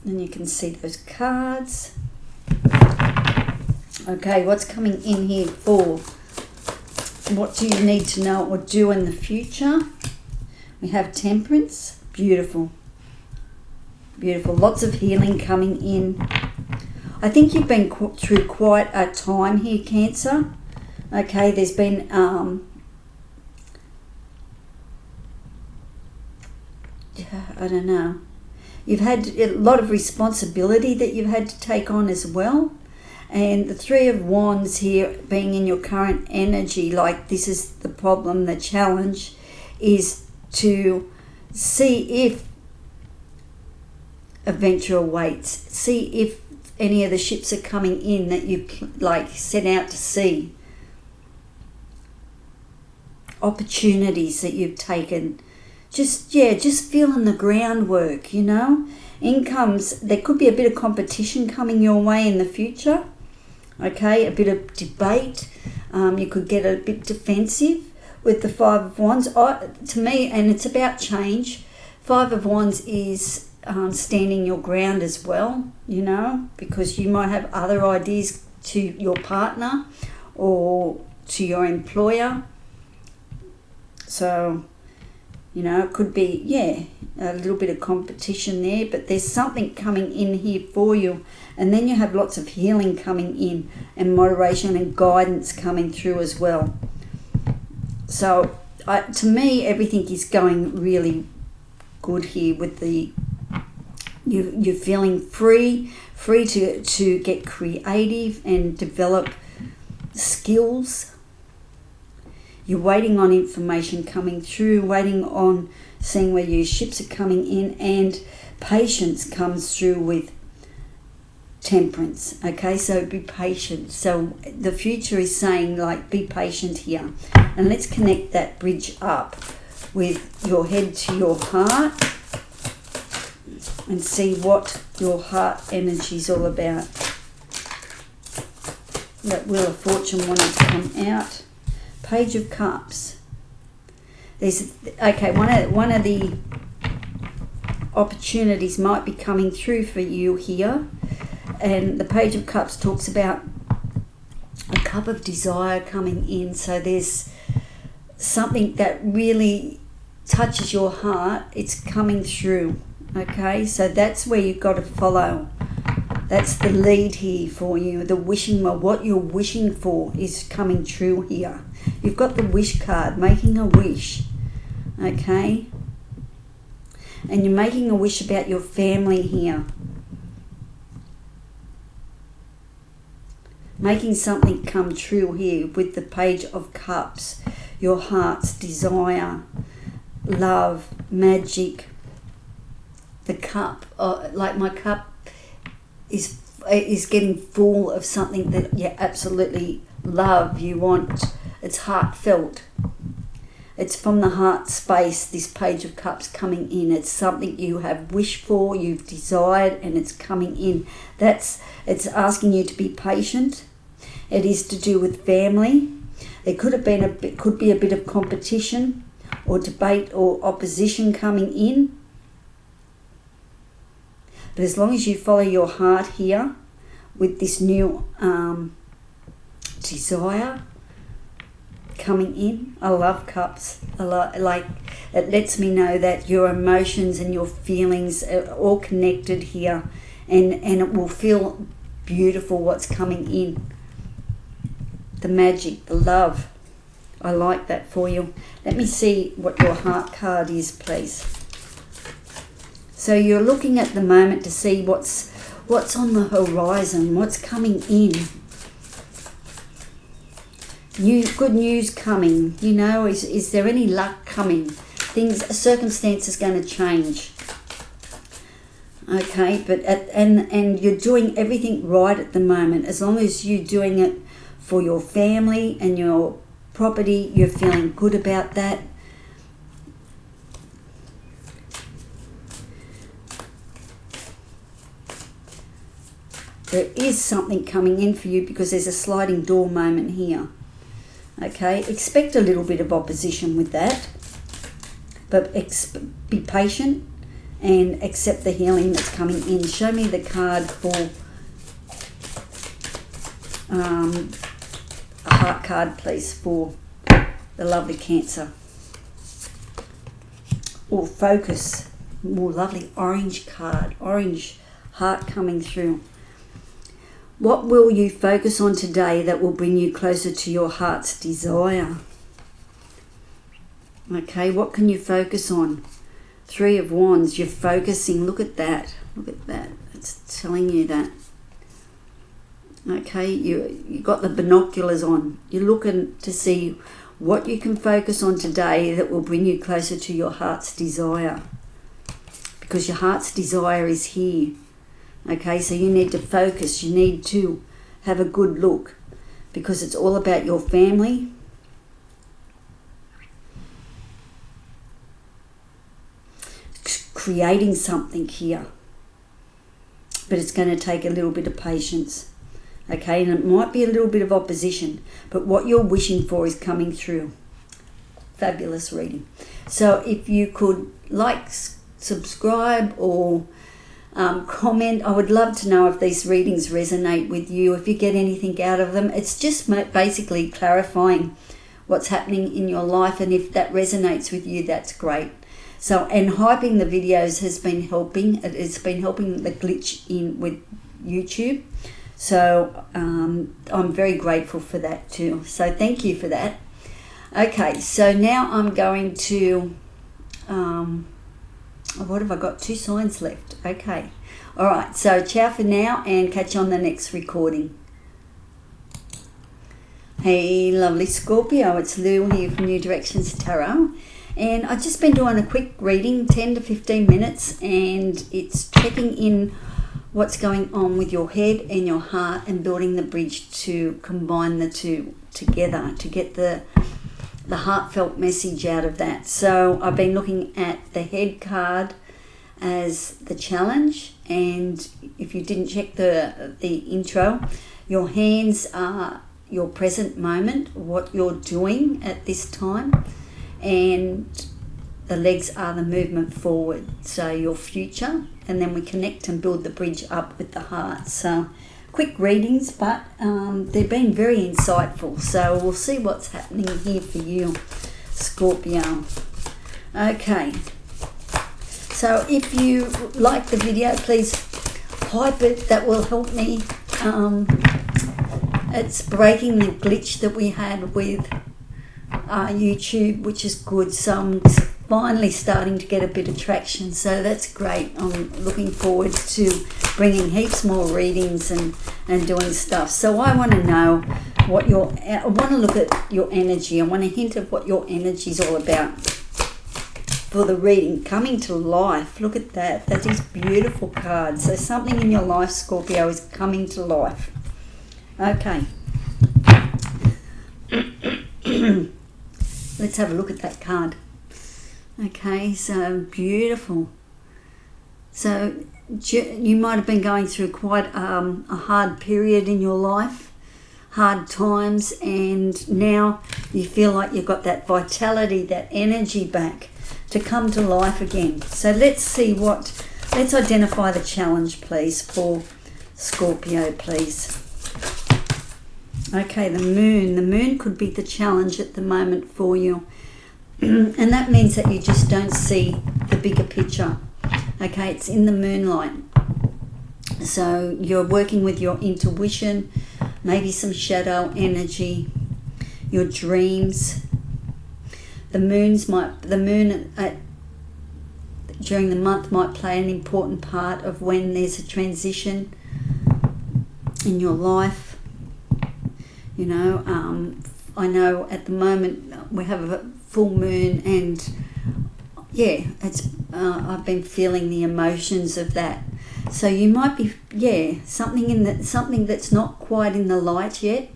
And you can see those cards. Okay, what's coming in here for? What do you need to know or do in the future? We have Temperance. Beautiful. Beautiful. Lots of healing coming in. I think you've been through quite a time here, Cancer. Okay, there's been I don't know. You've had a lot of responsibility that you've had to take on as well. And the Three of Wands here being in your current energy, like this is the problem, the challenge, is to see if adventure awaits. See if any of the ships are coming in that you like set out to see. Opportunities that you've taken. Just feeling the groundwork, you know. Incomes, there could be a bit of competition coming your way in the future. Okay, a bit of debate. You could get a bit defensive with the Five of Wands. To me, and it's about change. Five of Wands is standing your ground as well, you know, because you might have other ideas to your partner or to your employer. So, you know, it could be, a little bit of competition there, but there's something coming in here for you. And then you have lots of healing coming in and moderation and guidance coming through as well. So, to me, everything is going really good here with you're feeling free to get creative and develop skills. You're waiting on information coming through, waiting on seeing where your ships are coming in, and patience comes through with Temperance. Okay, so be patient. So the future is saying, like, be patient here. And let's connect that bridge up with your head to your heart and see what your heart energy is all about. That Wheel of Fortune wanted to come out. Page of Cups. One of the opportunities might be coming through for you here, and the Page of Cups talks about a cup of desire coming in. So there's something that really touches your heart. It's coming through. Okay, so that's where you've got to follow. That's the lead here for you. The wishing, what you're wishing for is coming true here. You've got the wish card, making a wish. Okay? And you're making a wish about your family here. Making something come true here with the Page of Cups. Your heart's desire, love, magic. The cup, like my cup is getting full of something that you absolutely love, you want. It's heartfelt. It's from the heart space, this Page of Cups coming in. It's something you have wished for, you've desired, and it's coming in. It's asking you to be patient. It is to do with family. There could be a bit of competition or debate or opposition coming in. But as long as you follow your heart here with this new desire coming in. I love cups. Like, it lets me know that your emotions and your feelings are all connected here, and it will feel beautiful what's coming in. The magic, the love. I like that for you. Let me see what your heart card is, please. So you're looking at the moment to see what's on the horizon, what's coming in. Good news coming, you know. Is there any luck coming? Circumstances going to change. Okay, but and you're doing everything right at the moment. As long as you're doing it for your family and your property, you're feeling good about that. There is something coming in for you because there's a sliding door moment here. Okay, expect a little bit of opposition with that, but be patient and accept the healing that's coming in. Show me the card for a heart card, please, for the lovely Cancer. Or focus, more lovely orange card, orange heart coming through. What will you focus on today that will bring you closer to your heart's desire? Okay, what can you focus on? Three of Wands, you're focusing. Look at that. Look at that. It's telling you that. Okay, you got the binoculars on. You're looking to see what you can focus on today that will bring you closer to your heart's desire. because your heart's desire is here. Okay, so you need to focus. You need to have a good look, because it's all about your family. Creating something here. But it's going to take a little bit of patience. Okay, and it might be a little bit of opposition, but what you're wishing for is coming through. Fabulous reading. So if you could like, subscribe, or comment. I would love to know if these readings resonate with you, if you get anything out of them. It's just basically clarifying what's happening in your life, and if that resonates with you, that's great. So, and hyping the videos has been helping. It's been helping the glitch in with YouTube. So I'm very grateful for that too. So thank you for that. Okay, so now I'm going to, what have I got? 2 signs left. Okay. All right, so ciao for now, and catch you on the next recording. Hey, lovely Scorpio, it's Lou here from New Directions Tarot. And I've just been doing a quick reading, 10 to 15 minutes, and it's checking in what's going on with your head and your heart, and building the bridge to combine the two together to get the heartfelt message out of that. So I've been looking at the head card as the challenge, and if you didn't check the intro, your hands are your present moment, what you're doing at this time, and the legs are the movement forward, so your future, and then we connect and build the bridge up with the heart. So quick readings, but they've been very insightful, so we'll see what's happening here for you, Scorpio. Okay, so if you like the video, please hype it. That will help me. It's breaking the glitch that we had with YouTube, which is good. So I'm finally starting to get a bit of traction, so that's great. I'm looking forward to bringing heaps more readings and doing stuff. So I want to know what I want to look at your energy. I want a hint of what your energy is all about for the reading. Coming to life. Look at that. That is beautiful card. So something in your life, Scorpio, is coming to life. Okay. Let's have a look at that card. Okay, so beautiful. So you might have been going through quite a hard period in your life, hard times, and now you feel like you've got that vitality, that energy back to come to life again. So let's identify the challenge, please, for Scorpio, please. Okay, the moon. The moon could be the challenge at the moment for you. And that means that you just don't see the bigger picture. Okay, it's in the moonlight. So you're working with your intuition, maybe some shadow energy, your dreams. The moon during the month might play an important part of when there's a transition in your life. You know, I know at the moment we have a full moon, and yeah, it's I've been feeling the emotions of that. So you might be something that's not quite in the light yet.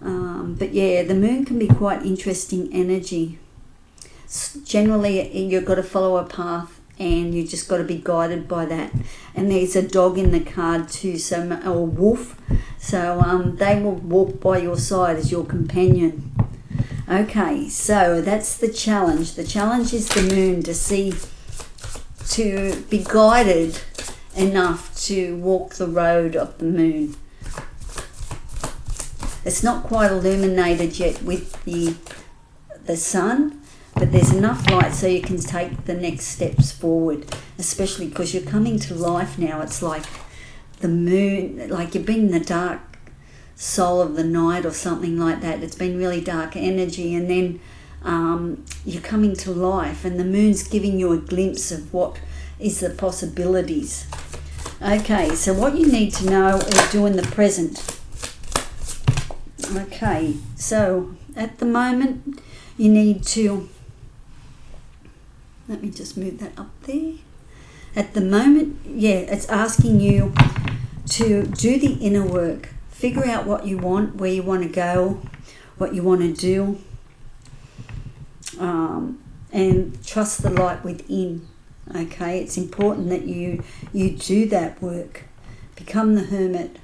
But yeah, the moon can be quite interesting energy. Generally, you've got to follow a path, and you just got to be guided by that. And there's a dog in the card too, or a wolf. So they will walk by your side as your companion. Okay, so that's the challenge. The challenge is the moon, to be guided enough to walk the road of the moon. It's not quite illuminated yet with the sun, but there's enough light so you can take the next steps forward, especially because you're coming to life now. It's like the moon, like you've been in the dark soul of the night or something like that. It's been really dark energy, and then you're coming to life, and the moon's giving you a glimpse of what is the possibilities. Okay, so what you need to know is do in the present. Okay, so at the moment you need to, let me just move that up there. At the moment, yeah, it's asking you to do the inner work. Figure out what you want, where you want to go, what you want to do, and trust the light within. Okay, it's important that you do that work. Become the hermit.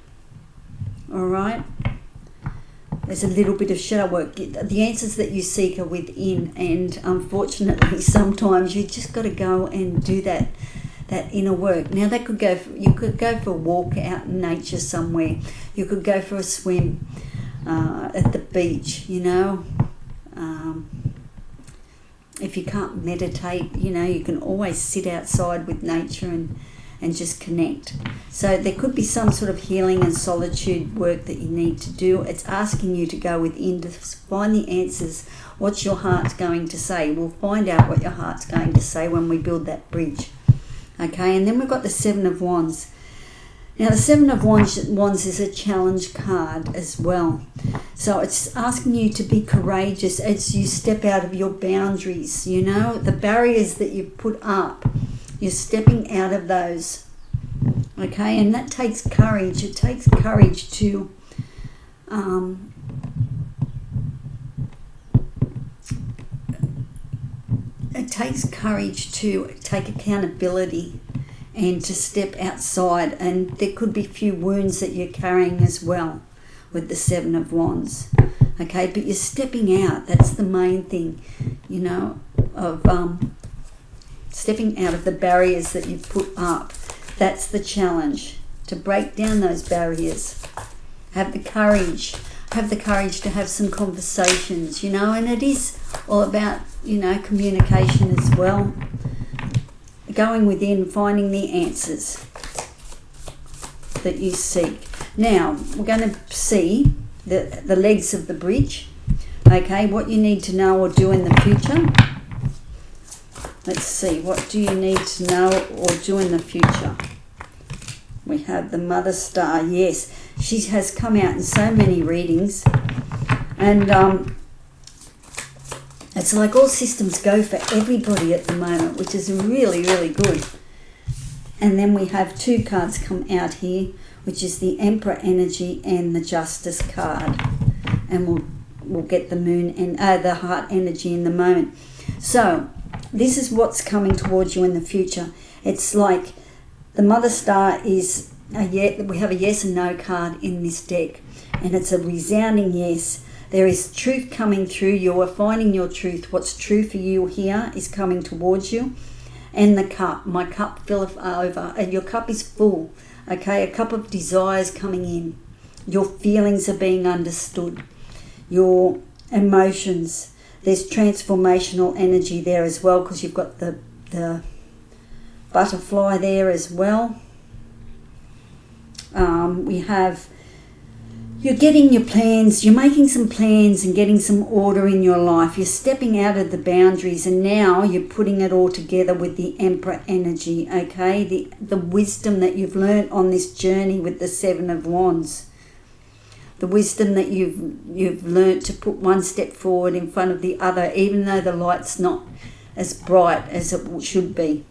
All right. There's a little bit of shadow work. The answers that you seek are within, and unfortunately, sometimes you just got to go and do that inner work. Now, that could go. You could go for a walk out in nature somewhere. You could go for a swim at the beach. You know, if you can't meditate, you know, you can always sit outside with nature and just connect. So there could be some sort of healing and solitude work that you need to do. It's asking you to go within to find the answers. What's your heart going to say? We'll find out what your heart's going to say when we build that bridge. Okay, and then we've got the Seven of Wands. Now, the Seven of Wands is a challenge card as well. So it's asking you to be courageous as you step out of your boundaries, you know, the barriers that you've put up. You're stepping out of those. Okay, and that takes courage. It takes courage to take accountability and to step outside, and there could be a few wounds that you're carrying as well with the Seven of Wands. Okay, but you're stepping out. That's the main thing, you know, of stepping out of the barriers that you've put up. That's the challenge, to break down those barriers. Have the courage to have some conversations, you know, and it is all about, you know, communication as well. Going within, finding the answers that you seek. Now, we're going to see the legs of the bridge. Okay, what you need to know or do in the future. Let's see, what do you need to know or do in the future? We have the Mother Star. Yes, she has come out in so many readings. And it's like all systems go for everybody at the moment, which is really, really good. And then we have two cards come out here, which is the Emperor energy and the Justice card. And we'll get the Moon and the Heart energy in the moment. So this is what's coming towards you in the future. It's like the Mother Star is we have a yes and no card in this deck, and it's a resounding yes. There is truth coming through. You are finding your truth. What's true for you here is coming towards you. And the cup, my cup filleth over, and your cup is full. Okay, a cup of desires coming in. Your feelings are being understood. Your emotions. There's transformational energy there as well, because you've got the butterfly there as well. We have, you're getting your plans, you're making some plans and getting some order in your life. You're stepping out of the boundaries, and now you're putting it all together with the Emperor energy, okay? The wisdom that you've learnt on this journey with the Seven of Wands. The wisdom that you've learnt to put one step forward in front of the other, even though the light's not as bright as it should be.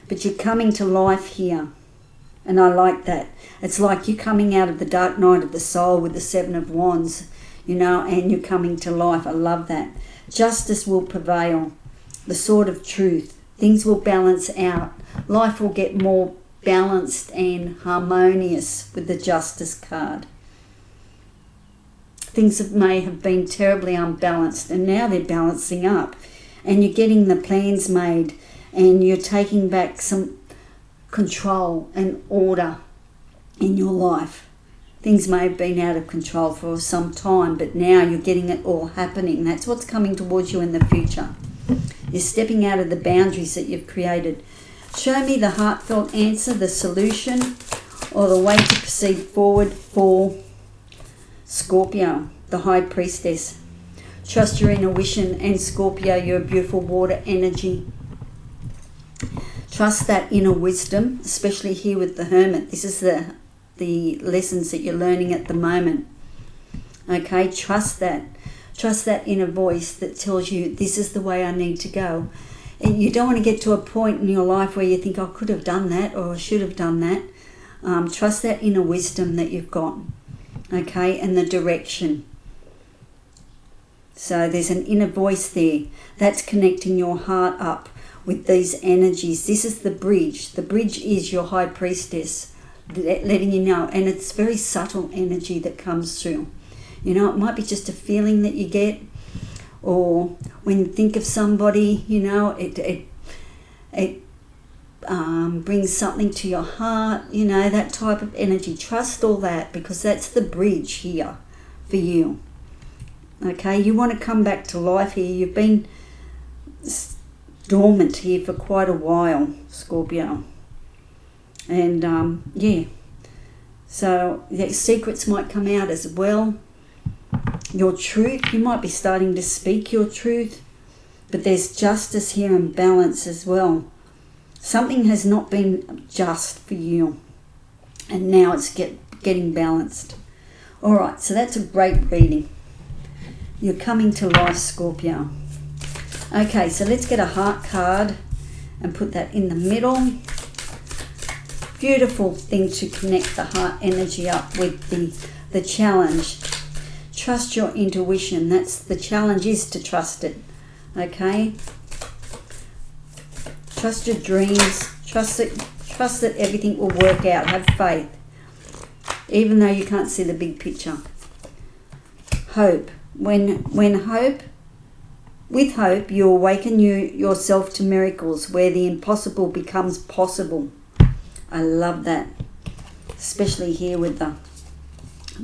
But you're coming to life here. And I like that. It's like you're coming out of the dark night of the soul with the Seven of Wands, you know, and you're coming to life. I love that. Justice will prevail. The sword of truth. Things will balance out. Life will get more balanced and harmonious with the Justice card. Things may have been terribly unbalanced, and now they're balancing up. And you're getting the plans made, and you're taking back some control and order in your life. Things may have been out of control for some time, but now you're getting it all happening. That's what's coming towards you in the future. You're stepping out of the boundaries that you've created. Show me the heartfelt answer, the solution, or the way to proceed forward for Scorpio, the High Priestess. Trust your intuition, and Scorpio, you're a beautiful water energy. Trust that inner wisdom, especially here with the Hermit. This is the lessons that you're learning at the moment. Okay, trust that. Trust that inner voice that tells you this is the way I need to go. You don't want to get to a point in your life where you think, I could have done that or I should have done that. Trust that inner wisdom that you've got, okay, and the direction. So there's an inner voice there that's connecting your heart up with these energies. This is the bridge. The bridge is your high priestess, letting you know, and it's very subtle energy that comes through. You know, it might be just a feeling that you get, or when you think of somebody, you know, it brings something to your heart, you know, that type of energy. Trust all that, because that's the bridge here for you. Okay, you want to come back to life here. You've been dormant here for quite a while, Scorpio. And yeah, so the secrets might come out as well. Your truth, you might be starting to speak your truth, but there's justice here and balance as well. Something has not been just for you, and now it's getting balanced. All right, so that's a great reading. You're coming to life, Scorpio. Okay, so let's get a heart card and put that in the middle. Beautiful thing to connect the heart energy up with the challenge. Trust your intuition. That's the challenge, is to trust it. Okay? Trust your dreams. Trust that everything will work out. Have faith. Even though you can't see the big picture. Hope. With hope, you awaken yourself to miracles where the impossible becomes possible. I love that. Especially here with the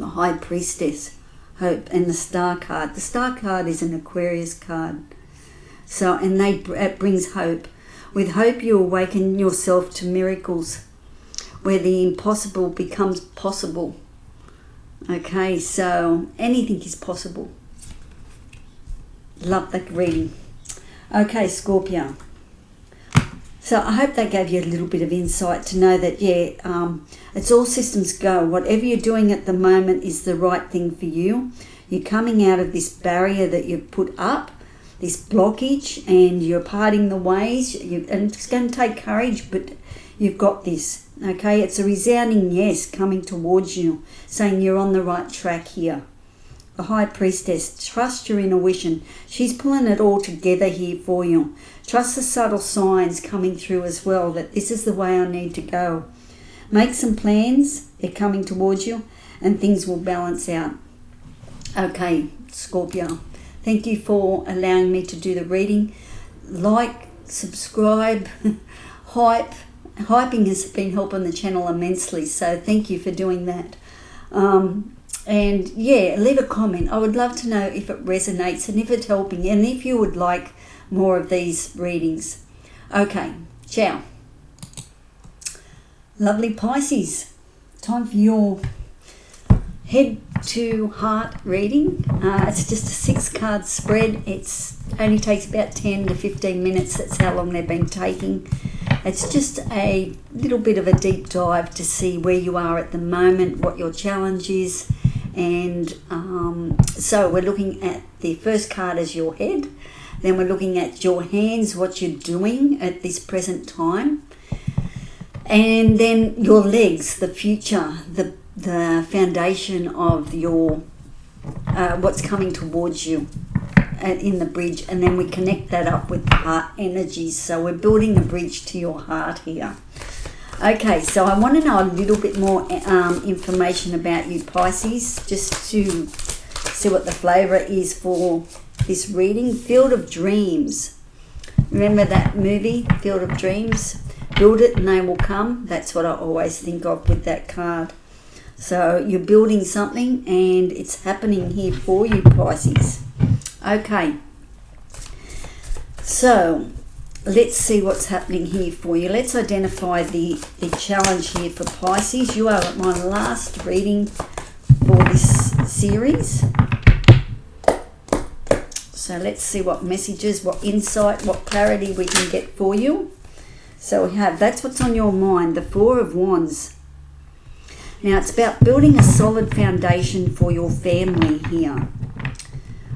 High Priestess. Hope and the Star card. The Star card is an Aquarius card. So, and it brings hope. With hope, you awaken yourself to miracles where the impossible becomes possible. Okay, so anything is possible. Love that reading. Okay, Scorpio. So I hope that gave you a little bit of insight to know that, it's all systems go. Whatever you're doing at the moment is the right thing for you. You're coming out of this barrier that you've put up, this blockage, and you're parting the ways. And it's going to take courage, but you've got this. Okay, it's a resounding yes coming towards you, saying you're on the right track here. The High Priestess, trust your intuition. She's pulling it all together here for you. Trust the subtle signs coming through as well, that this is the way I need to go. Make some plans, they're coming towards you, and things will balance out. Okay, Scorpio, thank you for allowing me to do the reading. Like, subscribe, hyping has been helping the channel immensely, so thank you for doing that. And yeah, leave a comment. I would love to know if it resonates and if it's helping, and if you would like more of these readings. Okay, ciao. Lovely Pisces, time for your head to heart reading. It's just a 6-card spread. It only takes about 10 to 15 minutes. That's how long they've been taking. It's just a little bit of a deep dive to see where you are at the moment, what your challenge is. And so we're looking at the first card as your head. Then we're looking at your hands, what you're doing at this present time. And then your legs, the future, the foundation of your what's coming towards you in the bridge. And then we connect that up with the heart energies. So we're building the bridge to your heart here. Okay, so I want to know a little bit more information about you, Pisces, just to see what the flavour is for this reading. Field of Dreams. Remember that movie, Field of Dreams? Build it and they will come. That's what I always think of with that card. So you're building something and it's happening here for you, Pisces. Okay. So let's see what's happening here for you. Let's identify the challenge here for Pisces. You are at my last reading for this series. So let's see what messages, what insight, what clarity we can get for you. So we have, that's what's on your mind, the Four of Wands. Now it's about building a solid foundation for your family here.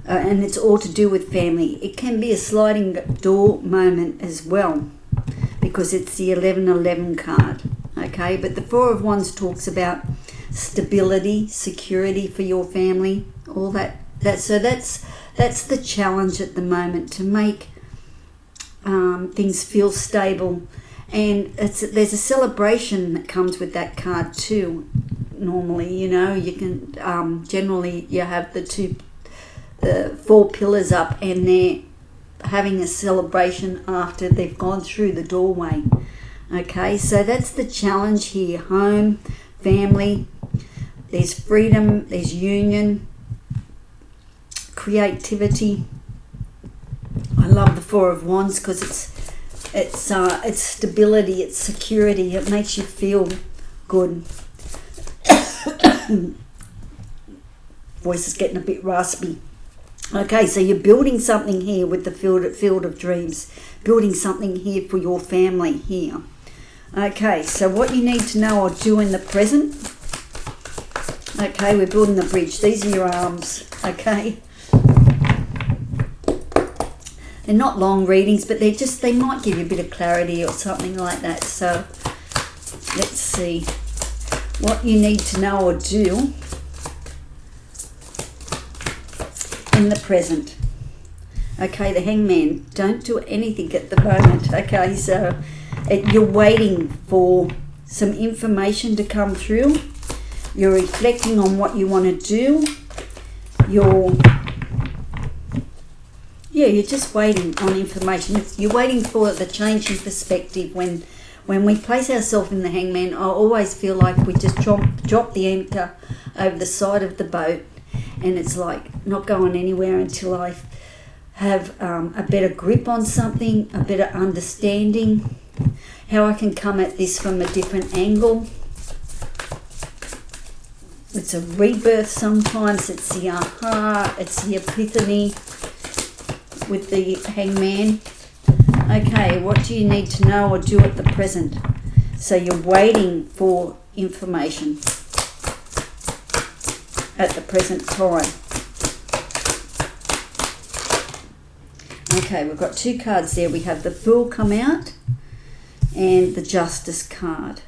and it's all to do with family. It can be a sliding door moment as well, because it's the 1111 card. Okay, but the Four of Wands talks about stability, security for your family, all that. So that's the challenge at the moment, to make things feel stable. And there's a celebration that comes with that card too. Normally, you know, you can generally you have the four pillars up, and they're having a celebration after they've gone through the doorway. Okay, so that's the challenge here. Home, family, there's freedom, there's union, creativity. I love the Four of Wands because it's stability, it's security, it makes you feel good. Voice is getting a bit raspy. Okay, so you're building something here with the field of dreams, building something here for your family here. Okay, so what you need to know or do in the present. Okay, we're building the bridge. These are your arms. Okay, they're not long readings, but they might give you a bit of clarity or something like that. So let's see what you need to know or do in the present. Okay, the Hangman. Don't do anything at the moment. Okay, so you're waiting for some information to come through. You're reflecting on what you want to do. You're just waiting on information. You're waiting for the change in perspective. When we place ourselves in the Hangman, I always feel like we just drop the anchor over the side of the boat, and it's like not going anywhere until I have a better grip on something, a better understanding, how I can come at this from a different angle. It's a rebirth sometimes, it's the aha, it's the epiphany with the Hangman. Okay, what do you need to know or do at the present? So you're waiting for information at the present time. Okay, we've got two cards there. We have the Fool come out and the Justice card.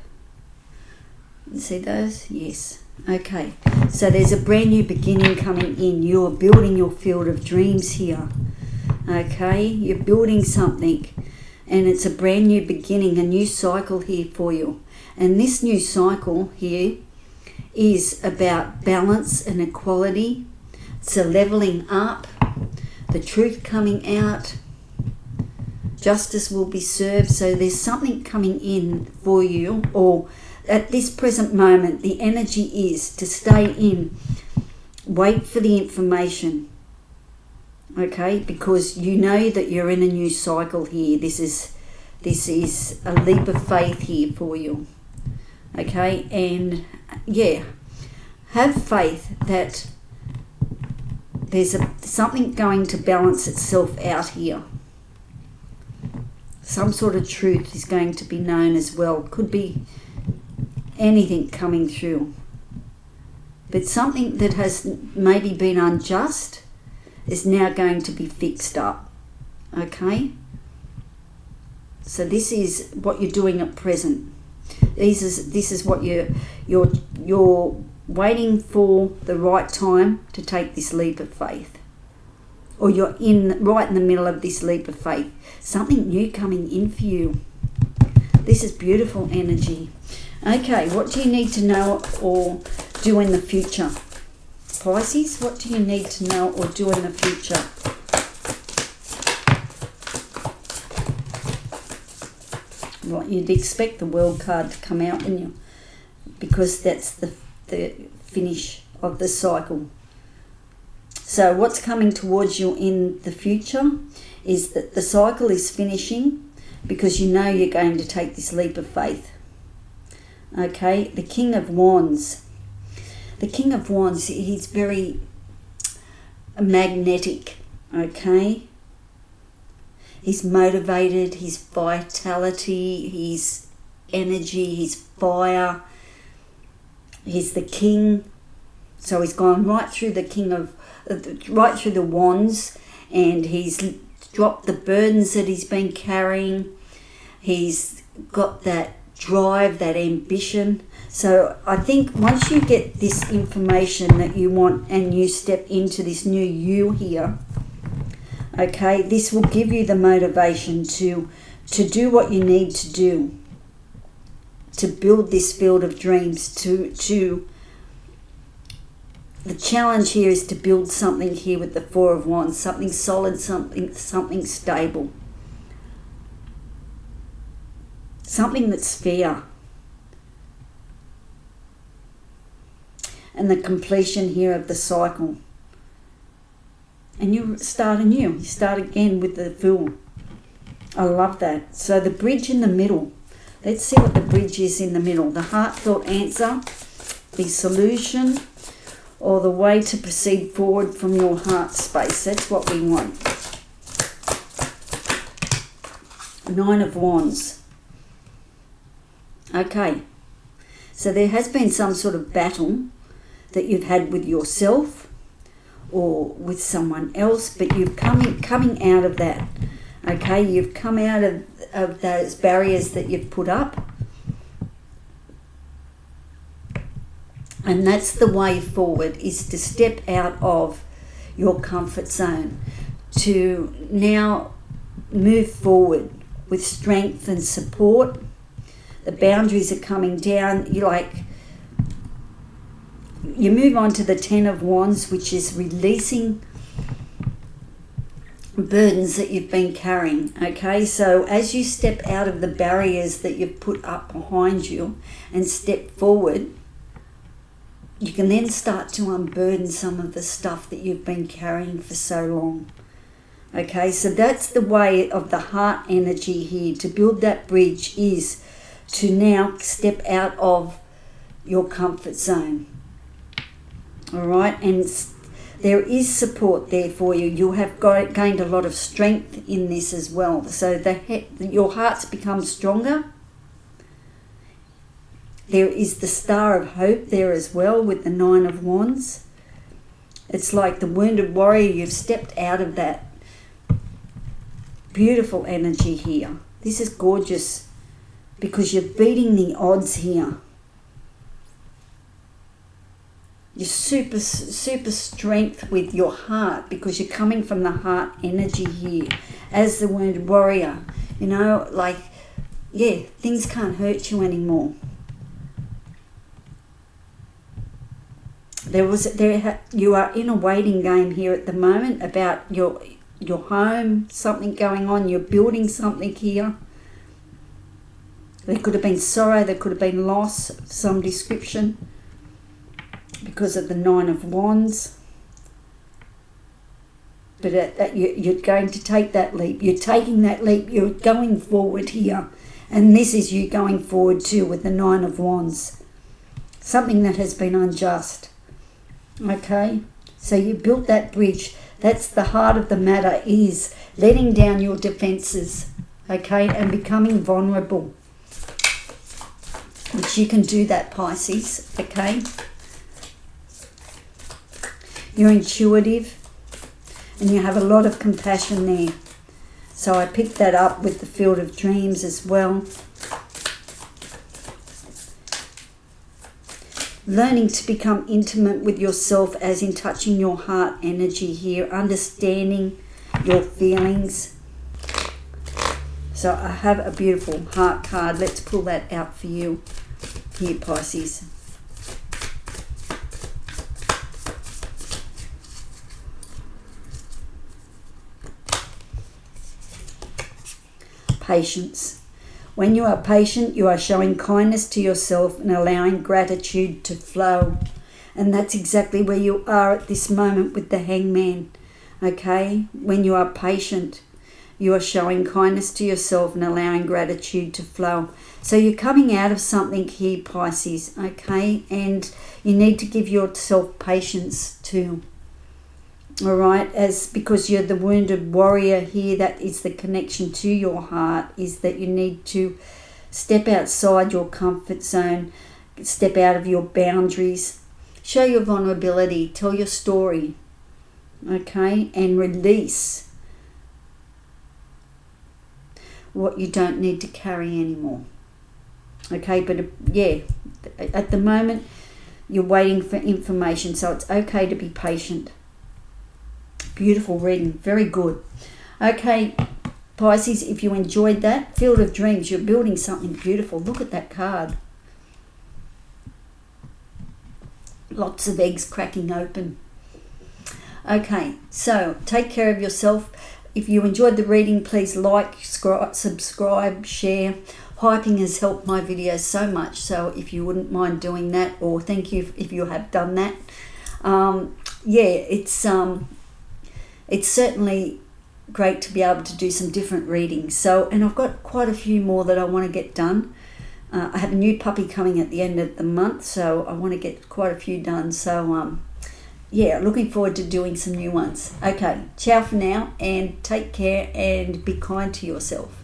You see those? Yes. Okay, so there's a brand new beginning coming in. You're building your field of dreams here. Okay, you're building something, and it's a brand new beginning, a new cycle here for you. And this new cycle here is about balance and equality. It's a leveling up, the truth coming out, justice will be served. So there's something coming in for you, or at this present moment, the energy is to stay in, wait for the information. Okay, because you know that you're in a new cycle here. This is a leap of faith here for you. Okay, and yeah, have faith that there's something going to balance itself out here. Some sort of truth is going to be known as well. Could be anything coming through, but something that has maybe been unjust is now going to be fixed up. Okay, so this is what you're doing at present. This is what you're waiting for the right time to take this leap of faith, or you're right in the middle of this leap of faith. Something new coming in for you. This is beautiful energy. Okay, what do you need to know or do in the future? Pisces, what do you need to know or do in the future? Right, you'd expect the World card to come out, wouldn't you? Because that's the finish of the cycle. So what's coming towards you in the future is that the cycle is finishing, because you know you're going to take this leap of faith. Okay, the King of Wands. The King of Wands, he's very magnetic, okay? He's motivated, his vitality, his energy, his fire. He's the king. So he's gone right through the right through the wands, and he's dropped the burdens that he's been carrying. He's got that drive, that ambition. So I think once you get this information that you want and you step into this new you here, okay, this will give you the motivation to do what you need to do to build this field of dreams. The challenge here is to build something here with the Four of Wands, something solid, something stable, something that's fair. And the completion here of the cycle. And you start anew. You start again with the Fool. I love that. So the bridge in the middle. Let's see what the bridge is in the middle. The heartfelt answer, the solution, or the way to proceed forward from your heart space. That's what we want. Nine of Wands. Okay. So there has been some sort of battle that you've had with yourself or with someone else, but you've coming out of that. Okay, you've come out of those barriers that you've put up, and that's the way forward, is to step out of your comfort zone, to now move forward with strength and support. The boundaries are coming down. You move on to the Ten of Wands, which is releasing burdens that you've been carrying. Okay, so as you step out of the barriers that you've put up behind you and step forward, you can then start to unburden some of the stuff that you've been carrying for so long. Okay, so that's the way of the heart energy here. To build that bridge is to now step out of your comfort zone. All right, and there is support there for you. You have gained a lot of strength in this as well. So your heart's become stronger. There is the Star of Hope there as well with the Nine of Wands. It's like the wounded warrior. You've stepped out of that. Beautiful energy here. This is gorgeous because you're beating the odds here. You're super strength with your heart because you're coming from the heart energy here as the wounded warrior. You know, things can't hurt you anymore. You are in a waiting game here at the moment about your home, something going on. You're building something here. There could have been sorrow, there could have been loss of some description because of the Nine of Wands. But you're going to take that leap. You're taking that leap. You're going forward here. And this is you going forward too with the Nine of Wands. Something that has been unjust. Okay? So you built that bridge. That's the heart of the matter, is letting down your defenses. Okay? And becoming vulnerable. Which you can do that, Pisces. Okay? You're intuitive and you have a lot of compassion there. So I picked that up with the Field of Dreams as well. Learning to become intimate with yourself, as in touching your heart energy here, understanding your feelings. So I have a beautiful heart card. Let's pull that out for you here, Pisces. Patience. When you are patient, you are showing kindness to yourself and allowing gratitude to flow. And that's exactly where you are at this moment with the Hangman. Okay? When you are patient, you are showing kindness to yourself and allowing gratitude to flow. So you're coming out of something here, Pisces. Okay? And you need to give yourself patience too. All right, because you're the wounded warrior here, that is the connection to your heart, is that you need to step outside your comfort zone, step out of your boundaries, show your vulnerability, tell your story. okay, and release what you don't need to carry anymore. Okay, but yeah, at the moment you're waiting for information, so it's okay to be patient. Beautiful reading, very good. Okay, Pisces, if you enjoyed that, Field of Dreams, you're building something beautiful. Look at that card. Lots of eggs cracking open. Okay, so take care of yourself. If you enjoyed the reading, please like, subscribe, share. Hyping has helped my videos so much, so if you wouldn't mind doing that, or thank you if you have done that. Yeah, it's certainly great to be able to do some different readings. So, and I've got quite a few more that I want to get done. I have a new puppy coming at the end of the month, so I want to get quite a few done. So, yeah, looking forward to doing some new ones. Okay, ciao for now, and take care and be kind to yourself.